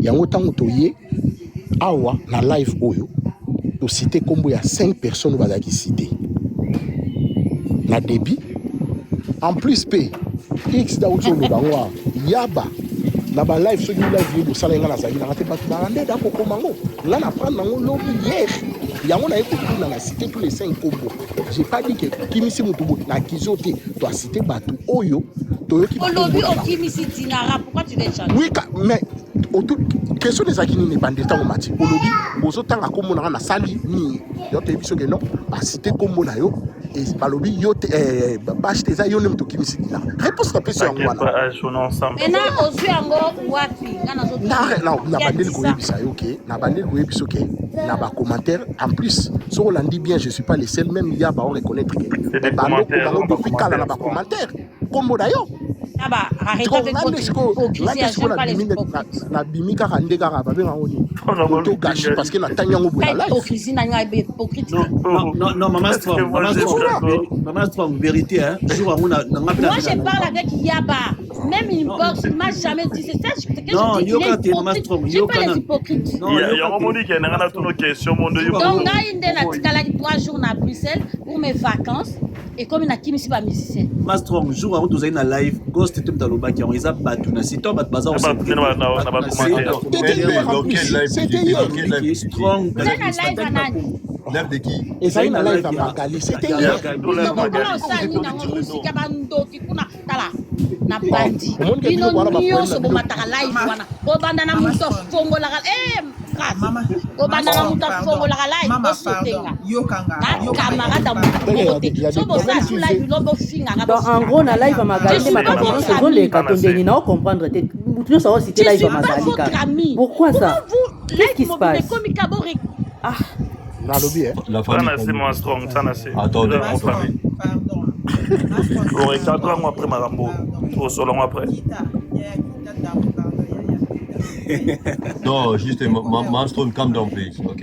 Yango tango to ye awa na live oyo to citer kombo ya 5 personnes bazaki citer. Na débit en plus p X da auto lo bangwa yaba na ba live so live yo sala nga na zaki na te bat barande da ko komango là na prendre ngo lobby hier yango na eko na na citer tous les 5 kombo. J'ai pas dit que kimisi mutubu na kizote to a citer batu oyo to yo ki lobby o kimisi dinara, pourquoi tu les chantes? Oui mais autour question des akini ne bande tango mati olobi bozo tanga kombo na sali ni yo te biso ke non ba citer kombo na yo et balobi yo te ba citer za yo nem to kimisi dinara. Réponse na peso yango wana. Maintenant osu yango wapi ngana zo na bandeli ko yebisa yo ke na bandeli ko yebiso ke na ba commentaire en plus so on dit bien je suis pas le seul même ya ba on reconnaître que bando ko bango depuis kala na ba commentaire kombo na yo Naba arrête avec votre hypocrisie, j'aime pas les hypocrites. Na bimika kande kaka ba benga oni to gâché parce que na tanya ngo bola live hypocrisie na nga hypocrite. Non maman Strong vérité hein jour on a moi je parle avec Yaba même inbox il m'a jamais dit c'est ça que je dis je pas les hypocrites. Il y a un moment qui a une question mon Dieu. Donc là il y a 3 jours à Bruxelles pour mes vacances et comme il a qui me pas musicien Strong jour avant tous na live Ghost était dans le bac on les a battu na c'est toi bazar C'était Strong live de qui? Et ça il a live à Magali c'était hier na bandi ino nyonso bomataka live wana obanda na muto fongolaka obanda na muto fongolaka live osotenga camarade amukote so bosa su live lobo finga en gros na live à Magali c'est les katondeni na comprendre te tu sais citer live à Magali pourquoi ça qu'est-ce qui se passe ah na lobby la famille c'est moi Strong attendez mon famille pour 4 ans après Marambo au solon après non juste Strong calm down please ok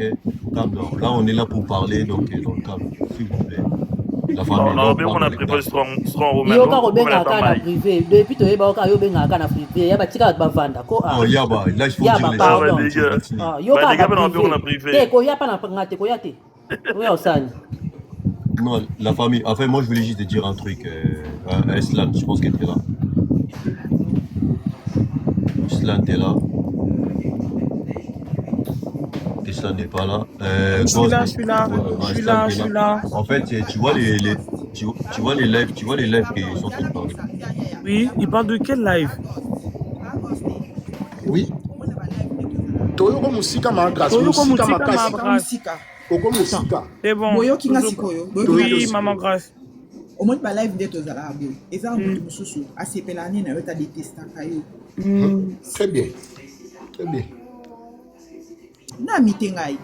calm down là on est là pour parler donc calme s'il vous plaît la famille non on a préparé Strong yo ka robenga kana privé depuis to yeba ka yo benga kana privé ya batika bavanda ko oh yaba là il faut dire les yo ka privé ko ya pa na ngate ko ya te oui osani. Non, la famille. Enfin, moi, je voulais juste te dire un truc. Eslan, je pense qu'elle était là. Eslan, t'es là. Eslan n'est pas là. Je suis là. En fait, tu vois les lives, qui sont en train de parler. Oui, il parle de quel live? Oui. Toyoko musika ma grâce. C'est bon. Boyoki nga sikoyo. Oui, maman grâce. Au moins ba live ndeto zala boy. Eza mutu mususu asepela ni na yo ta détesta kayo. Très bien. Très bien. Na mitengai.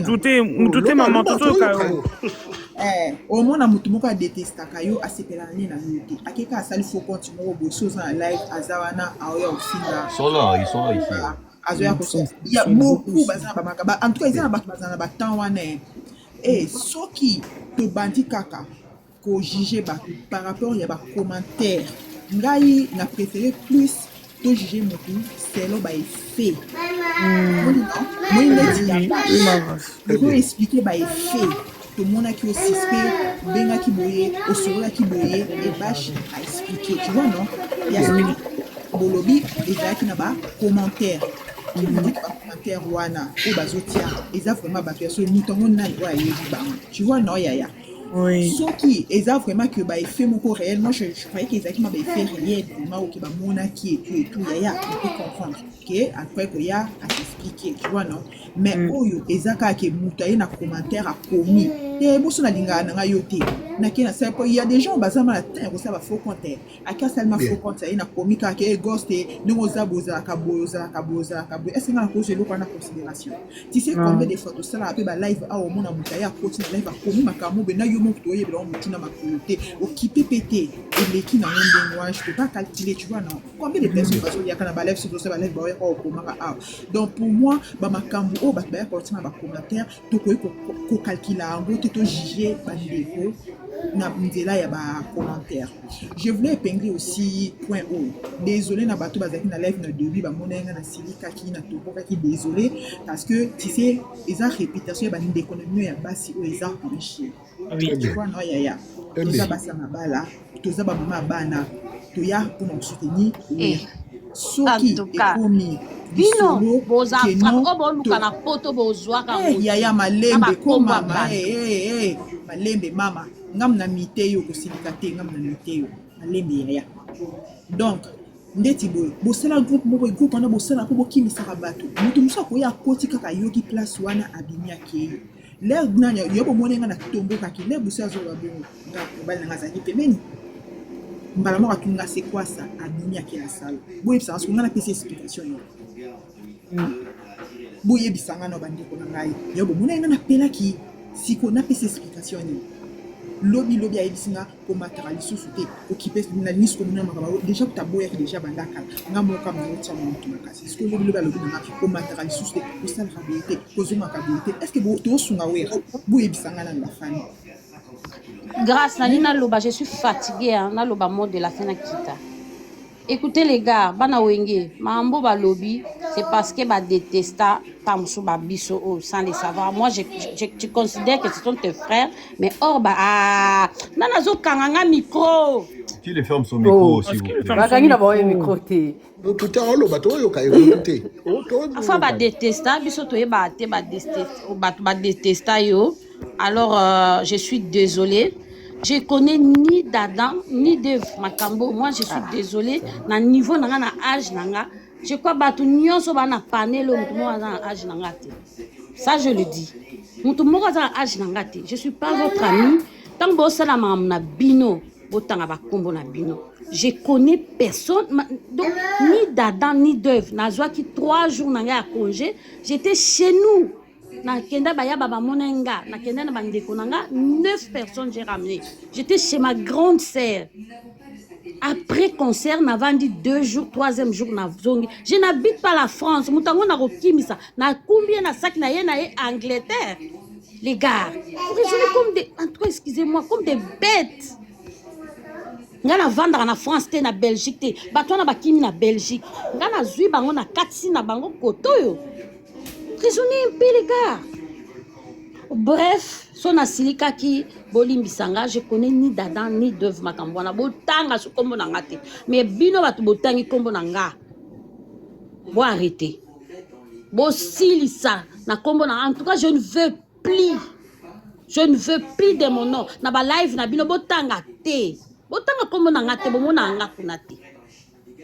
Mutu maman toto kayo. Au moins na mutu moko détesta kayo asepela ni na yo te. Akeka asali faux compte mo bo so za live azawana aoya ofinga. Ils sont là ici. Il y a beaucoup en tout cas ils ont ba temps wana et ceux qui te bandi kaka ko juger par rapport ya ba commentaire ngai na préféré plus to juger mutu selon ba effet moi il faut expliquer ba effet tout le monde qui est suspect benga ki boye osura ki boye et bâche à expliquer tu vois non il y a bolobi déjà qui na ba commentaire qui me dit commentaire wana ou bazotia ils a vraiment battu sur mouton na tu vois non yaya Oui. Ce qui est vraiment que bah effet mon corps réel, moi je croyais qu'ils avaient des effets réels vraiment ok bah mona qui et tout y a on peut comprendre ok après qu'il y a à t'expliquer tu vois non mais oyo ezaka ke mutaye na commentaire a commis et bosso na linga na yote na kena ça il y a des gens bazama la terre ça va faux compte aka seulement faux compte ça na commis ka ke ghost no zaboza kaboza est-ce que na cause le prendre en considération tu sais combien de photos ça la pe ba live a au mona mutaye a côté live a commis makambo be na yo mo to yebela on mutina makulité occupé pété et les qui na monde moi je peux pas calculer tu vois non combien de personnes parce qu'il y a kana ba live sur ça ba live ba ko komaka ah donc pour moi ba makambo o ba ba côté na ba commentaire to ko calculer en gros to juger ba ndeko na nzela ya ba commentaire. Je voulais épingler aussi point O. Désolé na bato bazaki na live na début ba monenga na silika ki na topoka ki désolé parce que tu sais eza réputation ba ndeko na ya basi o eza riche. Oui, tu vois non ya. Toza basa mabala, toza ba mama bana, toya pour nous soutenir. Soki ekomi bino boza franco bo luka na poto bozwa ka yaya malembe ko mama malembe mama ngam na miteyo ko silika te ngam na miteyo malembe yaya donc ndeti boy bosala groupe na bosala ko bokimi saka bato mutu musa ko ya koti kaka yoki place wana abimi akeyo le nanya yobo monenga na tombo kaki le busa zo ba bongo ngabali na ngazaki pemeni mbala moko tunga c'est quoi ça abimi akela sala boye ça parce qu'on a la PC explication boye bisanga no bandi ko ngai yobo monenga na pela ki siko na PC explication lobi ayibisinga ko matériel sous-souté occupé na nice comme na makaba déjà ta boya ki déjà bandaka ngamo kam na tsa mo tumaka c'est ce que lobi na ko matériel sous-souté ko sala habilité ko zuma habilité est-ce que bo to sunga wera boye bisanga na la famille grâce na lina loba je suis fatiguée hein na loba mode de la fin na kita. Écoutez les gars, bana wenge, mambo ba lobby, c'est parce que ba détesta pamsou ba biso sans les savoir. Moi je considère que ce sont tes frères, mais or ba nana zo kanganga micro. Qui les ferme son micro s'il vous plaît. Ba kangi na ba micro te. Tout à l'heure bato yo ka écouter. Enfin ba détesta biso to ba te ba détesta yo. Alors je suis désolée. Je connais ni d'Adam, ni de Makambo. Moi, je suis désolée. Na niveau, na âge, je crois que tout le monde a panel, âge. Ça, je le dis. Âge. Je ne suis pas votre ami. Tant que vous avez bino, je connais personne. Donc, ni d'Adam, ni d'œuvre. Na qui 3 jours à congé, j'étais chez nous. Na kenda baya baba monenga na kenda na bandeko nanga 9 personnes j'ai ramené. J'étais chez ma grande sœur. Après concert na vandi 2 jours 3e jour na zongi. Je n'habite pas la France. Mutango na kokimisa na combien na sac na ye Angleterre. Les gars, vous raisonnez comme des en tout cas excusez-moi comme des bêtes. Ngana vendre na France te na Belgique te. Bato na bakimi na Belgique. Ngana zui bango na katsi na bango kotoyo. Raisonnez un peu les gars. Bref, son asilika ki bolimbisanga, je connais ni d'Adam ni d'œuvre makambwana. Botanga su kombo na ngate. Mais bino batu botangi kombo na nga. Bo arrêter. Bo silisa na kombo na en tout cas je ne veux plus. Je ne veux plus de mon nom. Na ba live na bino botanga te. Botanga kombo na ngate bo mona nga kunate.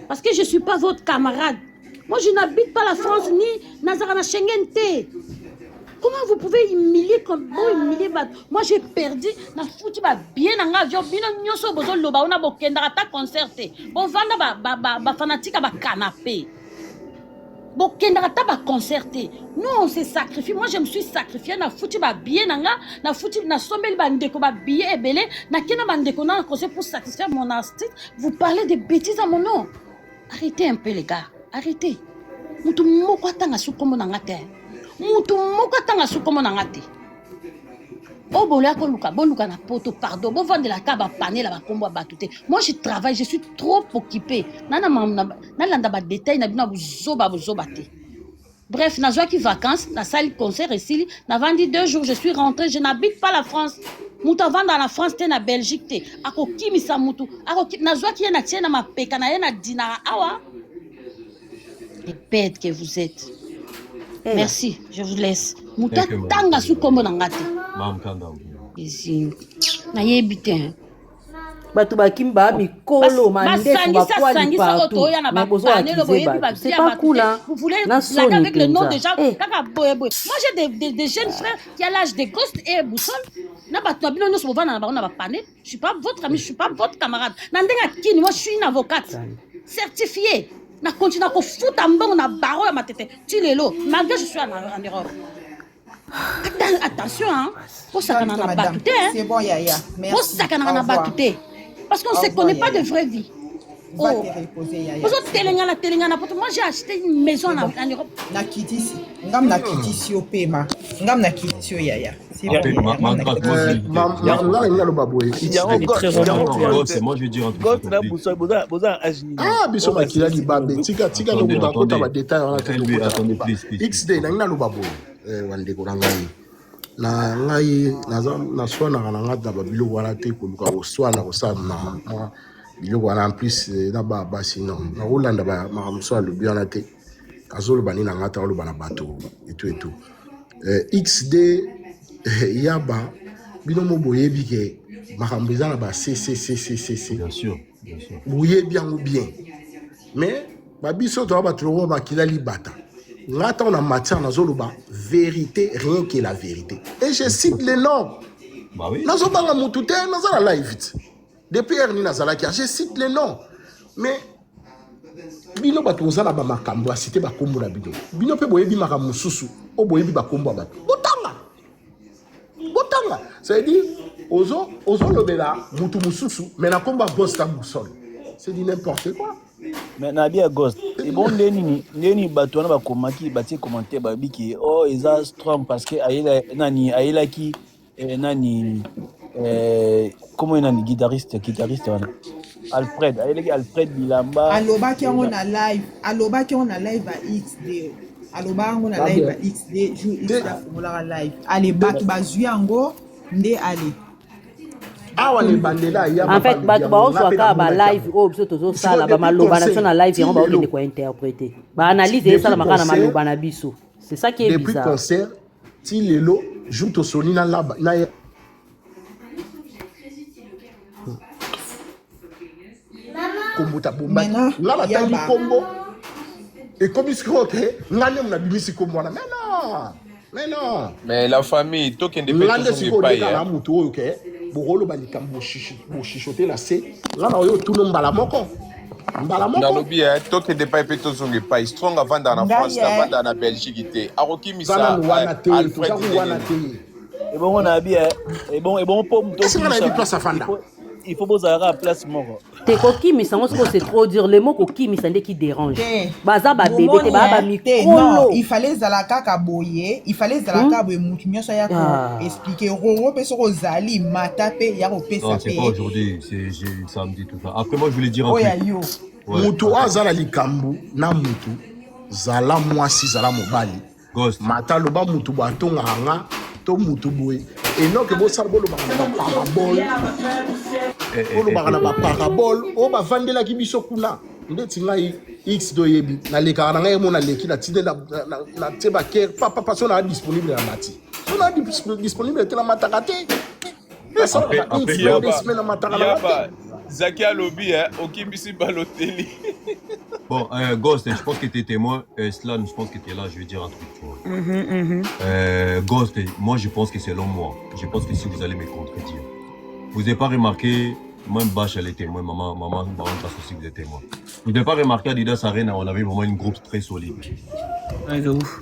Parce que je suis pas votre camarade. Moi, je n'habite pas la France ni Nazarana Schengen. Comment vous pouvez humilier comme vous humilier? Moi, j'ai perdu. Na foutu ba bien en avion. Bien nyoso bozo loba ona bokenda ta concerté. Bon vanda ba fanatique ba canapé. Bokenda ta ba concerté. Nous on s'est sacrifié. Moi, je me suis sacrifié. Na foutu ba bien na foutu na sombel ba ndeko ba billet ebele. Na kena ba ndeko na conseil pour satisfaire mon artiste. Vous parlez de bêtises à mon nom. Arrêtez un peu les gars. Arrêtez. Mutu moko atanga su kombo na ngate. Mutu moko atanga su kombo na ngate. O bola ko luka na poto pardon. Bo vendre la kaba panel ba kombo ba tuté. Moi je travaille, je suis trop occupé. Nana landa ba détail na bina buzoba te. Bref, na joa ki vacances, na salle concert ici, na vandi 2 jours, je suis rentrée, je n'habite pas la France. Mutu vendre dans la France te na Belgique te. Ako kimisa mutu. Ako na joa ki na tiena ma peka na na dinara awa. Les bêtes que vous êtes. Merci, je vous laisse. Mouta tanga su kombo na ngate. ici nayebi te bato bakimi baa mikolo mandefu bakwali partout mais besoin d'accuser bato c'est pas cool hein na soni avec le nom de penza gens kaka boye boye moi j'ai des jeunes frères qui a l'âge de Ghost et Boussole na bato na bino nyonso bovanda na bango na bapane je suis pas votre ami je suis pas votre camarade na ndenge akini moi je suis une avocate certifiée na continue kofuta mbongo na baro ya matete ti lelo malgré je suis en Europe. Attention hein pour ça kana na bato te c'est bon Yaya merci pour ça kana na bato te parce qu'on ne se connaît pas de vraie vie. Va te reposer Yaya. Moi j'ai acheté une maison en Europe. Na kitisi. Ngam na kitisi au paiement. Ngam na kitisi au Yaya. C'est bon. Moi je vais dire un truc. Ah, biso makila libabe. Tika no bakota ba détail wana te. XD na ngina lo baboye. Wande ko ngai. Na ngai na swana na ngata ba bilo wana te ko luka ko swana ko sa na biloko wana en plus na basi non na Hollande ba makamso ya lobi wana te azoloba nini na ngata oloba na bato etu XD yaba bino mo boyebi ke makambo eza na ba CCCCC bien sûr boyebi yango bien mais babiso to ba tolo bakila libata ngata on a matière nazoloba vérité rien que la vérité et je cite les noms bah oui nazobanga mutu te nazala live depuis Ernie Nazalaki, je cite les noms. Mais, bino bato ozala ba makambo a cité ba kombo na bino. Bino pe boyebi makambo susu, o boyebi ba kombo bato. Botanga. Ça veut dire ozo lobela mutu mususu, mais na komba bosta musol. C'est dit n'importe quoi. Mais na bien ghost. Et bon neni bato na ba komaki batie commenter ba biki oh eza strong parce que ayela ki nani comment il a un guitariste Alfred Bilamba aloba ki on a live à XD aloba on a live à XD jour XD formula live ale bato bazui yango nde ale awa le bandela ya en fait bato baoswaka ba live oyo biso tozosala bamaloba na biso na live yango baokende kointerpréter baanalyse esalamaka na maloba na biso c'est ça qui est bizarre depuis concert ti lelo jour tosoni na kombuta bomba nga batangi kombo ekomisi koke ngane muna bimisi kombo wana mais non mais la famille tokende pe tozongi pa ya mutu oyo ke bokolo balikambo boshishote la se ngana oyo tuno mbala moko nalobi tokende pa pe tozongi pa strong avanda na France avanda na Belgique te akokimisa Alfred ebongo na bien ebongo po muto il faut poser à place moko te kokimisa ngo c'est trop dire les mots kokimisa nde qui dérange baza ba bébé te ba mikolo il fallait zalaka kaboye mutu nyonso ya ko expliquer roro pe soko zali mata pe ya ko pesa pe c'est pas aujourd'hui c'est samedi tout ça après moi je voulais dire un truc mutu azala likambu na mutu zala mwasi zala mobali mata loba mutu batonga nga to mutu boye enoke bosala bolobaka na baparabole oyo bavandelaki biso kuna ndeti ngai x doyebi nalekaka na ngai mo naleki natinde na tie bakere papa so na disponible na mati so na disponible te na mataka te Zaki alobi okimbisi baloteli. Bon, Ghost, je pense que tu es témoin. Slan, je pense que tu es là, je vais dire un truc, tu vois. Ghost, moi, je pense que selon moi, je pense que si vous allez me contredire, vous n'avez pas remarqué, même Bach, elle est témoin, maman, parce que si vous êtes témoin. Vous n'avez pas remarqué à Adidas Arena, on avait vraiment une groupe très solide. Ouais, de ouf.